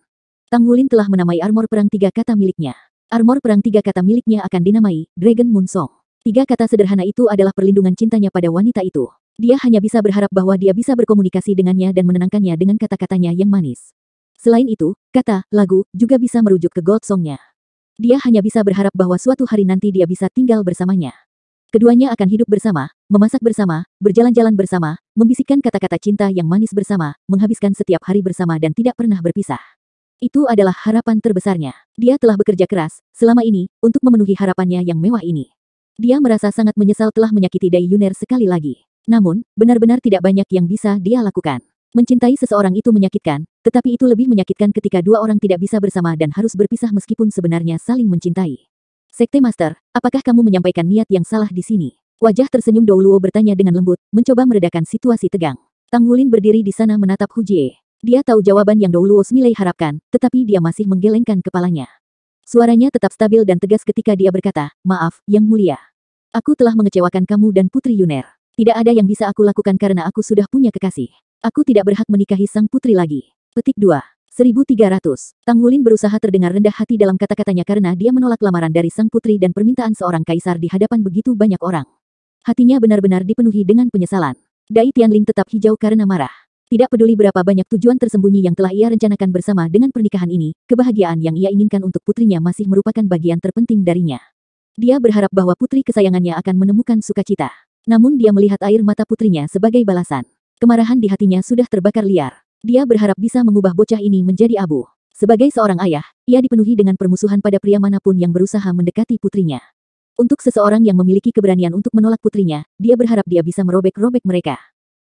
Speaker 1: Tang Wulin telah menamai armor perang 3 kata miliknya. Armor perang 3 kata miliknya akan dinamai Dragon Moon Song. 3 kata sederhana itu adalah perlindungan cintanya pada wanita itu. Dia hanya bisa berharap bahwa dia bisa berkomunikasi dengannya dan menenangkannya dengan kata-katanya yang manis. Selain itu, kata, lagu, juga bisa merujuk ke Gold Song-nya. Dia hanya bisa berharap bahwa suatu hari nanti dia bisa tinggal bersamanya. Keduanya akan hidup bersama, memasak bersama, berjalan-jalan bersama, membisikkan kata-kata cinta yang manis bersama, menghabiskan setiap hari bersama dan tidak pernah berpisah. Itu adalah harapan terbesarnya. Dia telah bekerja keras, selama ini, untuk memenuhi harapannya yang mewah ini. Dia merasa sangat menyesal telah menyakiti Dai Yuner sekali lagi. Namun, benar-benar tidak banyak yang bisa dia lakukan. Mencintai seseorang itu menyakitkan, tetapi itu lebih menyakitkan ketika dua orang tidak bisa bersama dan harus berpisah meskipun sebenarnya saling mencintai. Sekte Master, apakah kamu menyampaikan niat yang salah di sini? Wajah tersenyum Dou Luo bertanya dengan lembut, mencoba meredakan situasi tegang. Tang Wulin berdiri di sana menatap Hu Jie. Dia tahu jawaban yang Dou Luo semilai harapkan, tetapi dia masih menggelengkan kepalanya. Suaranya tetap stabil dan tegas ketika dia berkata, "Maaf, Yang Mulia. Aku telah mengecewakan kamu dan Putri Yuner. Tidak ada yang bisa aku lakukan karena aku sudah punya kekasih. Aku tidak berhak menikahi sang putri lagi." Petik 2. 1300. Tang Wulin berusaha terdengar rendah hati dalam kata-katanya karena dia menolak lamaran dari sang putri dan permintaan seorang kaisar di hadapan begitu banyak orang. Hatinya benar-benar dipenuhi dengan penyesalan. Dai Tianling tetap hijau karena marah. Tidak peduli berapa banyak tujuan tersembunyi yang telah ia rencanakan bersama dengan pernikahan ini, kebahagiaan yang ia inginkan untuk putrinya masih merupakan bagian terpenting darinya. Dia berharap bahwa putri kesayangannya akan menemukan sukacita. Namun dia melihat air mata putrinya sebagai balasan. Kemarahan di hatinya sudah terbakar liar. Dia berharap bisa mengubah bocah ini menjadi abu. Sebagai seorang ayah, ia dipenuhi dengan permusuhan pada pria manapun yang berusaha mendekati putrinya. Untuk seseorang yang memiliki keberanian untuk menolak putrinya, dia berharap dia bisa merobek-robek mereka.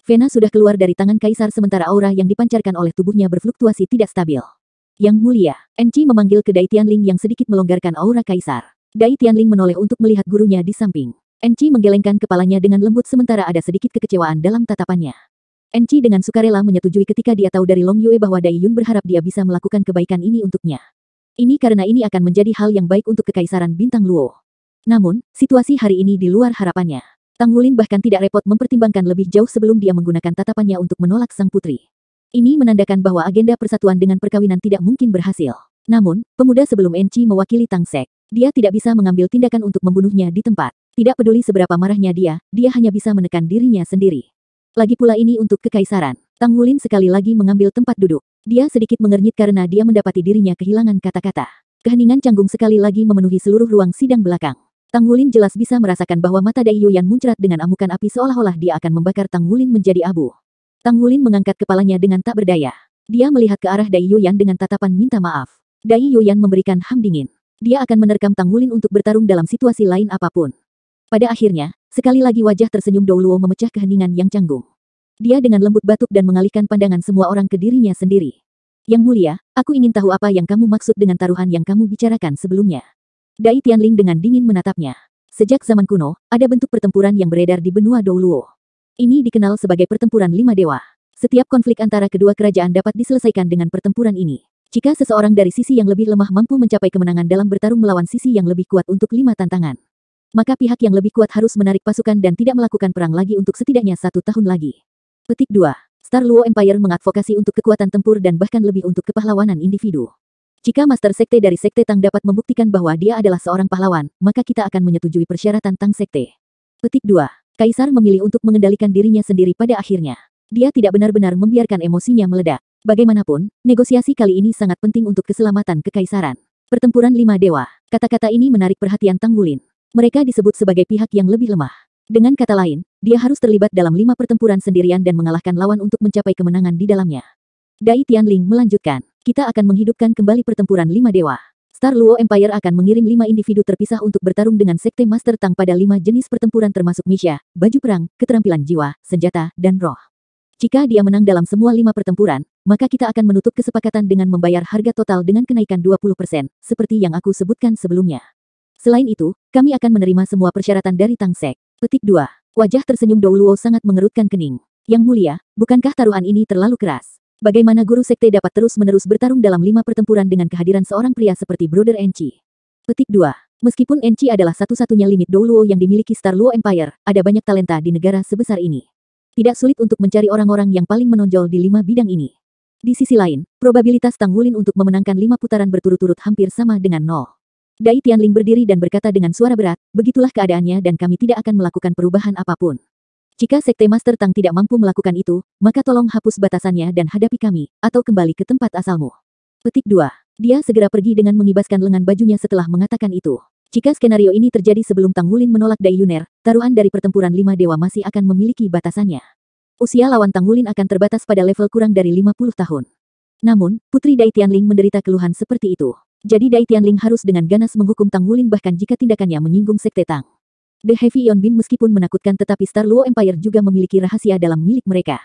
Speaker 1: Vena sudah keluar dari tangan kaisar sementara aura yang dipancarkan oleh tubuhnya berfluktuasi tidak stabil. Yang Mulia, Enci memanggil ke Dai Tianling yang sedikit melonggarkan aura kaisar. Dai Tianling menoleh untuk melihat gurunya di samping. Enci menggelengkan kepalanya dengan lembut sementara ada sedikit kekecewaan dalam tatapannya. Enci dengan sukarela menyetujui ketika dia tahu dari Long Yue bahwa Dai Yun berharap dia bisa melakukan kebaikan ini untuknya. Ini karena ini akan menjadi hal yang baik untuk kekaisaran Bintang Luo. Namun, situasi hari ini di luar harapannya. Tang Wulin bahkan tidak repot mempertimbangkan lebih jauh sebelum dia menggunakan tatapannya untuk menolak sang putri. Ini menandakan bahwa agenda persatuan dengan perkawinan tidak mungkin berhasil. Namun, pemuda sebelum Enci mewakili Tang Sek. Dia tidak bisa mengambil tindakan untuk membunuhnya di tempat. Tidak peduli seberapa marahnya dia hanya bisa menekan dirinya sendiri. Lagi pula ini untuk kekaisaran. Tang Wulin sekali lagi mengambil tempat duduk. Dia sedikit mengernyit karena dia mendapati dirinya kehilangan kata-kata. Keheningan canggung sekali lagi memenuhi seluruh ruang sidang belakang. Tang Wulin jelas bisa merasakan bahwa mata Dai Yuyan muncrat dengan amukan api seolah-olah dia akan membakar Tang Wulin menjadi abu. Tang Wulin mengangkat kepalanya dengan tak berdaya. Dia melihat ke arah Dai Yuyan dengan tatapan minta maaf. Dai Yuyan memberikan ham dingin. Dia akan menerkam Tang Wulin untuk bertarung dalam situasi lain apapun. Pada akhirnya, sekali lagi wajah tersenyum Dou Luo memecah keheningan yang canggung. Dia dengan lembut batuk dan mengalihkan pandangan semua orang ke dirinya sendiri. Yang Mulia, aku ingin tahu apa yang kamu maksud dengan taruhan yang kamu bicarakan sebelumnya. Dai Tianling dengan dingin menatapnya. Sejak zaman kuno, ada bentuk pertempuran yang beredar di benua Dou Luo. Ini dikenal sebagai pertempuran lima dewa. Setiap konflik antara kedua kerajaan dapat diselesaikan dengan pertempuran ini. Jika seseorang dari sisi yang lebih lemah mampu mencapai kemenangan dalam bertarung melawan sisi yang lebih kuat untuk 5 tantangan, maka pihak yang lebih kuat harus menarik pasukan dan tidak melakukan perang lagi untuk setidaknya 1 tahun lagi. Petik 2. Star Luo Empire mengadvokasi untuk kekuatan tempur dan bahkan lebih untuk kepahlawanan individu. Jika Master Sekte dari Sekte Tang dapat membuktikan bahwa dia adalah seorang pahlawan, maka kita akan menyetujui persyaratan Tang Sekte. Petik 2. Kaisar memilih untuk mengendalikan dirinya sendiri pada akhirnya. Dia tidak benar-benar membiarkan emosinya meledak. Bagaimanapun, negosiasi kali ini sangat penting untuk keselamatan kekaisaran. Pertempuran 5 dewa. Kata-kata ini menarik perhatian Tang Wulin. Mereka disebut sebagai pihak yang lebih lemah. Dengan kata lain, dia harus terlibat dalam 5 pertempuran sendirian dan mengalahkan lawan untuk mencapai kemenangan di dalamnya. Dai Tianling melanjutkan, kita akan menghidupkan kembali pertempuran 5 dewa. Star Luo Empire akan mengirim 5 individu terpisah untuk bertarung dengan Sekte Master Tang pada 5 jenis pertempuran termasuk misya, baju perang, keterampilan jiwa, senjata, dan roh. Jika dia menang dalam semua 5 pertempuran, maka kita akan menutup kesepakatan dengan membayar harga total dengan kenaikan 20%, seperti yang aku sebutkan sebelumnya. Selain itu, kami akan menerima semua persyaratan dari Tang Sek. Petik 2. Wajah tersenyum Dou Luo sangat mengerutkan kening. Yang Mulia, bukankah taruhan ini terlalu keras? Bagaimana guru sekte dapat terus-menerus bertarung dalam 5 pertempuran dengan kehadiran seorang pria seperti Brother Enci? Petik 2. Meskipun Enci adalah satu-satunya limit Dou Luo yang dimiliki Star Luo Empire, ada banyak talenta di negara sebesar ini. Tidak sulit untuk mencari orang-orang yang paling menonjol di 5 bidang ini. Di sisi lain, probabilitas Tang Wulin untuk memenangkan 5 putaran berturut-turut hampir sama dengan 0. Dai Tianling berdiri dan berkata dengan suara berat, begitulah keadaannya dan kami tidak akan melakukan perubahan apapun. Jika Sekte Master Tang tidak mampu melakukan itu, maka tolong hapus batasannya dan hadapi kami, atau kembali ke tempat asalmu. Petik 2. Dia segera pergi dengan mengibaskan lengan bajunya setelah mengatakan itu. Jika skenario ini terjadi sebelum Tang Wulin menolak Dai Yuner, taruhan dari pertempuran 5 dewa masih akan memiliki batasannya. Usia lawan Tang Wulin akan terbatas pada level kurang dari 50 tahun. Namun, Putri Dai Tianling menderita keluhan seperti itu. Jadi Dai Tianling harus dengan ganas menghukum Tang Wulin bahkan jika tindakannya menyinggung Sekte Tang. The Heavy Ion Beam meskipun menakutkan tetapi Star Luo Empire juga memiliki rahasia dalam milik mereka.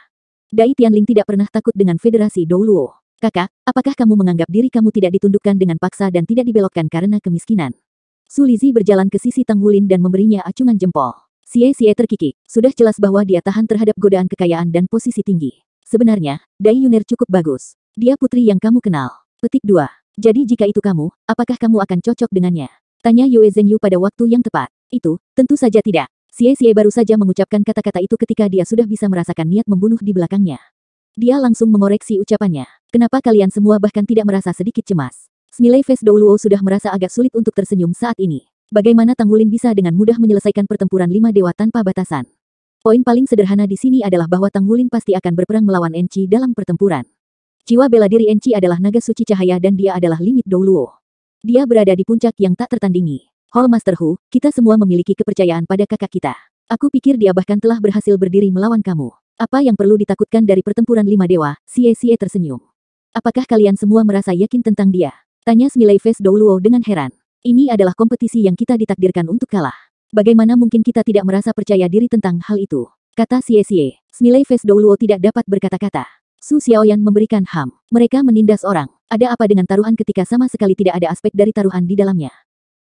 Speaker 1: Dai Tianling tidak pernah takut dengan Federasi Dou Luo. Kakak, apakah kamu menganggap diri kamu tidak ditundukkan dengan paksa dan tidak dibelokkan karena kemiskinan? Su Lizzie berjalan ke sisi Tang Wulin dan memberinya acungan jempol. Xie terkikik. Sudah jelas bahwa dia tahan terhadap godaan kekayaan dan posisi tinggi. Sebenarnya, Dai Yuner cukup bagus. Dia putri yang kamu kenal. Petik 2. Jadi jika itu kamu, apakah kamu akan cocok dengannya? Tanya Yue Zhengyu pada waktu yang tepat. Itu, tentu saja tidak. Xie baru saja mengucapkan kata-kata itu ketika dia sudah bisa merasakan niat membunuh di belakangnya. Dia langsung mengoreksi ucapannya. Kenapa kalian semua bahkan tidak merasa sedikit cemas? Smiley face Dou Luo sudah merasa agak sulit untuk tersenyum saat ini. Bagaimana Tang Wulin bisa dengan mudah menyelesaikan pertempuran 5 dewa tanpa batasan? Poin paling sederhana di sini adalah bahwa Tang Wulin pasti akan berperang melawan Enchi dalam pertempuran. Jiwa bela diri Enchi adalah naga suci cahaya dan dia adalah limit Dou Luo. Dia berada di puncak yang tak tertandingi. Hall Master Hu, kita semua memiliki kepercayaan pada kakak kita. Aku pikir dia bahkan telah berhasil berdiri melawan kamu. Apa yang perlu ditakutkan dari pertempuran 5 dewa? Xie tersenyum. Apakah kalian semua merasa yakin tentang dia? Tanya Smiley face Dou Luo dengan heran. Ini adalah kompetisi yang kita ditakdirkan untuk kalah. Bagaimana mungkin kita tidak merasa percaya diri tentang hal itu? Kata Xie. Smiley face Dou Luo tidak dapat berkata-kata. Su Xiaoyan memberikan ham. Mereka menindas orang. Ada apa dengan taruhan ketika sama sekali tidak ada aspek dari taruhan di dalamnya?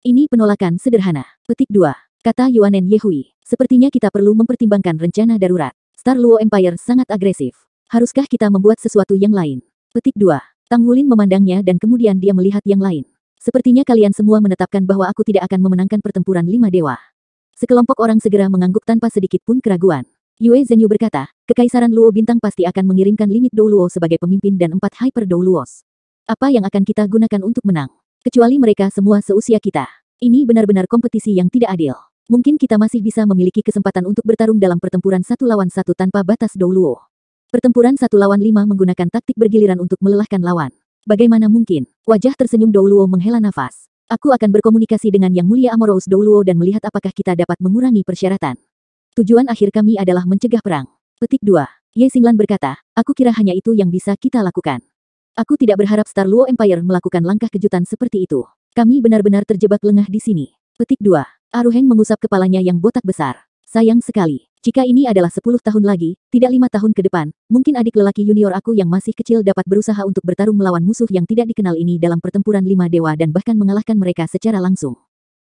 Speaker 1: Ini penolakan sederhana. Petik 2. Kata Yuanen Yehui. Sepertinya kita perlu mempertimbangkan rencana darurat. Star Luo Empire sangat agresif. Haruskah kita membuat sesuatu yang lain? Petik 2. Tang Wulin memandangnya dan kemudian dia melihat yang lain. Sepertinya kalian semua menetapkan bahwa aku tidak akan memenangkan pertempuran 5 dewa. Sekelompok orang segera mengangguk tanpa sedikit pun keraguan. Yue Zhengyu berkata, Kekaisaran Luo Bintang pasti akan mengirimkan limit Dou Luo sebagai pemimpin dan 4 Hyper Dou Luos. Apa yang akan kita gunakan untuk menang? Kecuali mereka semua seusia kita. Ini benar-benar kompetisi yang tidak adil. Mungkin kita masih bisa memiliki kesempatan untuk bertarung dalam pertempuran 1 lawan 1 tanpa batas Dou Luo. Pertempuran 1 lawan 5 menggunakan taktik bergiliran untuk melelahkan lawan. Bagaimana mungkin? Wajah tersenyum Dou Luo menghela nafas. Aku akan berkomunikasi dengan Yang Mulia Amorous Dou Luo dan melihat apakah kita dapat mengurangi persyaratan. Tujuan akhir kami adalah mencegah perang. Petik 2. Ye Xinglan berkata, aku kira hanya itu yang bisa kita lakukan. Aku tidak berharap Star Luo Empire melakukan langkah kejutan seperti itu. Kami benar-benar terjebak lengah di sini. Petik 2. Aruheng mengusap kepalanya yang botak besar. Sayang sekali. Jika ini adalah 10 tahun lagi, tidak 5 tahun ke depan, mungkin adik lelaki junior aku yang masih kecil dapat berusaha untuk bertarung melawan musuh yang tidak dikenal ini dalam pertempuran 5 dewa dan bahkan mengalahkan mereka secara langsung.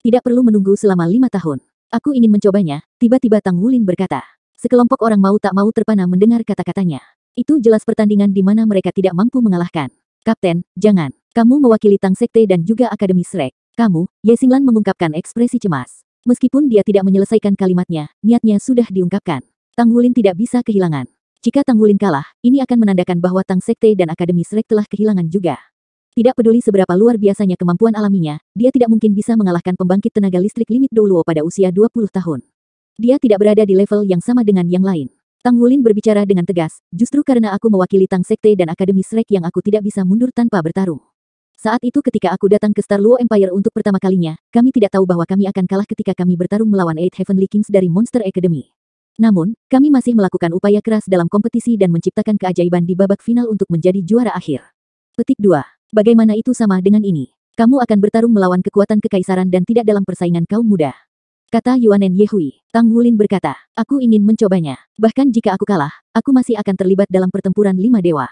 Speaker 1: Tidak perlu menunggu selama 5 tahun. Aku ingin mencobanya, tiba-tiba Tang Wulin berkata. Sekelompok orang mau tak mau terpana mendengar kata-katanya. Itu jelas pertandingan di mana mereka tidak mampu mengalahkan. Kapten, jangan. Kamu mewakili Tang Sekte dan juga Akademi Shrek. Kamu, Ye Xinglan mengungkapkan ekspresi cemas. Meskipun dia tidak menyelesaikan kalimatnya, niatnya sudah diungkapkan. Tang Wulin tidak bisa kehilangan. Jika Tang Wulin kalah, ini akan menandakan bahwa Tang Sekte dan Akademi Shrek telah kehilangan juga. Tidak peduli seberapa luar biasanya kemampuan alaminya, dia tidak mungkin bisa mengalahkan pembangkit tenaga listrik limit Dou Luo pada usia 20 tahun. Dia tidak berada di level yang sama dengan yang lain. Tang Wulin berbicara dengan tegas, justru karena aku mewakili Tang Sekte dan Akademi Shrek yang aku tidak bisa mundur tanpa bertarung. Saat itu ketika aku datang ke Star Luo Empire untuk pertama kalinya, kami tidak tahu bahwa kami akan kalah ketika kami bertarung melawan Eight Heavenly Kings dari Monster Academy. Namun, kami masih melakukan upaya keras dalam kompetisi dan menciptakan keajaiban di babak final untuk menjadi juara akhir. Petik 2. Bagaimana itu sama dengan ini? Kamu akan bertarung melawan kekuatan kekaisaran dan tidak dalam persaingan kaum muda. Kata Yuanen Yehui. Tang Wulin berkata, aku ingin mencobanya. Bahkan jika aku kalah, aku masih akan terlibat dalam pertempuran 5 dewa.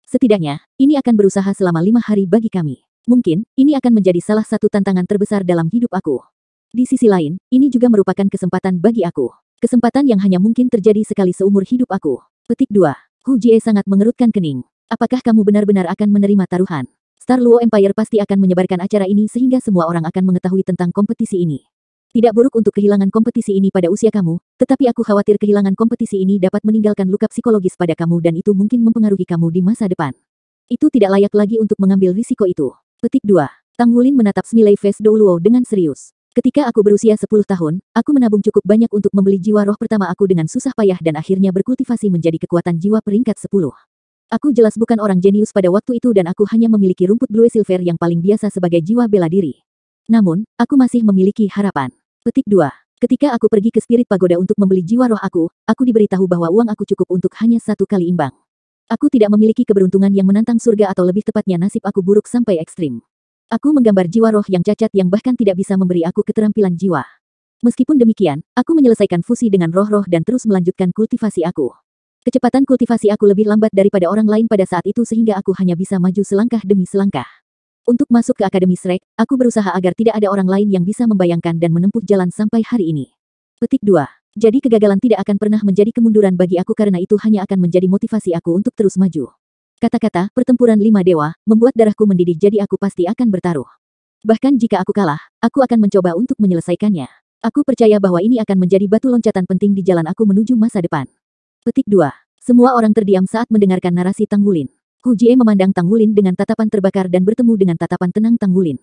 Speaker 1: Setidaknya, ini akan berusaha selama 5 hari bagi kami. Mungkin, ini akan menjadi salah satu tantangan terbesar dalam hidup aku. Di sisi lain, ini juga merupakan kesempatan bagi aku. Kesempatan yang hanya mungkin terjadi sekali seumur hidup aku. Petik 2. Hu Jie sangat mengerutkan kening. Apakah kamu benar-benar akan menerima taruhan? Star Luo Empire pasti akan menyebarkan acara ini sehingga semua orang akan mengetahui tentang kompetisi ini. Tidak buruk untuk kehilangan kompetisi ini pada usia kamu, tetapi aku khawatir kehilangan kompetisi ini dapat meninggalkan luka psikologis pada kamu dan itu mungkin mempengaruhi kamu di masa depan. Itu tidak layak lagi untuk mengambil risiko itu. Petik 2. Tang Wulin menatap Smiley face Dou Luo dengan serius. Ketika aku berusia 10 tahun, aku menabung cukup banyak untuk membeli jiwa roh pertama aku dengan susah payah dan akhirnya berkultivasi menjadi kekuatan jiwa peringkat 10. Aku jelas bukan orang jenius pada waktu itu dan aku hanya memiliki rumput blue silver yang paling biasa sebagai jiwa bela diri. Namun, aku masih memiliki harapan. Petik 2. Ketika aku pergi ke Spirit Pagoda untuk membeli jiwa roh aku diberitahu bahwa uang aku cukup untuk hanya 1 kali imbang. Aku tidak memiliki keberuntungan yang menantang surga atau lebih tepatnya nasib aku buruk sampai ekstrim. Aku menggambar jiwa roh yang cacat yang bahkan tidak bisa memberi aku keterampilan jiwa. Meskipun demikian, aku menyelesaikan fusi dengan roh-roh dan terus melanjutkan kultivasi aku. Kecepatan kultivasi aku lebih lambat daripada orang lain pada saat itu sehingga aku hanya bisa maju selangkah demi selangkah. Untuk masuk ke Akademi Shrek, aku berusaha agar tidak ada orang lain yang bisa membayangkan dan menempuh jalan sampai hari ini. Petik 2. Jadi kegagalan tidak akan pernah menjadi kemunduran bagi aku karena itu hanya akan menjadi motivasi aku untuk terus maju. Kata-kata pertempuran 5 dewa membuat darahku mendidih jadi aku pasti akan bertaruh. Bahkan jika aku kalah, aku akan mencoba untuk menyelesaikannya. Aku percaya bahwa ini akan menjadi batu loncatan penting di jalan aku menuju masa depan. Petik 2. Semua orang terdiam saat mendengarkan narasi Tang Wulin. Hu Jie memandang Tang Wulin dengan tatapan terbakar dan bertemu dengan tatapan tenang Tang Wulin.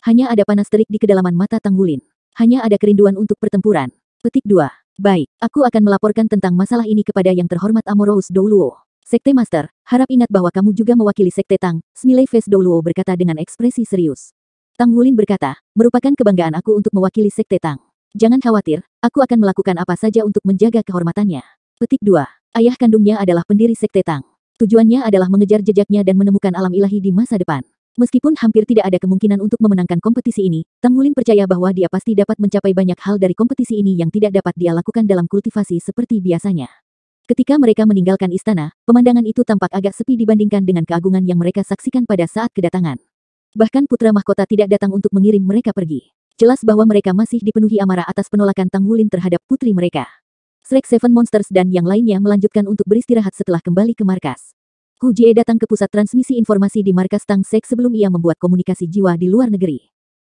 Speaker 1: Hanya ada panas terik di kedalaman mata Tang Wulin. Hanya ada kerinduan untuk pertempuran. Petik 2. Baik, aku akan melaporkan tentang masalah ini kepada yang terhormat Amorous Douluo. Sekte Master, harap ingat bahwa kamu juga mewakili Sekte Tang, Smiley Face Douluo berkata dengan ekspresi serius. Tang Wulin berkata, merupakan kebanggaan aku untuk mewakili Sekte Tang. Jangan khawatir, aku akan melakukan apa saja untuk menjaga kehormatannya. Petik 2. Ayah kandungnya adalah pendiri Sekte Tang. Tujuannya adalah mengejar jejaknya dan menemukan alam ilahi di masa depan. Meskipun hampir tidak ada kemungkinan untuk memenangkan kompetisi ini, Tang Wulin percaya bahwa dia pasti dapat mencapai banyak hal dari kompetisi ini yang tidak dapat dia lakukan dalam kultivasi seperti biasanya. Ketika mereka meninggalkan istana, pemandangan itu tampak agak sepi dibandingkan dengan keagungan yang mereka saksikan pada saat kedatangan. Bahkan putra mahkota tidak datang untuk mengirim mereka pergi. Jelas bahwa mereka masih dipenuhi amarah atas penolakan Tang Wulin terhadap putri mereka. Shrek Seven Monsters dan yang lainnya melanjutkan untuk beristirahat setelah kembali ke markas. Hu Jie datang ke pusat transmisi informasi di markas Tang Sek sebelum ia membuat komunikasi jiwa di luar negeri.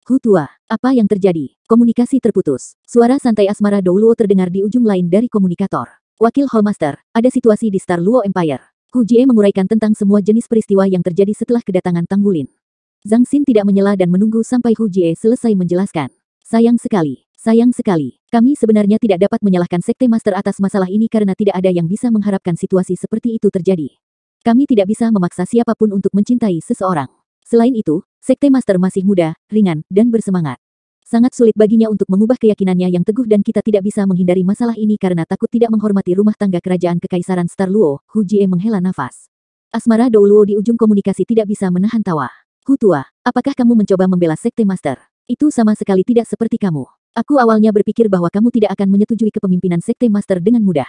Speaker 1: Hu tua, apa yang terjadi? Komunikasi terputus. Suara santai Asmara Douluo terdengar di ujung lain dari komunikator. Wakil Hallmaster, ada situasi di Star Luo Empire. Hu Jie menguraikan tentang semua jenis peristiwa yang terjadi setelah kedatangan Tang Wulin. Zhang Xin tidak menyela dan menunggu sampai Hu Jie selesai menjelaskan. Sayang sekali. Kami sebenarnya tidak dapat menyalahkan Sekte Master atas masalah ini karena tidak ada yang bisa mengharapkan situasi seperti itu terjadi. Kami tidak bisa memaksa siapapun untuk mencintai seseorang. Selain itu, Sekte Master masih muda, ringan, dan bersemangat. Sangat sulit baginya untuk mengubah keyakinannya yang teguh dan kita tidak bisa menghindari masalah ini karena takut tidak menghormati rumah tangga kerajaan Kekaisaran Star Luo. Hu Jie menghela nafas. Asmara Douluo di ujung komunikasi tidak bisa menahan tawa. Hu tua, apakah kamu mencoba membela Sekte Master? Itu sama sekali tidak seperti kamu. Aku awalnya berpikir bahwa kamu tidak akan menyetujui kepemimpinan Sekte Master dengan mudah.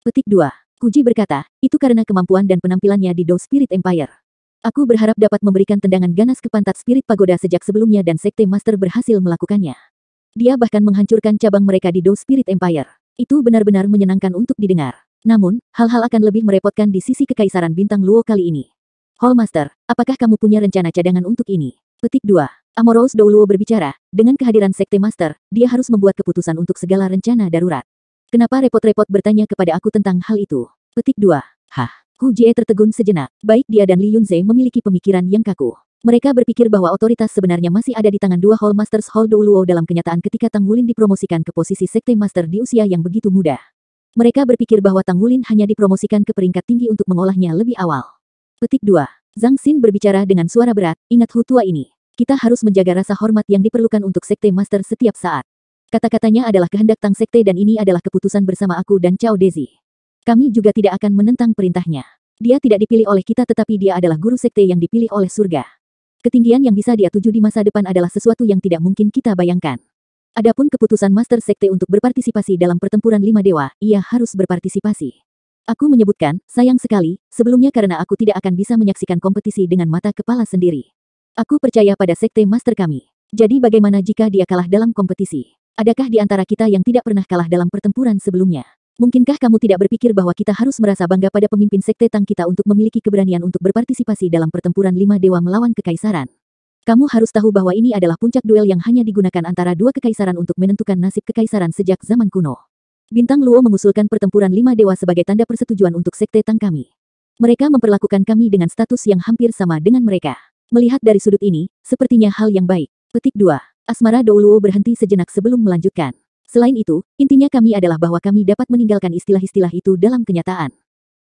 Speaker 1: Petik 2. Huji berkata, itu karena kemampuan dan penampilannya di Dou Spirit Empire. Aku berharap dapat memberikan tendangan ganas ke pantat Spirit Pagoda sejak sebelumnya dan Sekte Master berhasil melakukannya. Dia bahkan menghancurkan cabang mereka di Dou Spirit Empire. Itu benar-benar menyenangkan untuk didengar. Namun, hal-hal akan lebih merepotkan di sisi Kekaisaran Bintang Luo kali ini. Hallmaster, apakah kamu punya rencana cadangan untuk ini? Petik 2. Amorous Douluo berbicara, dengan kehadiran Sekte Master, dia harus membuat keputusan untuk segala rencana darurat. Kenapa repot-repot bertanya kepada aku tentang hal itu? Petik 2. Hah? Hu Jie tertegun sejenak. Baik dia dan Li Yunze memiliki pemikiran yang kaku. Mereka berpikir bahwa otoritas sebenarnya masih ada di tangan dua Hall Masters Hall Douluo dalam kenyataan ketika Tang Wulin dipromosikan ke posisi Sekte Master di usia yang begitu muda. Mereka berpikir bahwa Tang Wulin hanya dipromosikan ke peringkat tinggi untuk mengolahnya lebih awal. Petik 2. Zhang Xin berbicara dengan suara berat, ingat Hu tua ini. Kita harus menjaga rasa hormat yang diperlukan untuk Sekte Master setiap saat. Kata-katanya adalah kehendak Tang Sekte dan ini adalah keputusan bersama aku dan Cao Dezi. Kami juga tidak akan menentang perintahnya. Dia tidak dipilih oleh kita tetapi dia adalah guru sekte yang dipilih oleh surga. Ketinggian yang bisa dia tuju di masa depan adalah sesuatu yang tidak mungkin kita bayangkan. Adapun keputusan Master Sekte untuk berpartisipasi dalam pertempuran 5 dewa, ia harus berpartisipasi. Aku menyebutkan, sayang sekali, sebelumnya karena aku tidak akan bisa menyaksikan kompetisi dengan mata kepala sendiri. Aku percaya pada Sekte Master kami. Jadi bagaimana jika dia kalah dalam kompetisi? Adakah di antara kita yang tidak pernah kalah dalam pertempuran sebelumnya? Mungkinkah kamu tidak berpikir bahwa kita harus merasa bangga pada pemimpin Sekte Tang kita untuk memiliki keberanian untuk berpartisipasi dalam pertempuran 5 dewa melawan kekaisaran? Kamu harus tahu bahwa ini adalah puncak duel yang hanya digunakan antara dua kekaisaran untuk menentukan nasib kekaisaran sejak zaman kuno. Bintang Luo mengusulkan pertempuran 5 dewa sebagai tanda persetujuan untuk Sekte Tang kami. Mereka memperlakukan kami dengan status yang hampir sama dengan mereka. Melihat dari sudut ini, sepertinya hal yang baik. Petik 2. Asmara Douluo berhenti sejenak sebelum melanjutkan. Selain itu, intinya kami adalah bahwa kami dapat meninggalkan istilah-istilah itu dalam kenyataan.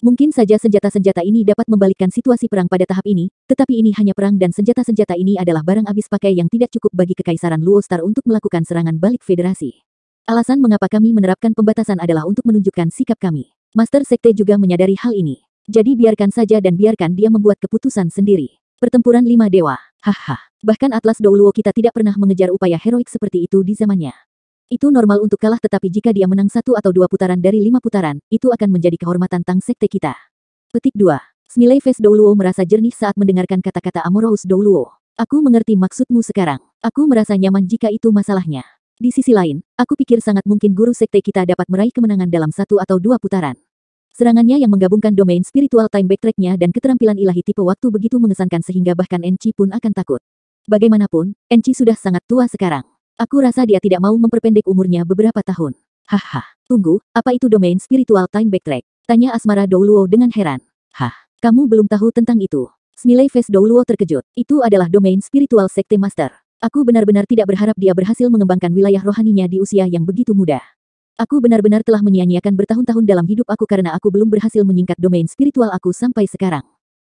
Speaker 1: Mungkin saja senjata-senjata ini dapat membalikkan situasi perang pada tahap ini, tetapi ini hanya perang dan senjata-senjata ini adalah barang habis pakai yang tidak cukup bagi Kekaisaran Luo Star untuk melakukan serangan balik federasi. Alasan mengapa kami menerapkan pembatasan adalah untuk menunjukkan sikap kami. Master Sekte juga menyadari hal ini. Jadi biarkan saja dan biarkan dia membuat keputusan sendiri. Pertempuran 5 dewa. Haha. Bahkan Atlas Douluo kita tidak pernah mengejar upaya heroik seperti itu di zamannya. Itu normal untuk kalah, tetapi jika dia menang 1 atau 2 putaran dari 5 putaran, itu akan menjadi kehormatan Tang Sekte kita. Petik 2. Smiley Face Douluo merasa jernih saat mendengarkan kata-kata Amorous Douluo. Aku mengerti maksudmu sekarang. Aku merasa nyaman jika itu masalahnya. Di sisi lain, aku pikir sangat mungkin guru sekte kita dapat meraih kemenangan dalam 1 atau 2 putaran. Serangannya yang menggabungkan domain spiritual time backtrack-nya dan keterampilan ilahi tipe waktu begitu mengesankan sehingga bahkan Enchi pun akan takut. Bagaimanapun, Enchi sudah sangat tua sekarang. Aku rasa dia tidak mau memperpendek umurnya beberapa tahun. Haha, tunggu, apa itu domain spiritual time backtrack? Tanya Asmara Douluo dengan heran. Hah, kamu belum tahu tentang itu? Smiley Face Douluo terkejut. Itu adalah domain spiritual sekte master. Aku benar-benar tidak berharap dia berhasil mengembangkan wilayah rohaninya di usia yang begitu muda. Aku benar-benar telah menyia-nyiakan bertahun-tahun dalam hidup aku karena aku belum berhasil menyingkat domain spiritual aku sampai sekarang.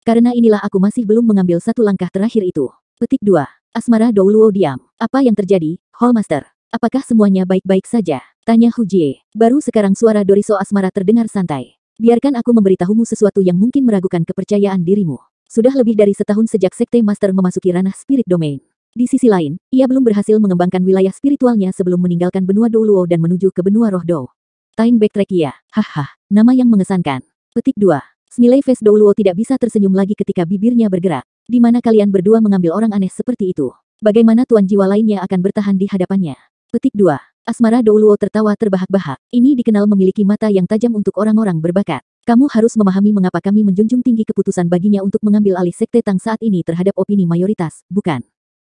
Speaker 1: Karena inilah aku masih belum mengambil satu langkah terakhir itu. Petik 2. Asmara Douluo diam. Apa yang terjadi, Hallmaster? Apakah semuanya baik-baik saja? Tanya Hu Jie. Baru sekarang suara Doriso Asmara terdengar santai. Biarkan aku memberitahumu sesuatu yang mungkin meragukan kepercayaan dirimu. Sudah lebih dari setahun sejak Sekte Master memasuki ranah Spirit Domain. Di sisi lain, ia belum berhasil mengembangkan wilayah spiritualnya sebelum meninggalkan benua Douluo dan menuju ke benua Roh Dou. Time backtrack ya. Haha, nama yang mengesankan. Petik 2. Smiley Face Douluo tidak bisa tersenyum lagi ketika bibirnya bergerak. Di mana kalian berdua mengambil orang aneh seperti itu? Bagaimana tuan jiwa lainnya akan bertahan di hadapannya? Petik 2. Asmara Douluo tertawa terbahak-bahak. Ini dikenal memiliki mata yang tajam untuk orang-orang berbakat. Kamu harus memahami mengapa kami menjunjung tinggi keputusan baginya untuk mengambil alih Sekte Tang saat ini terhadap opini mayoritas, bukan?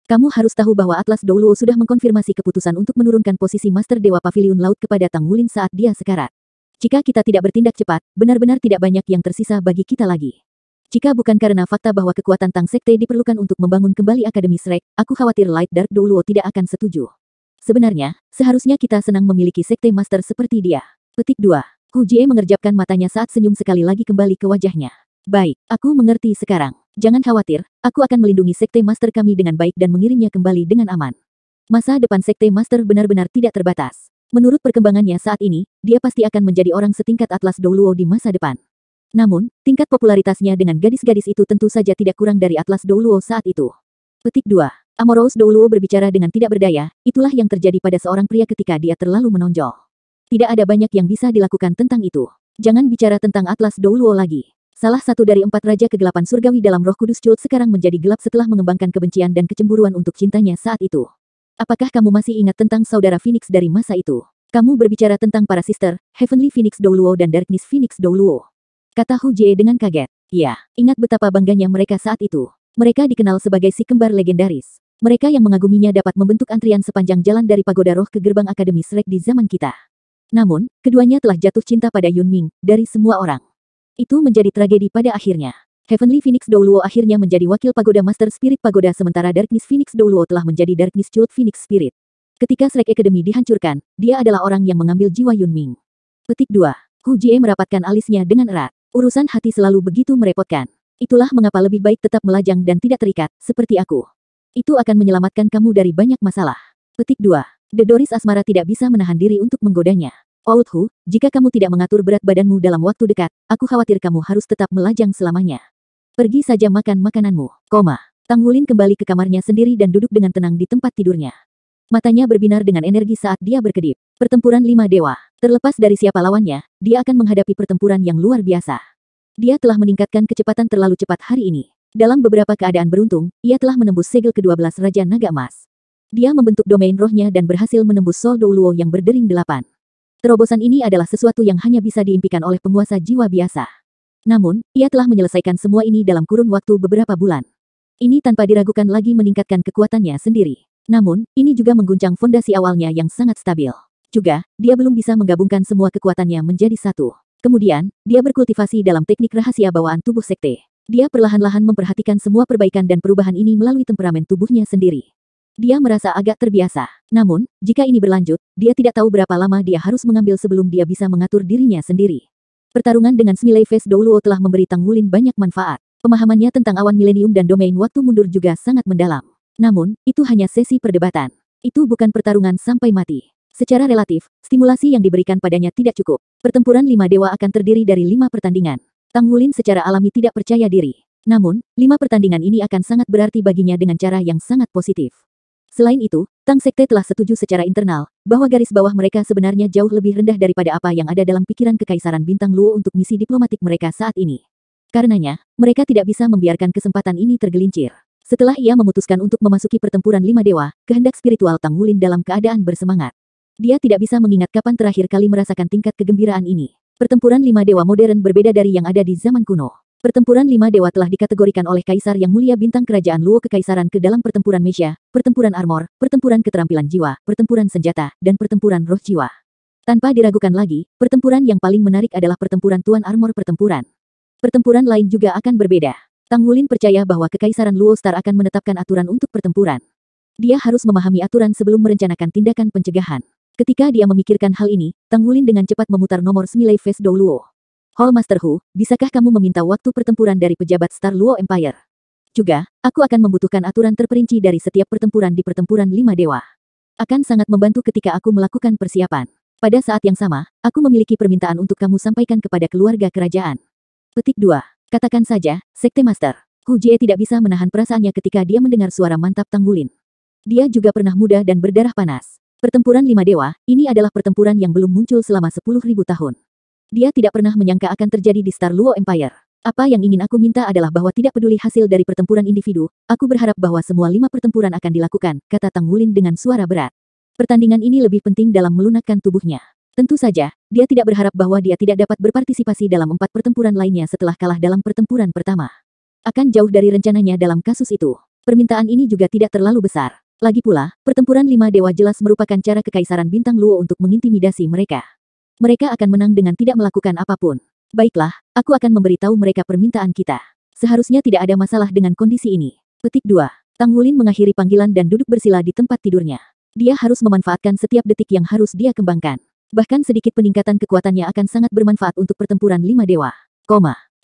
Speaker 1: Kamu harus tahu bahwa Atlas Douluo sudah mengkonfirmasi keputusan untuk menurunkan posisi Master Dewa Pavilion Laut kepada Tang Wulin saat dia sekarat. Jika kita tidak bertindak cepat, benar-benar tidak banyak yang tersisa bagi kita lagi. Jika bukan karena fakta bahwa kekuatan Tang Sekte diperlukan untuk membangun kembali Akademi Shrek, aku khawatir Light Dark Douluo tidak akan setuju. Sebenarnya, seharusnya kita senang memiliki Sekte Master seperti dia. Petik 2. Hu Jie mengerjapkan matanya saat senyum sekali lagi kembali ke wajahnya. Baik, aku mengerti sekarang. Jangan khawatir, aku akan melindungi Sekte Master kami dengan baik dan mengirimnya kembali dengan aman. Masa depan Sekte Master benar-benar tidak terbatas. Menurut perkembangannya saat ini, dia pasti akan menjadi orang setingkat Atlas Douluo di masa depan. Namun, tingkat popularitasnya dengan gadis-gadis itu tentu saja tidak kurang dari Atlas Douluo saat itu. Petik 2. Amorous Douluo berbicara dengan tidak berdaya, itulah yang terjadi pada seorang pria ketika dia terlalu menonjol. Tidak ada banyak yang bisa dilakukan tentang itu. Jangan bicara tentang Atlas Douluo lagi. Salah satu dari 4 raja kegelapan surgawi dalam Roh Kudus Cult sekarang menjadi gelap setelah mengembangkan kebencian dan kecemburuan untuk cintanya saat itu. Apakah kamu masih ingat tentang saudara Phoenix dari masa itu? Kamu berbicara tentang para sister, Heavenly Phoenix Douluo dan Darkness Phoenix Douluo. Kata Hu Jie dengan kaget. Iya, ingat betapa bangganya mereka saat itu. Mereka dikenal sebagai si kembar legendaris. Mereka yang mengaguminya dapat membentuk antrian sepanjang jalan dari Pagoda Roh ke gerbang Akademi Shrek di zaman kita. Namun, keduanya telah jatuh cinta pada Yun Ming, dari semua orang. Itu menjadi tragedi pada akhirnya. Heavenly Phoenix Douluo akhirnya menjadi wakil Pagoda Master Spirit Pagoda sementara Darkness Phoenix Douluo telah menjadi Darkness Cult Phoenix Spirit. Ketika Shrek Academy dihancurkan, dia adalah orang yang mengambil jiwa Yun Ming. Petik 2. Hu Jie merapatkan alisnya dengan erat. Urusan hati selalu begitu merepotkan. Itulah mengapa lebih baik tetap melajang dan tidak terikat, seperti aku. Itu akan menyelamatkan kamu dari banyak masalah. Petik 2. Dodoris Asmara tidak bisa menahan diri untuk menggodanya. Old Hu, jika kamu tidak mengatur berat badanmu dalam waktu dekat, aku khawatir kamu harus tetap melajang selamanya. Pergi saja makan makananmu. Tang Wulin kembali ke kamarnya sendiri dan duduk dengan tenang di tempat tidurnya. Matanya berbinar dengan energi saat dia berkedip. Pertempuran 5 dewa. Terlepas dari siapa lawannya, dia akan menghadapi pertempuran yang luar biasa. Dia telah meningkatkan kecepatan terlalu cepat hari ini. Dalam beberapa keadaan beruntung, ia telah menembus segel ke-12 Raja Naga Emas. Dia membentuk domain rohnya dan berhasil menembus Sol Douluo yang berdering 8. Terobosan ini adalah sesuatu yang hanya bisa diimpikan oleh penguasa jiwa biasa. Namun, ia telah menyelesaikan semua ini dalam kurun waktu beberapa bulan. Ini tanpa diragukan lagi meningkatkan kekuatannya sendiri. Namun, ini juga mengguncang fondasi awalnya yang sangat stabil. Juga, dia belum bisa menggabungkan semua kekuatannya menjadi satu. Kemudian, dia berkultivasi dalam teknik rahasia bawaan tubuh sekte. Dia perlahan-lahan memperhatikan semua perbaikan dan perubahan ini melalui temperamen tubuhnya sendiri. Dia merasa agak terbiasa. Namun, jika ini berlanjut, dia tidak tahu berapa lama dia harus mengambil sebelum dia bisa mengatur dirinya sendiri. Pertarungan dengan Smiley Face Douluo telah memberi Tang Wulin banyak manfaat. Pemahamannya tentang awan milenium dan domain waktu mundur juga sangat mendalam. Namun, itu hanya sesi perdebatan. Itu bukan pertarungan sampai mati. Secara relatif, stimulasi yang diberikan padanya tidak cukup. Pertempuran 5 dewa akan terdiri dari 5 pertandingan. Tang Wulin secara alami tidak percaya diri. Namun, 5 pertandingan ini akan sangat berarti baginya dengan cara yang sangat positif. Selain itu, Tang Sekte telah setuju secara internal, bahwa garis bawah mereka sebenarnya jauh lebih rendah daripada apa yang ada dalam pikiran Kekaisaran Bintang Luo untuk misi diplomatik mereka saat ini. Karenanya, mereka tidak bisa membiarkan kesempatan ini tergelincir. Setelah ia memutuskan untuk memasuki pertempuran 5 dewa, kehendak spiritual Tang Wulin dalam keadaan bersemangat. Dia tidak bisa mengingat kapan terakhir kali merasakan tingkat kegembiraan ini. Pertempuran 5 dewa modern berbeda dari yang ada di zaman kuno. Pertempuran 5 dewa telah dikategorikan oleh Kaisar Yang Mulia Bintang Kerajaan Luo Kekaisaran ke dalam pertempuran Mesya, pertempuran armor, pertempuran keterampilan jiwa, pertempuran senjata, dan pertempuran roh jiwa. Tanpa diragukan lagi, pertempuran yang paling menarik adalah pertempuran Tuan Armor Pertempuran. Pertempuran lain juga akan berbeda. Tang Wulin percaya bahwa Kekaisaran Luo Star akan menetapkan aturan untuk pertempuran. Dia harus memahami aturan sebelum merencanakan tindakan pencegahan. Ketika dia memikirkan hal ini, Tang Wulin dengan cepat memutar nomor Smiley Face Douluo. Hall Master Hu, bisakah kamu meminta waktu pertempuran dari pejabat Star Luo Empire? Juga, aku akan membutuhkan aturan terperinci dari setiap pertempuran di pertempuran 5 dewa. Akan sangat membantu ketika aku melakukan persiapan. Pada saat yang sama, aku memiliki permintaan untuk kamu sampaikan kepada keluarga kerajaan. Petik 2. Katakan saja, Sekte Master. Hu Jie tidak bisa menahan perasaannya ketika dia mendengar suara mantap Tang Wulin. Dia juga pernah muda dan berdarah panas. Pertempuran 5 dewa, ini adalah pertempuran yang belum muncul selama 10.000 tahun. Dia tidak pernah menyangka akan terjadi di Star Luo Empire. Apa yang ingin aku minta adalah bahwa tidak peduli hasil dari pertempuran individu, aku berharap bahwa semua 5 pertempuran akan dilakukan, kata Tang Wulin dengan suara berat. Pertandingan ini lebih penting dalam melunakkan tubuhnya. Tentu saja, dia tidak berharap bahwa dia tidak dapat berpartisipasi dalam 4 pertempuran lainnya setelah kalah dalam pertempuran pertama. Akan jauh dari rencananya dalam kasus itu. Permintaan ini juga tidak terlalu besar. Lagi pula, pertempuran 5 dewa jelas merupakan cara Kekaisaran Bintang Luo untuk mengintimidasi mereka. Mereka akan menang dengan tidak melakukan apapun. Baiklah, aku akan memberitahu mereka permintaan kita. Seharusnya tidak ada masalah dengan kondisi ini. Petik 2. Tang Wulin mengakhiri panggilan dan duduk bersila di tempat tidurnya. Dia harus memanfaatkan setiap detik yang harus dia kembangkan. Bahkan sedikit peningkatan kekuatannya akan sangat bermanfaat untuk pertempuran 5 dewa.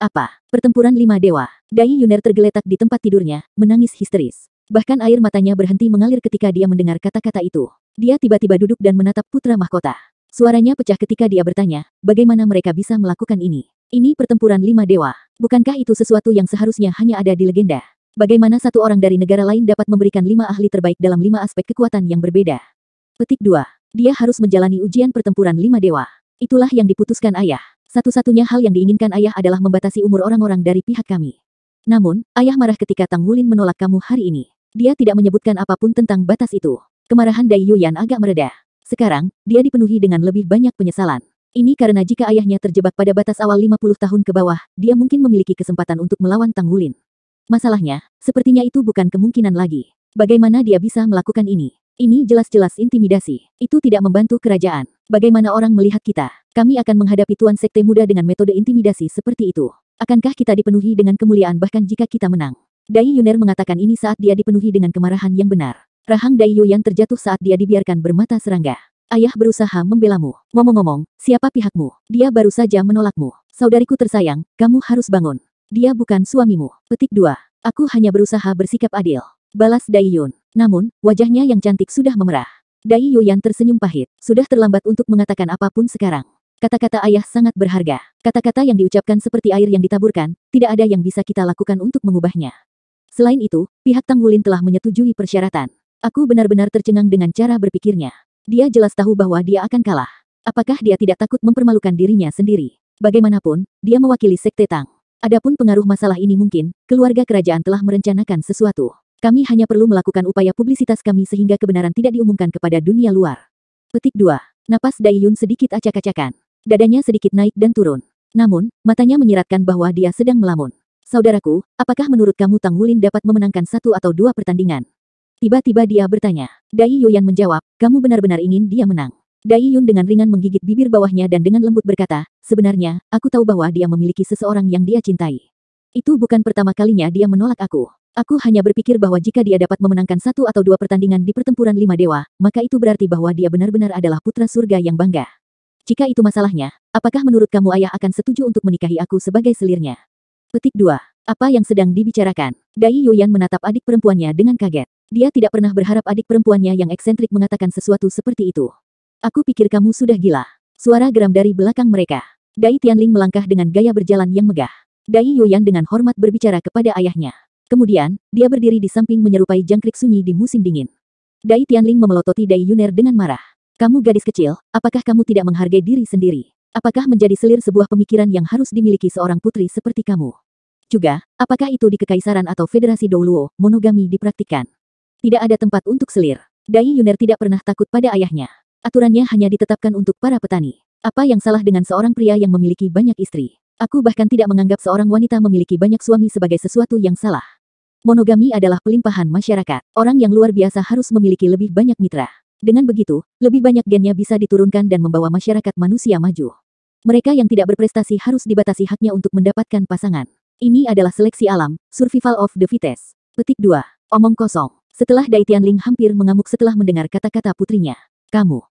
Speaker 1: Apa? Pertempuran 5 dewa. Dai Yuner tergeletak di tempat tidurnya, menangis histeris. Bahkan air matanya berhenti mengalir ketika dia mendengar kata-kata itu. Dia tiba-tiba duduk dan menatap putra mahkota. Suaranya pecah ketika dia bertanya, bagaimana mereka bisa melakukan ini? Ini pertempuran 5 dewa. Bukankah itu sesuatu yang seharusnya hanya ada di legenda? Bagaimana satu orang dari negara lain dapat memberikan 5 ahli terbaik dalam 5 aspek kekuatan yang berbeda? Petik 2. Dia harus menjalani ujian pertempuran 5 dewa. Itulah yang diputuskan ayah. Satu-satunya hal yang diinginkan ayah adalah membatasi umur orang-orang dari pihak kami. Namun, ayah marah ketika Tang Wulin menolak kamu hari ini. Dia tidak menyebutkan apapun tentang batas itu. Kemarahan Dai Yuyan agak mereda. Sekarang, dia dipenuhi dengan lebih banyak penyesalan. Ini karena jika ayahnya terjebak pada batas awal 50 tahun ke bawah, dia mungkin memiliki kesempatan untuk melawan Tang Wulin. Masalahnya, sepertinya itu bukan kemungkinan lagi. Bagaimana dia bisa melakukan ini? Ini jelas-jelas intimidasi. Itu tidak membantu kerajaan. Bagaimana orang melihat kita? Kami akan menghadapi Tuan Sekte Muda dengan metode intimidasi seperti itu. Akankah kita dipenuhi dengan kemuliaan bahkan jika kita menang? Dai Yuner mengatakan ini saat dia dipenuhi dengan kemarahan yang benar. Rahang Dai Yuyan terjatuh saat dia dibiarkan bermata serangga. Ayah berusaha membelamu. Ngomong-ngomong, siapa pihakmu? Dia baru saja menolakmu. Saudariku tersayang, kamu harus bangun. Dia bukan suamimu. Petik 2. Aku hanya berusaha bersikap adil. Balas Dai Yun. Namun, wajahnya yang cantik sudah memerah. Dai Yuyan tersenyum pahit. Sudah terlambat untuk mengatakan apapun sekarang. Kata-kata ayah sangat berharga. Kata-kata yang diucapkan seperti air yang ditaburkan, tidak ada yang bisa kita lakukan untuk mengubahnya. Selain itu, pihak Tang Wulin telah menyetujui persyaratan. Aku benar-benar tercengang dengan cara berpikirnya. Dia jelas tahu bahwa dia akan kalah. Apakah dia tidak takut mempermalukan dirinya sendiri? Bagaimanapun, dia mewakili Sekte Tang. Adapun pengaruh masalah ini mungkin, keluarga kerajaan telah merencanakan sesuatu. Kami hanya perlu melakukan upaya publisitas kami sehingga kebenaran tidak diumumkan kepada dunia luar. Petik 2. Napas Dai Yun sedikit acak-acakan. Dadanya sedikit naik dan turun. Namun, matanya menyiratkan bahwa dia sedang melamun. Saudaraku, apakah menurut kamu Tang Wulin dapat memenangkan 1 atau 2 pertandingan? Tiba-tiba dia bertanya. Dai Yuyan menjawab, kamu benar-benar ingin dia menang. Dai Yun dengan ringan menggigit bibir bawahnya dan dengan lembut berkata, sebenarnya, aku tahu bahwa dia memiliki seseorang yang dia cintai. Itu bukan pertama kalinya dia menolak aku. Aku hanya berpikir bahwa jika dia dapat memenangkan 1 atau 2 pertandingan di pertempuran 5 dewa, maka itu berarti bahwa dia benar-benar adalah putra surga yang bangga. Jika itu masalahnya, apakah menurut kamu ayah akan setuju untuk menikahi aku sebagai selirnya? Petik 2. Apa yang sedang dibicarakan? Dai Yuyan menatap adik perempuannya dengan kaget. Dia tidak pernah berharap adik perempuannya yang eksentrik mengatakan sesuatu seperti itu. Aku pikir kamu sudah gila. Suara geram dari belakang mereka. Dai Tianling melangkah dengan gaya berjalan yang megah. Dai Yuyan dengan hormat berbicara kepada ayahnya. Kemudian, dia berdiri di samping menyerupai jangkrik sunyi di musim dingin. Dai Tianling memelototi Dai Yuner dengan marah. Kamu gadis kecil, apakah kamu tidak menghargai diri sendiri? Apakah menjadi selir sebuah pemikiran yang harus dimiliki seorang putri seperti kamu? Juga, apakah itu di Kekaisaran atau Federasi Douluo, monogami dipraktikkan? Tidak ada tempat untuk selir. Dai Yuner tidak pernah takut pada ayahnya. Aturannya hanya ditetapkan untuk para petani. Apa yang salah dengan seorang pria yang memiliki banyak istri? Aku bahkan tidak menganggap seorang wanita memiliki banyak suami sebagai sesuatu yang salah. Monogami adalah pelimpahan masyarakat. Orang yang luar biasa harus memiliki lebih banyak mitra. Dengan begitu, lebih banyak gennya bisa diturunkan dan membawa masyarakat manusia maju. Mereka yang tidak berprestasi harus dibatasi haknya untuk mendapatkan pasangan. Ini adalah seleksi alam, survival of the fittest. Petik 2. Omong kosong. Setelah Dai Tianling hampir mengamuk setelah mendengar kata-kata putrinya. Kamu,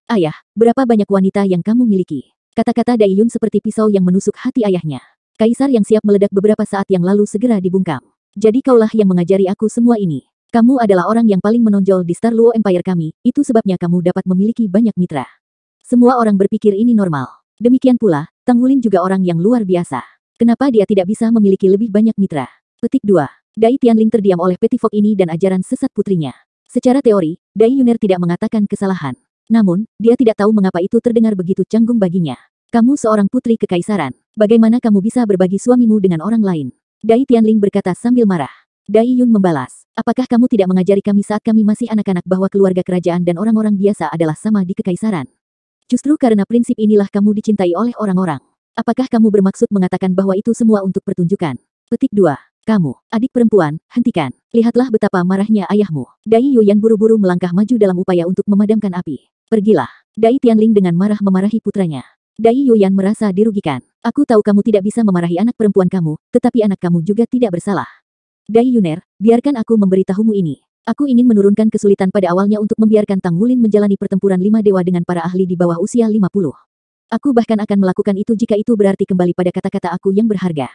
Speaker 1: ayah, berapa banyak wanita yang kamu miliki? Kata-kata Dai Yun seperti pisau yang menusuk hati ayahnya. Kaisar yang siap meledak beberapa saat yang lalu segera dibungkam. Jadi kaulah yang mengajari aku semua ini. Kamu adalah orang yang paling menonjol di Star Luo Empire kami, itu sebabnya kamu dapat memiliki banyak mitra. Semua orang berpikir ini normal. Demikian pula, Tang Wulin juga orang yang luar biasa. Kenapa dia tidak bisa memiliki lebih banyak mitra? Petik 2. Dai Tianling terdiam oleh petivok ini dan ajaran sesat putrinya. Secara teori, Dai Yuner tidak mengatakan kesalahan. Namun, dia tidak tahu mengapa itu terdengar begitu canggung baginya. Kamu seorang putri kekaisaran. Bagaimana kamu bisa berbagi suamimu dengan orang lain? Dai Tianling berkata sambil marah. Dai Yun membalas, apakah kamu tidak mengajari kami saat kami masih anak-anak bahwa keluarga kerajaan dan orang-orang biasa adalah sama di kekaisaran? Justru karena prinsip inilah kamu dicintai oleh orang-orang. Apakah kamu bermaksud mengatakan bahwa itu semua untuk pertunjukan? Petik 2. Kamu, adik perempuan, hentikan. Lihatlah betapa marahnya ayahmu. Dai Yuyan buru-buru melangkah maju dalam upaya untuk memadamkan api. Pergilah. Dai Tianling dengan marah memarahi putranya. Dai Yuyan merasa dirugikan. Aku tahu kamu tidak bisa memarahi anak perempuan kamu, tetapi anak kamu juga tidak bersalah. Dai Yuner, biarkan aku memberitahumu ini. Aku ingin menurunkan kesulitan pada awalnya untuk membiarkan Tang Wulin menjalani pertempuran 5 dewa dengan para ahli di bawah usia 50. Aku bahkan akan melakukan itu jika itu berarti kembali pada kata-kata aku yang berharga.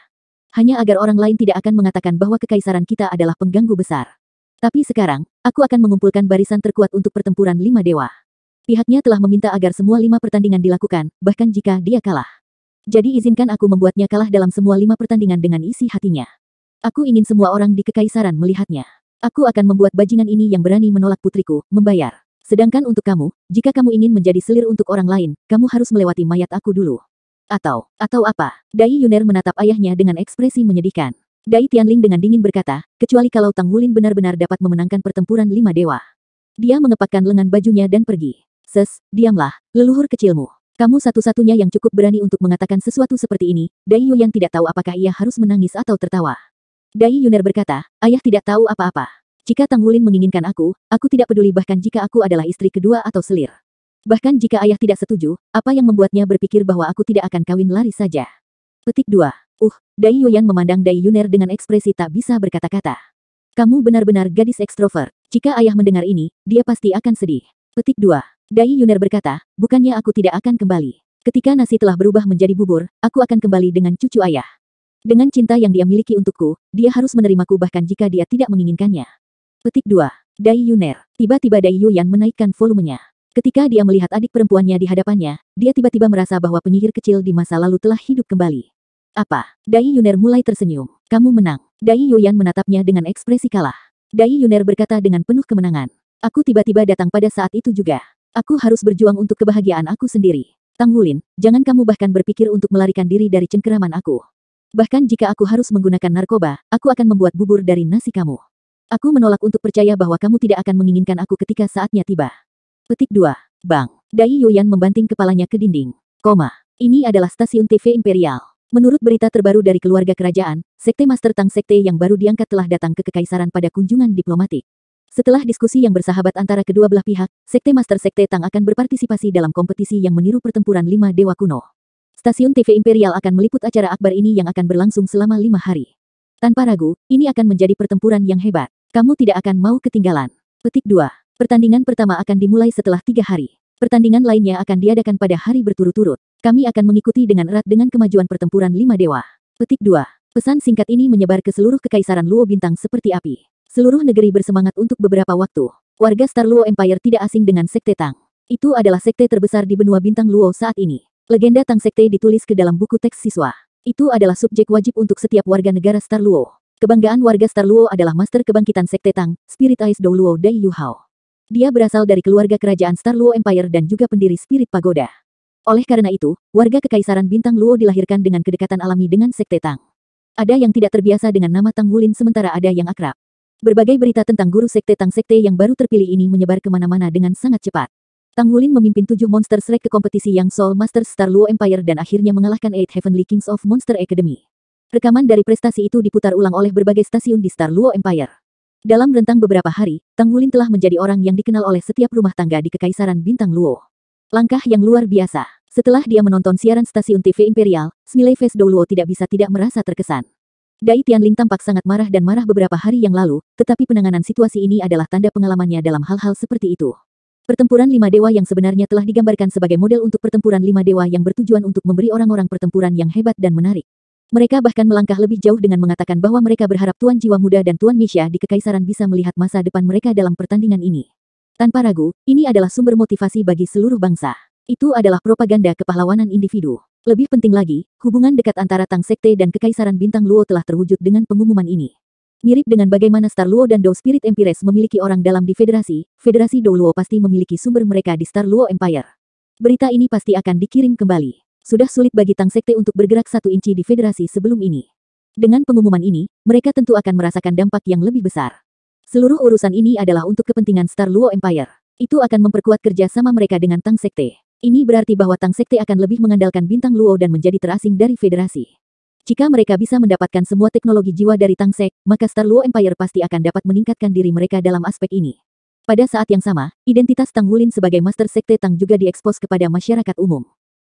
Speaker 1: Hanya agar orang lain tidak akan mengatakan bahwa kekaisaran kita adalah pengganggu besar. Tapi sekarang, aku akan mengumpulkan barisan terkuat untuk pertempuran 5 dewa. Pihaknya telah meminta agar semua 5 pertandingan dilakukan, bahkan jika dia kalah. Jadi izinkan aku membuatnya kalah dalam semua 5 pertandingan dengan isi hatinya. Aku ingin semua orang di kekaisaran melihatnya. Aku akan membuat bajingan ini yang berani menolak putriku, membayar. Sedangkan untuk kamu, jika kamu ingin menjadi selir untuk orang lain, kamu harus melewati mayat aku dulu. Atau apa? Dai Yuner menatap ayahnya dengan ekspresi menyedihkan. Dai Tianling dengan dingin berkata, kecuali kalau Tang Wulin benar-benar dapat memenangkan pertempuran 5 dewa. Dia mengepakkan lengan bajunya dan pergi. Diamlah, leluhur kecilmu. Kamu satu-satunya yang cukup berani untuk mengatakan sesuatu seperti ini. Dai Yuyan tidak tahu apakah ia harus menangis atau tertawa. Dai Yuner berkata, ayah tidak tahu apa-apa. Jika Tang Wulin menginginkan aku tidak peduli bahkan jika aku adalah istri kedua atau selir. Bahkan jika ayah tidak setuju, apa yang membuatnya berpikir bahwa aku tidak akan kawin lari saja? Petik 2. Dai Yuyan memandang Dai Yuner dengan ekspresi tak bisa berkata-kata. Kamu benar-benar gadis ekstrovert. Jika ayah mendengar ini, dia pasti akan sedih. Petik 2. Dai Yuner berkata, bukannya aku tidak akan kembali. Ketika nasi telah berubah menjadi bubur, aku akan kembali dengan cucu ayah. Dengan cinta yang dia miliki untukku, dia harus menerimaku bahkan jika dia tidak menginginkannya. Petik 2. Dai Yuner. Tiba-tiba Dai Yuyan menaikkan volumenya. Ketika dia melihat adik perempuannya di hadapannya, dia tiba-tiba merasa bahwa penyihir kecil di masa lalu telah hidup kembali. Apa? Dai Yuner mulai tersenyum. Kamu menang. Dai Yuyan menatapnya dengan ekspresi kalah. Dai Yuner berkata dengan penuh kemenangan. Aku tiba-tiba datang pada saat itu juga. Aku harus berjuang untuk kebahagiaan aku sendiri. Tang Wulin, jangan kamu bahkan berpikir untuk melarikan diri dari cengkeraman aku. Bahkan jika aku harus menggunakan narkoba, aku akan membuat bubur dari nasi kamu. Aku menolak untuk percaya bahwa kamu tidak akan menginginkan aku ketika saatnya tiba. Petik 2. Bang. Dai Yuyan membanting kepalanya ke dinding. Ini adalah stasiun TV Imperial. Menurut berita terbaru dari keluarga kerajaan, Sekte Master Tang Sekte yang baru diangkat telah datang ke kekaisaran pada kunjungan diplomatik. Setelah diskusi yang bersahabat antara kedua belah pihak, Sekte Master Sekte Tang akan berpartisipasi dalam kompetisi yang meniru pertempuran 5 dewa kuno. Stasiun TV Imperial akan meliput acara akbar ini yang akan berlangsung selama 5 hari. Tanpa ragu, ini akan menjadi pertempuran yang hebat. Kamu tidak akan mau ketinggalan. Petik 2. Pertandingan pertama akan dimulai setelah 3 hari. Pertandingan lainnya akan diadakan pada hari berturut-turut. Kami akan mengikuti dengan erat dengan kemajuan pertempuran 5 dewa. Petik 2. Pesan singkat ini menyebar ke seluruh kekaisaran Luo bintang seperti api. Seluruh negeri bersemangat untuk beberapa waktu. Warga Star Luo Empire tidak asing dengan Sekte Tang. Itu adalah sekte terbesar di benua bintang Luo saat ini. Legenda Tang Sekte ditulis ke dalam buku teks siswa. Itu adalah subjek wajib untuk setiap warga negara Star Luo. Kebanggaan warga Star Luo adalah Master Kebangkitan Sekte Tang, Spirit Ice Dou Luo Dai Yu Hao. Dia berasal dari keluarga kerajaan Star Luo Empire dan juga pendiri Spirit Pagoda. Oleh karena itu, warga kekaisaran bintang Luo dilahirkan dengan kedekatan alami dengan Sekte Tang. Ada yang tidak terbiasa dengan nama Tang Wulin sementara ada yang akrab. Berbagai berita tentang guru Sekte Tang Sekte yang baru terpilih ini menyebar kemana-mana dengan sangat cepat. Tang Wulin memimpin 7 Monster Shrek ke kompetisi Yang Soul Masters Star Luo Empire dan akhirnya mengalahkan 8 Heavenly Kings of Monster Academy. Rekaman dari prestasi itu diputar ulang oleh berbagai stasiun di Star Luo Empire. Dalam rentang beberapa hari, Tang Wulin telah menjadi orang yang dikenal oleh setiap rumah tangga di kekaisaran bintang Luo. Langkah yang luar biasa. Setelah dia menonton siaran stasiun TV Imperial, Smiley Face Dou Luo tidak bisa tidak merasa terkesan. Dai Tianling tampak sangat marah dan marah beberapa hari yang lalu, tetapi penanganan situasi ini adalah tanda pengalamannya dalam hal-hal seperti itu. Pertempuran 5 dewa yang sebenarnya telah digambarkan sebagai model untuk pertempuran 5 dewa yang bertujuan untuk memberi orang-orang pertempuran yang hebat dan menarik. Mereka bahkan melangkah lebih jauh dengan mengatakan bahwa mereka berharap Tuan Jiwa Muda dan Tuan Misha di kekaisaran bisa melihat masa depan mereka dalam pertandingan ini. Tanpa ragu, ini adalah sumber motivasi bagi seluruh bangsa. Itu adalah propaganda kepahlawanan individu. Lebih penting lagi, hubungan dekat antara Tang Sekte dan kekaisaran bintang Luo telah terwujud dengan pengumuman ini. Mirip dengan bagaimana Star Luo dan Dou Spirit Empires memiliki orang dalam di federasi, Federasi Dou Luo pasti memiliki sumber mereka di Star Luo Empire. Berita ini pasti akan dikirim kembali. Sudah sulit bagi Tang Sekte untuk bergerak 1 inci di federasi sebelum ini. Dengan pengumuman ini, mereka tentu akan merasakan dampak yang lebih besar. Seluruh urusan ini adalah untuk kepentingan Star Luo Empire. Itu akan memperkuat kerja sama mereka dengan Tang Sekte. Ini berarti bahwa Tang Sekte akan lebih mengandalkan bintang Luo dan menjadi terasing dari federasi. Jika mereka bisa mendapatkan semua teknologi jiwa dari Tang Sek, maka Star Luo Empire pasti akan dapat meningkatkan diri mereka dalam aspek ini. Pada saat yang sama, identitas Tang Wulin sebagai Master Sekte Tang juga diekspos kepada masyarakat umum.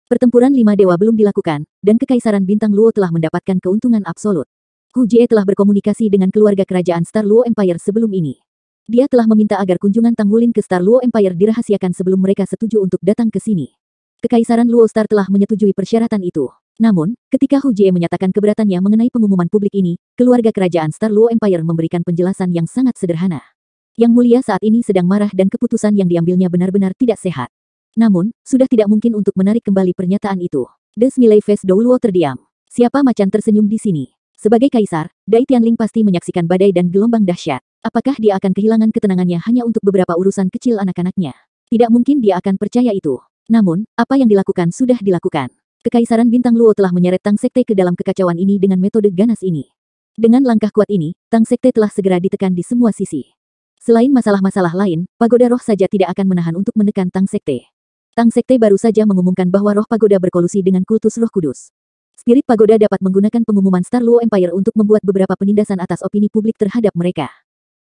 Speaker 1: Pertempuran 5 dewa belum dilakukan, dan kekaisaran bintang Luo telah mendapatkan keuntungan absolut. Hu Jie telah berkomunikasi dengan keluarga kerajaan Star Luo Empire sebelum ini. Dia telah meminta agar kunjungan Tang Wulin ke Star Luo Empire dirahasiakan sebelum mereka setuju untuk datang ke sini. Kekaisaran Luo Star telah menyetujui persyaratan itu. Namun, ketika Hu Jie menyatakan keberatannya mengenai pengumuman publik ini, keluarga kerajaan Star Luo Empire memberikan penjelasan yang sangat sederhana. Yang Mulia saat ini sedang marah dan keputusan yang diambilnya benar-benar tidak sehat. Namun, sudah tidak mungkin untuk menarik kembali pernyataan itu. The Smiley Face Dou Luo terdiam. Siapa macan tersenyum di sini? Sebagai kaisar, Dai Tianling pasti menyaksikan badai dan gelombang dahsyat. Apakah dia akan kehilangan ketenangannya hanya untuk beberapa urusan kecil anak-anaknya? Tidak mungkin dia akan percaya itu. Namun, apa yang dilakukan sudah dilakukan. Kekaisaran bintang Luo telah menyeret Tang Sekte ke dalam kekacauan ini dengan metode ganas ini. Dengan langkah kuat ini, Tang Sekte telah segera ditekan di semua sisi. Selain masalah-masalah lain, Pagoda Roh saja tidak akan menahan untuk menekan Tang Sekte. Tang Sekte baru saja mengumumkan bahwa roh pagoda berkolusi dengan kultus roh kudus. Spirit Pagoda dapat menggunakan pengumuman Star Luo Empire untuk membuat beberapa penindasan atas opini publik terhadap mereka.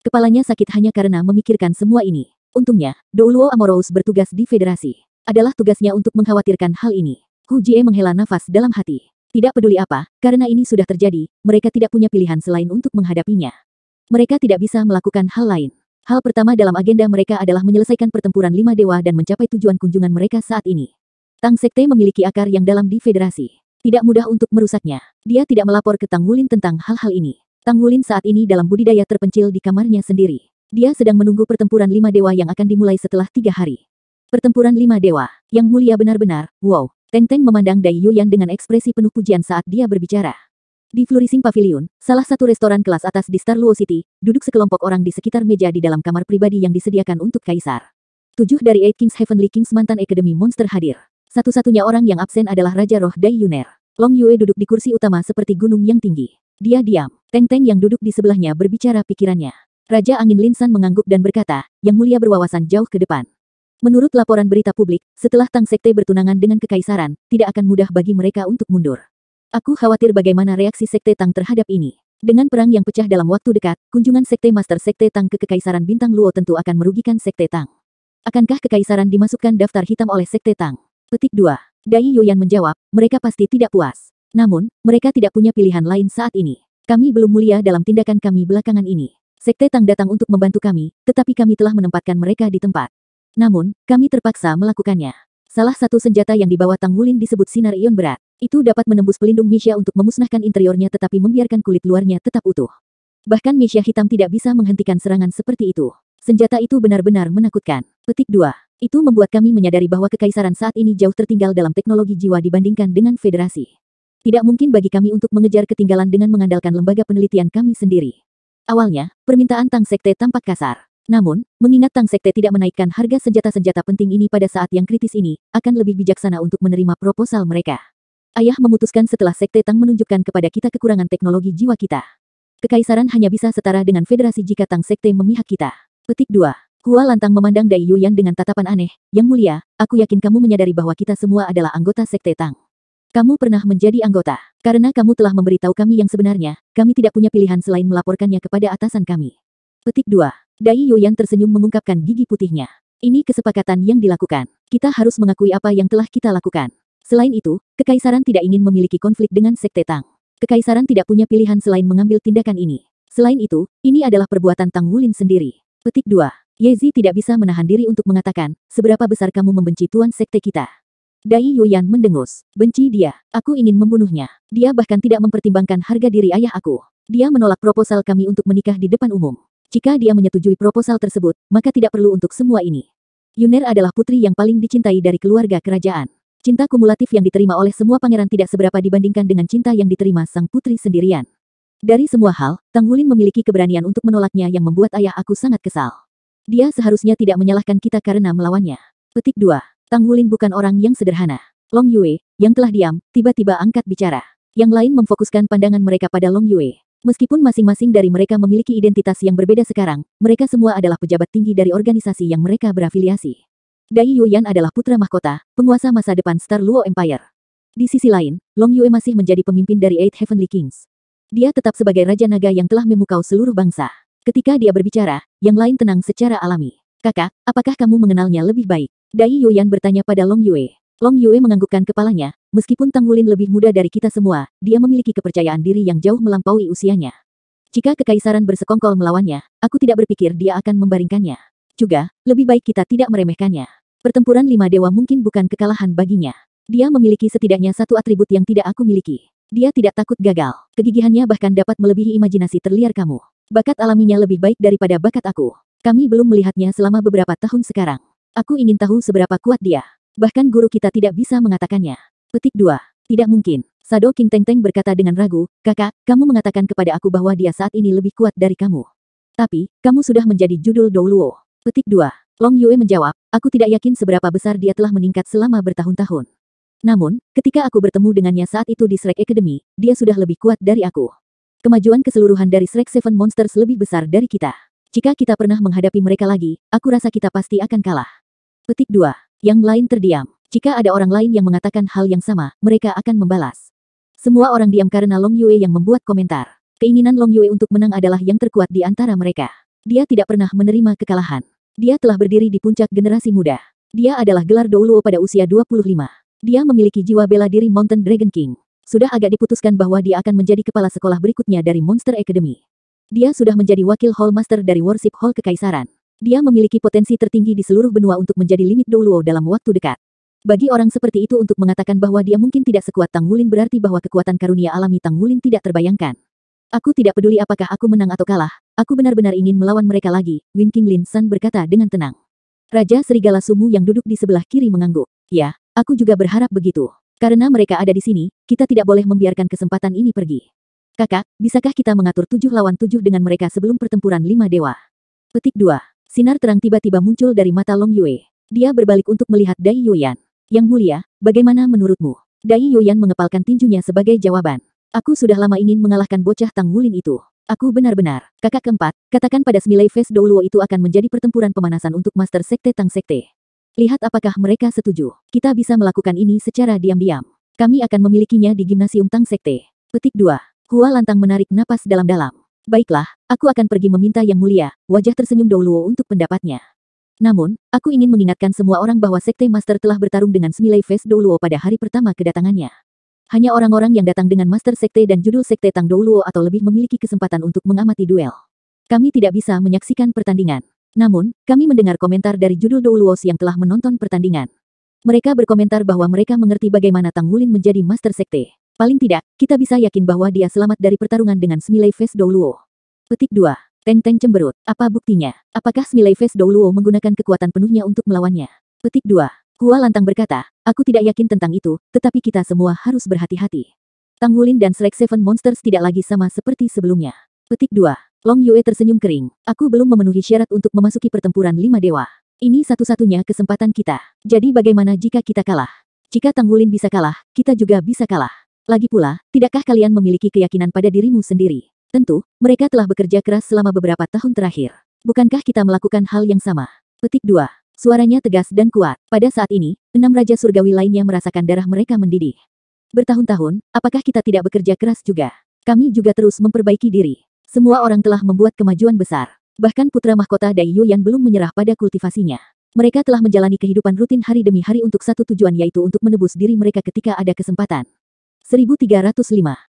Speaker 1: Kepalanya sakit hanya karena memikirkan semua ini. Untungnya, Dou Luo Amorous bertugas di federasi. Adalah tugasnya untuk mengkhawatirkan hal ini. Hu Jie menghela nafas dalam hati. Tidak peduli apa, karena ini sudah terjadi, mereka tidak punya pilihan selain untuk menghadapinya. Mereka tidak bisa melakukan hal lain. Hal pertama dalam agenda mereka adalah menyelesaikan pertempuran 5 dewa dan mencapai tujuan kunjungan mereka saat ini. Tang Sekte memiliki akar yang dalam di federasi. Tidak mudah untuk merusaknya. Dia tidak melapor ke Tang Wulin tentang hal-hal ini. Tang Wulin saat ini dalam budidaya terpencil di kamarnya sendiri. Dia sedang menunggu pertempuran 5 dewa yang akan dimulai setelah 3 hari. Pertempuran 5 dewa. Yang Mulia benar-benar, wow. Teng Teng memandang Dai Yuyan dengan ekspresi penuh pujian saat dia berbicara. Di Flourishing Pavilion, salah satu restoran kelas atas di Star Luo City, duduk sekelompok orang di sekitar meja di dalam kamar pribadi yang disediakan untuk kaisar. 7 dari 8 Kings Heavenly Kings mantan Akademi Monster hadir. Satu-satunya orang yang absen adalah Raja Roh Dai Yuner. Long Yue duduk di kursi utama seperti gunung yang tinggi. Dia diam. Teng Teng yang duduk di sebelahnya berbicara pikirannya. Raja Angin Linsan mengangguk dan berkata, Yang Mulia berwawasan jauh ke depan. Menurut laporan berita publik, setelah Tang Sekte bertunangan dengan kekaisaran, tidak akan mudah bagi mereka untuk mundur. Aku khawatir bagaimana reaksi Sekte Tang terhadap ini. Dengan perang yang pecah dalam waktu dekat, kunjungan Sekte Master Sekte Tang ke Kekaisaran Bintang Luo tentu akan merugikan Sekte Tang. Akankah Kekaisaran dimasukkan daftar hitam oleh Sekte Tang? Petik 2. Dai Yuyan menjawab, mereka pasti tidak puas. Namun, mereka tidak punya pilihan lain saat ini. Kami belum mulia dalam tindakan kami belakangan ini. Sekte Tang datang untuk membantu kami, tetapi kami telah menempatkan mereka di tempat. Namun, kami terpaksa melakukannya. Salah satu senjata yang dibawa Tang Wulin disebut sinar ion berat. Itu dapat menembus pelindung Misha untuk memusnahkan interiornya tetapi membiarkan kulit luarnya tetap utuh. Bahkan Misha hitam tidak bisa menghentikan serangan seperti itu. Senjata itu benar-benar menakutkan. Petik 2. Itu membuat kami menyadari bahwa kekaisaran saat ini jauh tertinggal dalam teknologi jiwa dibandingkan dengan federasi. Tidak mungkin bagi kami untuk mengejar ketinggalan dengan mengandalkan lembaga penelitian kami sendiri. Awalnya, permintaan Tang Sekte tampak kasar. Namun, mengingat Tang Sekte tidak menaikkan harga senjata-senjata penting ini pada saat yang kritis ini, akan lebih bijaksana untuk menerima proposal mereka. Ayah memutuskan setelah Sekte Tang menunjukkan kepada kita kekurangan teknologi jiwa kita. Kekaisaran hanya bisa setara dengan federasi jika Tang Sekte memihak kita. Petik 2. Hua lantang memandang Dai Yuyan dengan tatapan aneh. Yang mulia, aku yakin kamu menyadari bahwa kita semua adalah anggota Sekte Tang. Kamu pernah menjadi anggota. Karena kamu telah memberitahu kami yang sebenarnya, kami tidak punya pilihan selain melaporkannya kepada atasan kami. Petik 2. Dai Yuyan tersenyum mengungkapkan gigi putihnya. Ini kesepakatan yang dilakukan. Kita harus mengakui apa yang telah kita lakukan. Selain itu, Kekaisaran tidak ingin memiliki konflik dengan Sekte Tang. Kekaisaran tidak punya pilihan selain mengambil tindakan ini. Selain itu, ini adalah perbuatan Tang Wulin sendiri. Petik 2. Yezi tidak bisa menahan diri untuk mengatakan, seberapa besar kamu membenci Tuan Sekte kita. Dai Yuyan mendengus. Benci dia. Aku ingin membunuhnya. Dia bahkan tidak mempertimbangkan harga diri ayah aku. Dia menolak proposal kami untuk menikah di depan umum. Jika dia menyetujui proposal tersebut, maka tidak perlu untuk semua ini. Yuner adalah putri yang paling dicintai dari keluarga kerajaan. Cinta kumulatif yang diterima oleh semua pangeran tidak seberapa dibandingkan dengan cinta yang diterima sang putri sendirian. Dari semua hal, Tang Wulin memiliki keberanian untuk menolaknya yang membuat ayah aku sangat kesal. Dia seharusnya tidak menyalahkan kita karena melawannya. Petik 2. Tang Wulin bukan orang yang sederhana. Long Yue, yang telah diam, tiba-tiba angkat bicara. Yang lain memfokuskan pandangan mereka pada Long Yue. Meskipun masing-masing dari mereka memiliki identitas yang berbeda sekarang, mereka semua adalah pejabat tinggi dari organisasi yang mereka berafiliasi. Dai Yuyan adalah putra mahkota, penguasa masa depan Star Luo Empire. Di sisi lain, Long Yue masih menjadi pemimpin dari Eight Heavenly Kings. Dia tetap sebagai Raja Naga yang telah memukau seluruh bangsa. Ketika dia berbicara, yang lain tenang secara alami. Kakak, apakah kamu mengenalnya lebih baik? Dai Yuyan bertanya pada Long Yue. Long Yue menganggukkan kepalanya, meskipun Tang Wulin lebih muda dari kita semua, dia memiliki kepercayaan diri yang jauh melampaui usianya. Jika Kekaisaran bersekongkol melawannya, aku tidak berpikir dia akan membaringkannya. Juga, lebih baik kita tidak meremehkannya. Pertempuran 5 dewa mungkin bukan kekalahan baginya. Dia memiliki setidaknya satu atribut yang tidak aku miliki. Dia tidak takut gagal. Kegigihannya bahkan dapat melebihi imajinasi terliar kamu. Bakat alaminya lebih baik daripada bakat aku. Kami belum melihatnya selama beberapa tahun sekarang. Aku ingin tahu seberapa kuat dia. Bahkan guru kita tidak bisa mengatakannya. Petik 2. Tidak mungkin. Sado King Teng Teng berkata dengan ragu, kakak, kamu mengatakan kepada aku bahwa dia saat ini lebih kuat dari kamu. Tapi, kamu sudah menjadi judul Douluo. Petik 2. Long Yue menjawab, aku tidak yakin seberapa besar dia telah meningkat selama bertahun-tahun. Namun, ketika aku bertemu dengannya saat itu di Shrek Academy, dia sudah lebih kuat dari aku. Kemajuan keseluruhan dari Shrek Seven Monsters lebih besar dari kita. Jika kita pernah menghadapi mereka lagi, aku rasa kita pasti akan kalah. Petik 2. Yang lain terdiam. Jika ada orang lain yang mengatakan hal yang sama, mereka akan membalas. Semua orang diam karena Long Yue yang membuat komentar. Keinginan Long Yue untuk menang adalah yang terkuat di antara mereka. Dia tidak pernah menerima kekalahan. Dia telah berdiri di puncak generasi muda. Dia adalah gelar Douluo pada usia 25. Dia memiliki jiwa bela diri Mountain Dragon King. Sudah agak diputuskan bahwa dia akan menjadi kepala sekolah berikutnya dari Monster Academy. Dia sudah menjadi wakil Hall Master dari Worship Hall Kekaisaran. Dia memiliki potensi tertinggi di seluruh benua untuk menjadi limit Douluo dalam waktu dekat. Bagi orang seperti itu untuk mengatakan bahwa dia mungkin tidak sekuat Tang Wulin berarti bahwa kekuatan karunia alami Tang Wulin tidak terbayangkan. Aku tidak peduli apakah aku menang atau kalah, aku benar-benar ingin melawan mereka lagi, Win King Lin San berkata dengan tenang. Raja Serigala Sumu yang duduk di sebelah kiri mengangguk. Ya, aku juga berharap begitu. Karena mereka ada di sini, kita tidak boleh membiarkan kesempatan ini pergi. Kakak, bisakah kita mengatur 7 lawan 7 dengan mereka sebelum pertempuran 5 dewa? Petik 2. Sinar terang tiba-tiba muncul dari mata Long Yue. Dia berbalik untuk melihat Dai Yuyan. Yang mulia, bagaimana menurutmu? Dai Yuyan mengepalkan tinjunya sebagai jawaban. Aku sudah lama ingin mengalahkan bocah Tang Wulin itu. Aku benar-benar. Kakak keempat, katakan pada Smiley Face Douluo itu akan menjadi pertempuran pemanasan untuk Master Sekte Tang Sekte. Lihat apakah mereka setuju. Kita bisa melakukan ini secara diam-diam. Kami akan memilikinya di Gimnasium Tang Sekte. Petik 2. Hua lantang menarik napas dalam-dalam. Baiklah, aku akan pergi meminta Yang Mulia, wajah tersenyum Douluo untuk pendapatnya. Namun, aku ingin mengingatkan semua orang bahwa Sekte Master telah bertarung dengan Smiley Face Douluo pada hari pertama kedatangannya. Hanya orang-orang yang datang dengan Master Sekte dan judul Sekte Tang Douluo atau lebih memiliki kesempatan untuk mengamati duel. Kami tidak bisa menyaksikan pertandingan. Namun, kami mendengar komentar dari judul Douluos yang telah menonton pertandingan. Mereka berkomentar bahwa mereka mengerti bagaimana Tang Wulin menjadi Master Sekte. Paling tidak, kita bisa yakin bahwa dia selamat dari pertarungan dengan Smiley Face Douluo. Petik 2. Teng Teng cemberut. Apa buktinya? Apakah Smiley Face Douluo menggunakan kekuatan penuhnya untuk melawannya? Petik 2. Hua Lantang berkata, aku tidak yakin tentang itu, tetapi kita semua harus berhati-hati. Tang Wulin dan Slack Seven Monsters tidak lagi sama seperti sebelumnya. Petik 2. Long Yue tersenyum kering. Aku belum memenuhi syarat untuk memasuki pertempuran 5 dewa. Ini satu-satunya kesempatan kita. Jadi bagaimana jika kita kalah? Jika Tang Wulin bisa kalah, kita juga bisa kalah. Lagi pula, tidakkah kalian memiliki keyakinan pada dirimu sendiri? Tentu, mereka telah bekerja keras selama beberapa tahun terakhir. Bukankah kita melakukan hal yang sama? Petik 2. Suaranya tegas dan kuat. Pada saat ini, 6 raja surgawi lainnya merasakan darah mereka mendidih. Bertahun-tahun, apakah kita tidak bekerja keras juga? Kami juga terus memperbaiki diri. Semua orang telah membuat kemajuan besar. Bahkan putra mahkota Dai Yuyan belum menyerah pada kultivasinya. Mereka telah menjalani kehidupan rutin hari demi hari untuk satu tujuan yaitu untuk menebus diri mereka ketika ada kesempatan. 1305.